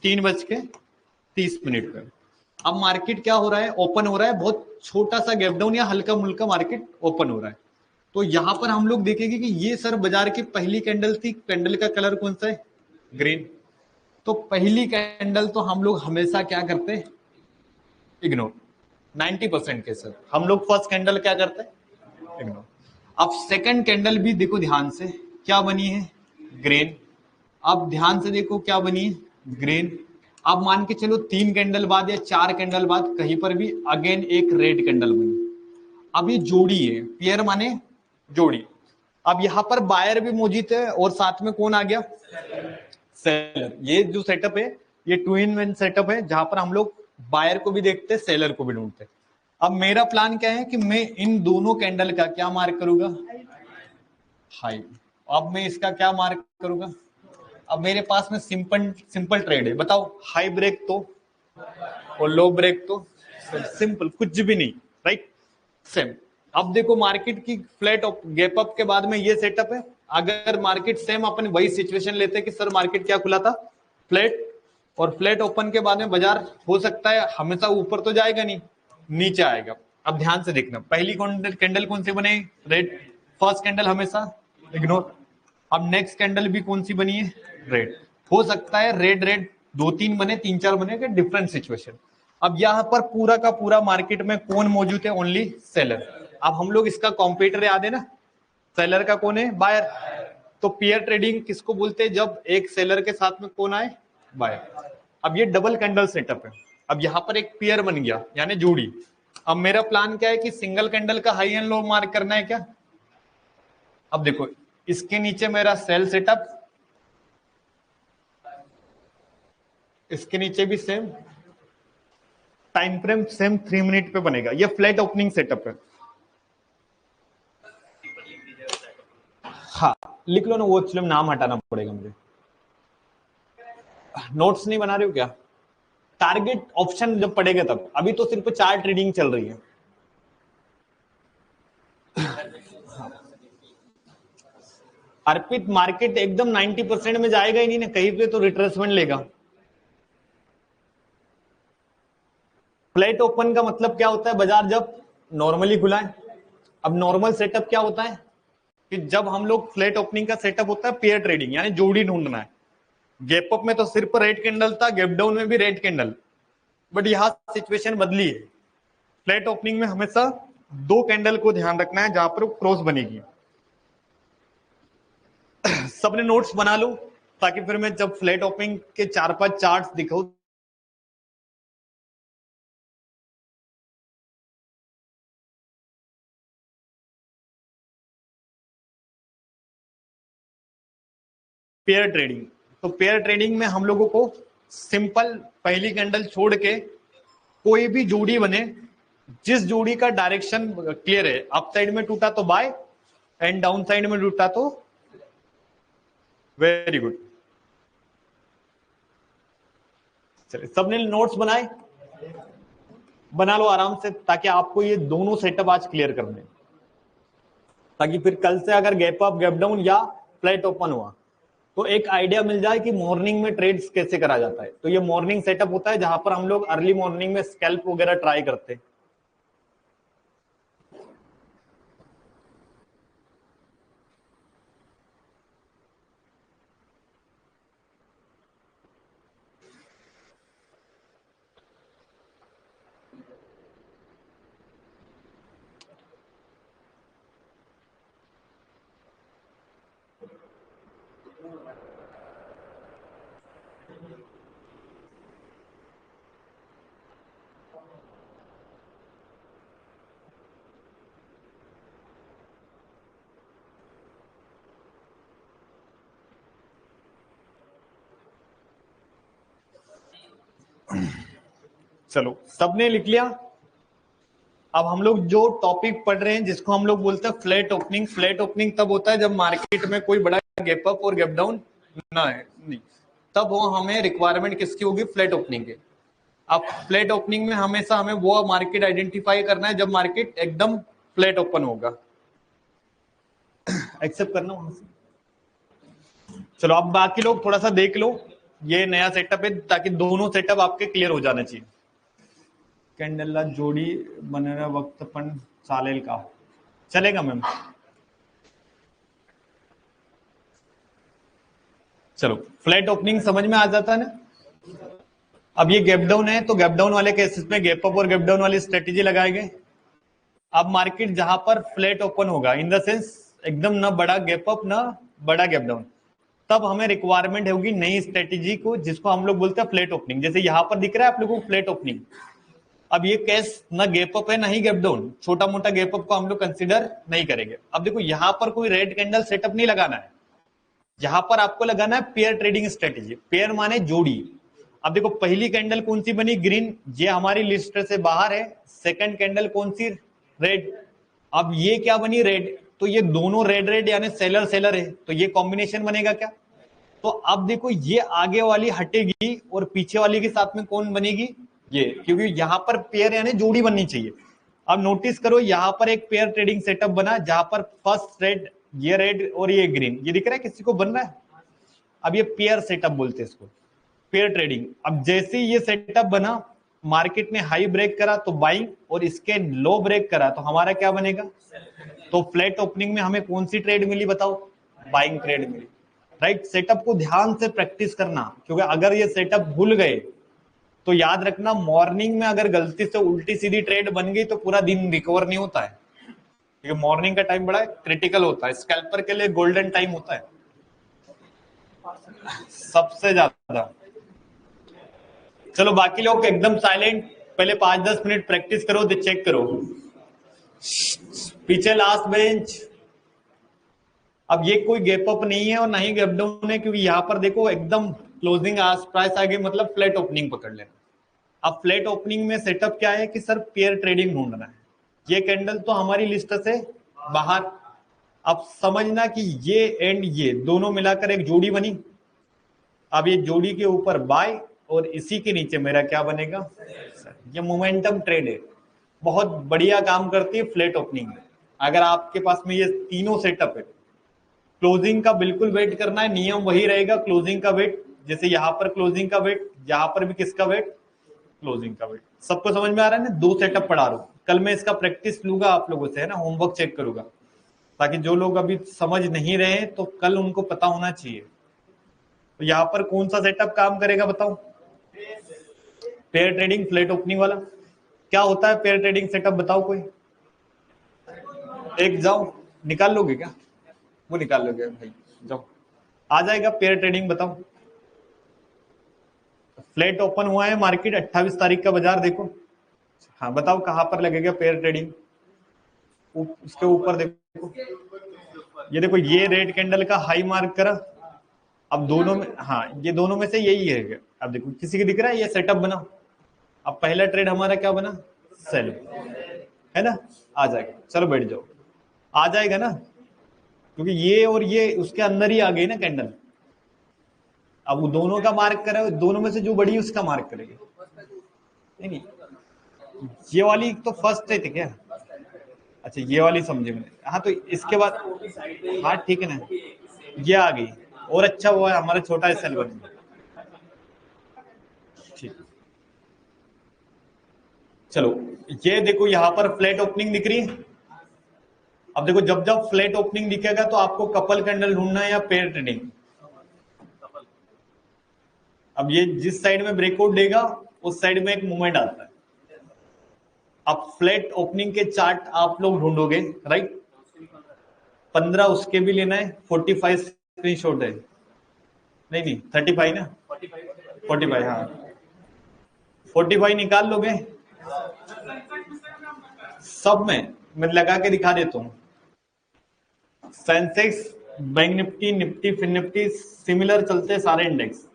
3:30 पर। अब मार्केट क्या हो रहा है? ओपन हो रहा है, बहुत छोटा सा गैप डाउन या हल्का मुल्का मार्केट ओपन हो रहा है। तो यहां पर हम लोग देखेंगे कि ये सर बाजार की पहली कैंडल थी, कैंडल का कलर कौन सा है? ग्रीन। तो पहली कैंडल तो हम लोग हमेशा क्या करते, इग्नोर। 90% केसेस हम लोग फर्स्ट कैंडल क्या करते हैं, इग्नोर। अब सेकंड कैंडल भी देखो ध्यान से, क्या बनी है, ग्रीन। अब ध्यान से देखो क्या बनी है, ग्रीन। अब मान के चलो 3 कैंडल बाद या 4 कैंडल बाद कहीं पर भी अगेन एक रेड कैंडल बनी। अब ये जोड़ी है, पेयर माने जोड़ी। अब यहां पर बायर भी मौजूद है और साथ में कौन आ गया, सेलर। ये जो सेटअप है ये टू इन वन सेटअप है, जहां पर हम लोग बायर को भी देखते हैं, सेलर को भी ढूंढते हैं। अब मेरा प्लान क्या है कि मैं इन दोनों कैंडल का क्या मार्क करूंगा, हाई। अब मैं इसका क्या मार्क करूंगा, अब मेरे पास में सिंपल सिंपल ट्रेड है, बताओ हाई ब्रेक तो और लो ब्रेक तो, सिंपल, कुछ भी नहीं, राइट, सेम। अब देखो मार्केट की फ्लैट गैप अप के बाद में ये सेटअप है। अगर मार्केट सेम अपन वही सिचुएशन लेते कि सर मार्केट क्या खुला था, फ्लैट, और फ्लैट ओपन के बाद में बाजार हो सकता है हमेशा ऊपर तो जाएगा नहीं, नीचे आएगा। अब ध्यान से देखना, पहली कैंडल कौन सी बने, रेड। फर्स्ट कैंडल हमेशा इग्नोर। अब नेक्स्ट कैंडल भी कौन सी बनी है, रेड। हो सकता है रेड रेड 2-3 बने, 3-4 बने, डिफरेंट सिचुएशन। अब यहां पर पूरा का पूरा मार्केट में कौन मौजूद है, ओनली सेलर। अब हम लोग इसका कॉम्पिटिटर याद है ना, सेलर का कौन है, बायर। तो पेयर ट्रेडिंग किसको बोलते हैं, जब एक सेलर के साथ में कौन आए, बायर। अब ये डबल कैंडल सेटअप है। अब यहां पर एक पेयर बन गया यानी जोड़ी। अब मेरा प्लान क्या है कि सिंगल कैंडल का हाई एंड लो मार्क करना है क्या। अब देखो इसके नीचे मेरा सेल सेटअप, इसके नीचे भी same time frame, same 3 minute पे बनेगा। ये फ्लैट ओपनिंग सेटअप है। हाँ लिख लो ना, वो चलो नाम हटाना पड़ेगा मुझे। नोट्स नहीं बना रहे हो क्या, टारगेट ऑप्शन जब पड़ेगा तब, अभी तो सिर्फ 4 ट्रेडिंग चल रही है। अर्पित मार्केट एकदम 90% में जाएगा ही नहीं ना, कहीं पे तो रिट्रेसमेंट लेगा। फ्लैट ओपन का मतलब क्या होता है, बाजार जब नॉर्मली खुला है। अब नॉर्मल सेटअप क्या होता है कि जब हम लोग फ्लैट ओपनिंग का सेटअप होता है पेयर ट्रेडिंग यानी जोड़ी ढूंढना है। गैप अप में तो सिर्फ रेड कैंडल था, गैप डाउन में भी रेड कैंडल, बट यहां सिचुएशन बदली है। फ्लैट ओपनिंग में हमेशा 2 कैंडल को ध्यान रखना है जहां पर क्रॉस बनेगी। सबने नोट्स बना लो ताकि फिर मैं जब फ्लैट ओपनिंग के 4-5 चार्ट्स दिखाऊं। पेयर ट्रेडिंग, तो पेयर ट्रेडिंग में हम लोगों को सिंपल पहली कैंडल छोड़ के कोई भी जोड़ी बने, जिस जोड़ी का डायरेक्शन क्लियर है, अप साइड में टूटा तो बाय एंड डाउन साइड में टूटा तो, वेरी गुड। चलिए सबने नोट्स बनाए, बना लो आराम से ताकि आपको ये दोनों सेटअप आज क्लियर कर दें, ताकि फिर कल से अगर गैप अप गैप डाउन या फ्लैट ओपन हुआ तो एक आइडिया मिल जाए कि मॉर्निंग में ट्रेड्स कैसे करा जाता है। तो ये मॉर्निंग सेटअप होता है जहां पर हम लोग अर्ली मॉर्निंग में स्कैल्प वगैरह ट्राई करते हैं। चलो सबने लिख लिया। अब हम लोग जो टॉपिक पढ़ रहे हैं जिसको हम लोग बोलते हैं फ्लैट ओपनिंग। फ्लैट ओपनिंग तब होता है जब मार्केट में कोई बड़ा गैप अप और गैप डाउन ना है, नहीं, तब वो हमें रिक्वायरमेंट किसकी होगी, फ्लैट ओपनिंग की। अब फ्लैट ओपनिंग में हमेशा हमें वो मार्केट आइडेंटिफाई करना है जब मार्केट एकदम फ्लैट ओपन होगा। एक्सेप्ट करना वहां से। चलो अब बाकी लोग थोड़ा सा देख लो, ये नया सेटअप है ताकि दोनों सेटअप आपके क्लियर हो जाना चाहिए। कैंडलला जोडी बनवण्या वक्त पण चालेल का, चलेगा मैम। चलो फ्लैट ओपनिंग समझ में आ जाता है ना। अब ये गैप डाउन है तो गैप डाउन वाले केसेस में गैप अप और गैप डाउन वाली स्ट्रेटेजी लगाएंगे। अब मार्केट जहां पर फ्लैट ओपन होगा, इन द सेंस एकदम ना बड़ा गैप अप ना बड़ा गैप डाउन, तब हमें रिक्वायरमेंट होगी नई स्ट्रेटेजी को, जिसको हम लोग बोलते हैं फ्लैट ओपनिंग। जैसे यहां पर दिख रहा है आप लोगों को फ्लैट ओपनिंग। अब ये केस ना गैप अप है ना ही गैप डाउन, छोटा मोटा गैप अप को हम लोग कंसिडर नहीं करेंगे। अब देखो यहां पर कोई रेड कैंडल सेटअप नहीं लगाना है, यहां पर आपको लगाना है पेयर ट्रेडिंग स्ट्रेटेजी। पेयर माने जोड़ी। अब देखो पहली कैंडल कौन सी बनी, ग्रीन, ये हमारी लिस्ट से बाहर है। सेकंड कैंडल कौन सी, रेड। अब ये क्या बनी, रेड, तो ये दोनों रेड रेड यानी सेलर सेलर है, तो ये कॉम्बिनेशन बनेगा क्या। तो अब देखो ये आगे वाली हटेगी और पीछे वाली के साथ में कौन बनेगी, ये, क्योंकि यहां पर पेयर यानी जोड़ी बननी चाहिए। अब नोटिस करो यहां पर एक पेयर ट्रेडिंग सेटअप बना, जहां पर फर्स्ट रेड और ये ग्रीन, ये दिख रहा है किसी को बन रहा है। अब ये पेयर सेटअप बोलते हैं इसको, पेयर ट्रेडिंग। अब जैसे ये सेटअप बना, मार्केट ने हाई ब्रेक करा तो बाइंग, और इसके लो ब्रेक करा तो हमारा क्या बनेगा। तो फ्लैट ओपनिंग में हमें कौन सी ट्रेड मिली बताओ, बाइंग ट्रेड मिली। राइट, सेटअप को ध्यान से प्रैक्टिस करना, क्योंकि अगर ये सेटअप भूल गए तो याद रखना मॉर्निंग में अगर गलती से उल्टी सीधी ट्रेड बन गई तो पूरा दिन रिकवर नहीं होता है, क्योंकि मॉर्निंग का टाइम बड़ा क्रिटिकल होता है, स्कैल्पर के लिए गोल्डन टाइम होता है सबसे ज्यादा। चलो बाकी लोग एकदम साइलेंट, पहले 5-10 मिनट प्रैक्टिस करो, तो चेक करो। पीछे लास्ट बेंच। अब ये कोई गैप अप नहीं है और ना ही गैप डाउन है, क्योंकि यहां पर देखो एकदम क्लोजिंग आज प्राइस आगे, मतलब फ्लैट ओपनिंग पकड़ लेना। अब फ्लैट ओपनिंग में सेटअप क्या है कि सर पेयर ट्रेडिंग ढूंढना है। ये कैंडल तो हमारी लिस्ट से बाहर। अब समझना कि ये एंड ये दोनों मिलाकर एक जोड़ी बनी। अब ये जोड़ी के ऊपर बाय और इसी के नीचे मेरा क्या बनेगा, ये मोमेंटम ट्रेड है, बहुत बढ़िया काम करती है फ्लैट ओपनिंग में। अगर आपके पास में ये तीनों सेटअप है, क्लोजिंग का बिल्कुल वेट करना है, नियम वही रहेगा क्लोजिंग का वेट। जैसे यहाँ पर क्लोजिंग का वेट, यहाँ पर भी किसका वेट, क्लोजिंग का वेट। सबको समझ में आ रहा है ना, 2 सेटअप पढ़ा रहा हूँ। कल मैं इसका प्रैक्टिस लूंगा आप लोगों से, है ना, होमवर्क चेक करूंगा, ताकि जो लोग अभी समझ नहीं रहे तो कल उनको पता होना चाहिए। तो यहाँ पर कौन सा सेटअप काम करेगा बताओ, पेयर ट्रेडिंग फ्लैट ओपनिंग वाला। क्या होता है पेयर ट्रेडिंग सेटअप बताओ कोई एक, जाओ निकाल लोगे क्या, वो निकाल लोगे भाई, जाओ आ जाएगा पेयर ट्रेडिंग बताओ। फ्लैट ओपन हुआ है मार्केट 28 तारीख का बाजार देखो। हाँ बताओ कहां पर लगेगा पेयर ट्रेडिंग, उसके ऊपर देखो, ये देखो ये रेड कैंडल का हाई मार्क करा। अब दोनों में, हाँ ये दोनों में से यही है। अब देखो किसी को दिख रहा है ये सेटअप बना। अब पहला ट्रेड हमारा क्या बना, सेल, है ना, आ जाएगा। चलो बैठ जाओ, आ जाएगा ना, क्योंकि ये और ये उसके अंदर ही आ गई ना कैंडल। अब वो दोनों का मार्क करे, दोनों में से जो बड़ी उसका मार्क करेगी। नहीं, ये वाली तो फर्स्ट है क्या, अच्छा ये वाली समझे मैंने। हाँ तो इसके बाद, हाँ ठीक है ना, ये आ गई और अच्छा वो है हमारा छोटा सेल बन गया। ठीक, चलो ये देखो यहाँ पर फ्लैट ओपनिंग दिख रही है। अब देखो जब जब फ्लैट ओपनिंग दिखेगा तो आपको कपल कैंडल ढूंढना है या पेयर ट्रेडिंग। अब ये जिस साइड में ब्रेकआउट देगा उस साइड में एक मूवमेंट आता है। अब फ्लैट ओपनिंग के चार्ट आप लोग ढूंढोगे, राइट। 15 उसके भी लेना है, 45 स्क्रीनशॉट है, नहीं 35 ना, 45, हाँ 45 निकाल लोगे सब में, मैं लगा के दिखा देता हूँ। Sensex, bank Nifty, Nifty, fin Nifty similar चलते सारे इंडेक्स।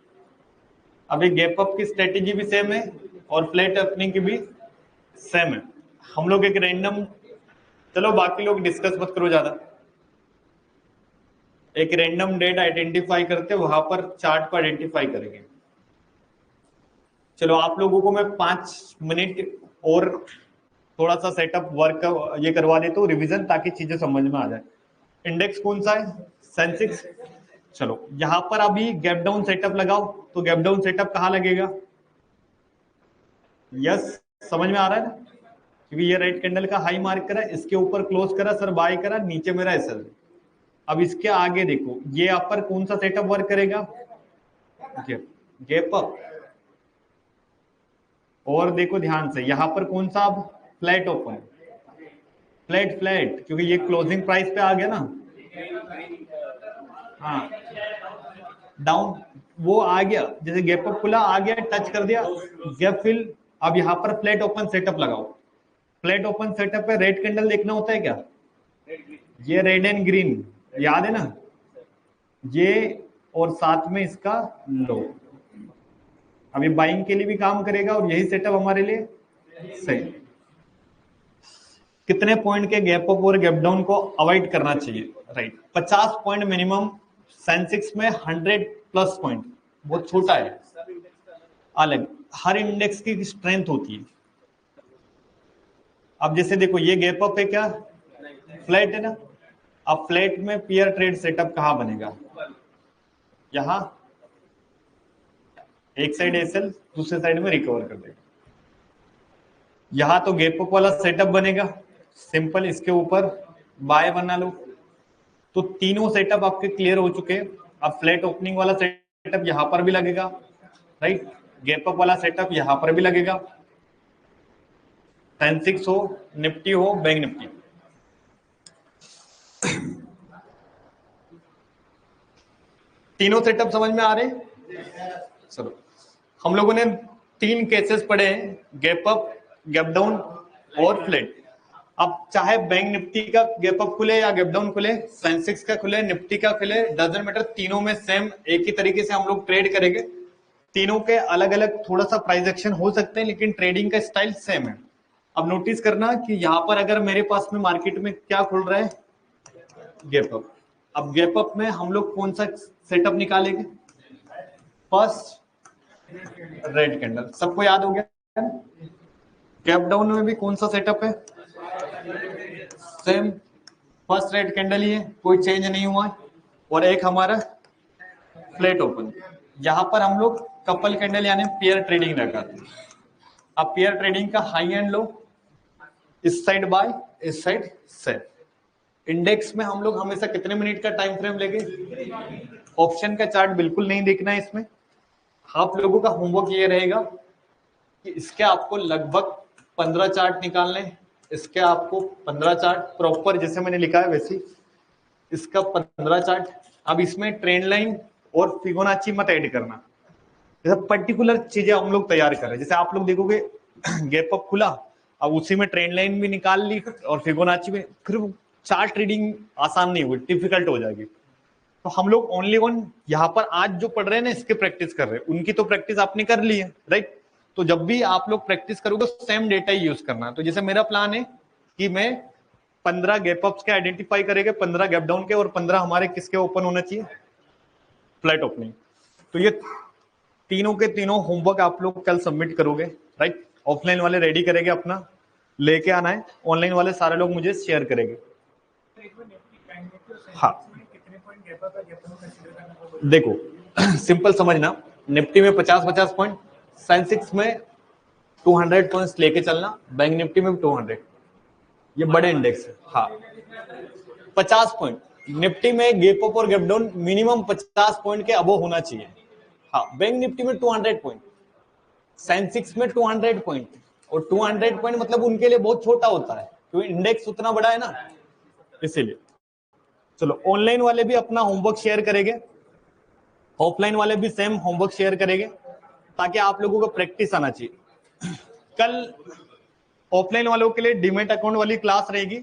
अब ये गैप अप की स्ट्रेटेजी भी सेम है और फ्लैट ओपनिंग की भी सेम है। हम लोग एक रैंडम, चलो बाकी लोग डिस्कस मत करो ज्यादा, एक रैंडम डेट आइडेंटिफाई करते वहां पर चार्ट को आइडेंटिफाई करेंगे। चलो आप लोगों को मैं 5 मिनट और थोड़ा सा सेटअप वर्क ये करवा देता हूँ रिवीजन, ताकि चीजें समझ में आ जाए। इंडेक्स कौन सा है, सेंसेक्स। चलो यहां पर अभी गैप डाउन सेटअप लगाओ, तो गैप डाउन सेटअप कहां लगेगा, यस समझ में आ रहा है ना, क्योंकि ये रेड कैंडल का हाई मार्क करा, इसके ऊपर क्लोज करा, सर बाय करा, नीचे मेरा एसएल। अब इसके आगे देखो ये यहाँ पर कौन सा सेटअप वर्क करेगा, गैप अप, और देखो ध्यान से यहां पर कौन सा अब फ्लैट ओपन, फ्लैट क्योंकि ये क्लोजिंग प्राइस पे आ गया ना। हाँ डाउन वो आ गया, जैसे गैप अप खुला आ गया, टच कर दिया, गैप फिल। अब यहाँ पर फ्लैट ओपन सेटअप लगाओ। फ्लैट ओपन सेटअप पे रेड कैंडल देखना होता है क्या? ये रेड एंड ग्रीन याद है ना, ये और साथ में इसका लो। अब ये बाइंग के लिए भी काम करेगा और यही सेटअप हमारे लिए सही। कितने पॉइंट के गैप अप और गैप डाउन को अवॉइड करना चाहिए? Right, 50 point minimum. सेंसेक्स में 100 प्लस पॉइंट बहुत छोटा है, अलग हर इंडेक्स की स्ट्रेंथ होती है। अब जैसे देखो ये गैप अप है क्या, फ्लैट है ना। अब फ्लैट में पियर ट्रेड सेटअप कहां बनेगा? यहां एक साइड एसएल, दूसरे साइड में रिकवर कर देगा। यहां तो गैप अप वाला सेटअप बनेगा, सिंपल इसके ऊपर बाय बना लो। तो तीनों सेटअप आपके क्लियर हो चुके हैं। अब फ्लैट ओपनिंग वाला सेटअप यहां पर भी लगेगा, राइट। गैप अप वाला सेटअप यहां पर भी लगेगा। सेंसेक्स हो, निफ्टी हो, बैंक निफ्टी। तीनों सेटअप समझ में आ रहे हैं? चलो, हम लोगों ने 3 केसेस पढ़े हैं, गैप अप, गैप डाउन और फ्लैट। अब चाहे बैंक निफ्टी का गैप अप खुले या गैप डाउन खुले, सेंसेक्स का खुले, निफ्टी का खुले, डजंट मैटर, तीनों में सेम एक ही तरीके से हम लोग ट्रेड करेंगे। तीनों के अलग अलग थोड़ा सा प्राइस एक्शन हो सकते हैं, लेकिन ट्रेडिंग का स्टाइल सेम है। अब नोटिस करना कि यहां पर अगर मेरे पास में मार्केट में क्या खुल रहा है, गैप अप। अब गैप अप में हम लोग कौन सा सेटअप निकालेंगे? फर्स्ट रेड कैंडल, सबको याद हो गया। गैप डाउन में भी कौन सा सेटअप है? सेम फर्स्ट रेड कैंडल ही है, कोई चेंज नहीं हुआ है। और एक हमारा फ्लैट ओपन। यहां पर हम लोग कपल कैंडल यानी पेयर ट्रेडिंग लगाते हैं। अब पेयर ट्रेडिंग का हाई एंड लो, इस साइड बाय, इस साइड सेल। इंडेक्स में हम लोग हमेशा कितने मिनट का टाइम फ्रेम लेंगे? ऑप्शन का चार्ट बिल्कुल नहीं देखना है इसमें। आप लोगों का होमवर्क ये रहेगा कि इसके आपको लगभग 15 चार्ट निकालने, इसके आपको 15 चार्ट प्रॉपर जैसे मैंने लिखा है वैसे इसका 15 चार्ट। अब इसमें ट्रेंड लाइन और फिबोनाची मत ऐड करना, जैसे पर्टिकुलर चीजें हम लोग तैयार कर रहे हैं। जैसे आप लोग देखोगे गैप अप खुला, अब उसी में ट्रेंड लाइन भी निकाल ली और फिबोनाची में, फिर चार्ट रीडिंग आसान नहीं होगी, डिफिकल्ट हो जाएगी। तो हम लोग ओनली वन यहाँ पर आज जो पढ़ रहे हैं ना इसके प्रैक्टिस कर रहे हैं, उनकी तो प्रैक्टिस आपने कर ली है, राइट। तो जब भी आप लोग प्रैक्टिस करोगे सेम डेटा ही यूज करना है। तो जैसे मेरा प्लान है कि मैं 15 गैप अप्स के आइडेंटिफाई करेंगे, 15 गैप डाउन के, और 15 हमारे किसके ओपन होना चाहिए? Flat opening. तो ये तीनों के तीनों होमवर्क आप लोग कल सबमिट करोगे, राइट। ऑफलाइन वाले रेडी करेंगे, अपना लेके आना है, ऑनलाइन वाले सारे लोग मुझे शेयर करेंगे। हाँ देखो सिंपल समझना, निफ्टी में 50-50 पॉइंट, सेंसेक्स में 200 पॉइंट्स लेके चलना, बैंक निफ्टी में भी 200, ये बड़े इंडेक्स है। हाँ 50 पॉइंट निफ्टी में गैप अप और गैप डाउन मिनिमम 50 पॉइंट के अबो होना चाहिए। हाँ बैंक निफ्टी में 200 पॉइंट, सेंसेक्स में 200 पॉइंट, और 200 पॉइंट मतलब उनके लिए बहुत छोटा होता है क्योंकि इंडेक्स उतना बड़ा है ना, इसीलिए। चलो ऑनलाइन वाले भी अपना होमवर्क शेयर करेंगे, ऑफलाइन वाले भी सेम होमवर्क शेयर करेंगे, ताकि आप लोगों को प्रैक्टिस आना चाहिए। कल ऑफलाइन वालों के लिए डीमेट अकाउंट वाली क्लास रहेगी।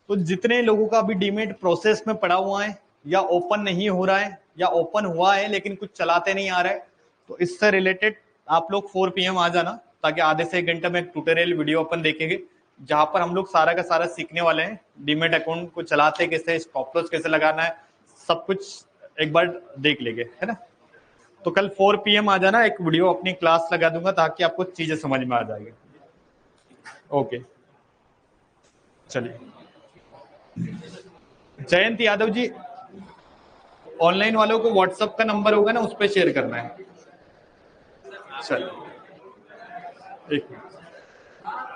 तो जितने लोगों का अभी डीमेट प्रोसेस में पड़ा हुआ है, या ओपन नहीं हो रहा है, या ओपन हुआ है लेकिन कुछ चलाते नहीं आ रहा है, तो इससे रिलेटेड आप लोग 4 PM आ जाना, ताकि आधे से 1 घंटे में एक ट्यूटोरियल वीडियो अपन देखेंगे, जहां पर हम लोग सारा का सारा सीखने वाले हैं। डीमेट अकाउंट को चलाते कैसे, स्टॉप लॉस कैसे लगाना है, सब कुछ एक बार देख लेंगे, है ना। तो कल 4 PM आ जाना, एक वीडियो अपनी क्लास लगा दूंगा ताकि आपको चीजें समझ में आ जाएगी। ओके चलिए, जयंत यादव जी, ऑनलाइन वालों को व्हाट्सएप का नंबर होगा ना, उस पर शेयर करना है। चलिए एक मिनट।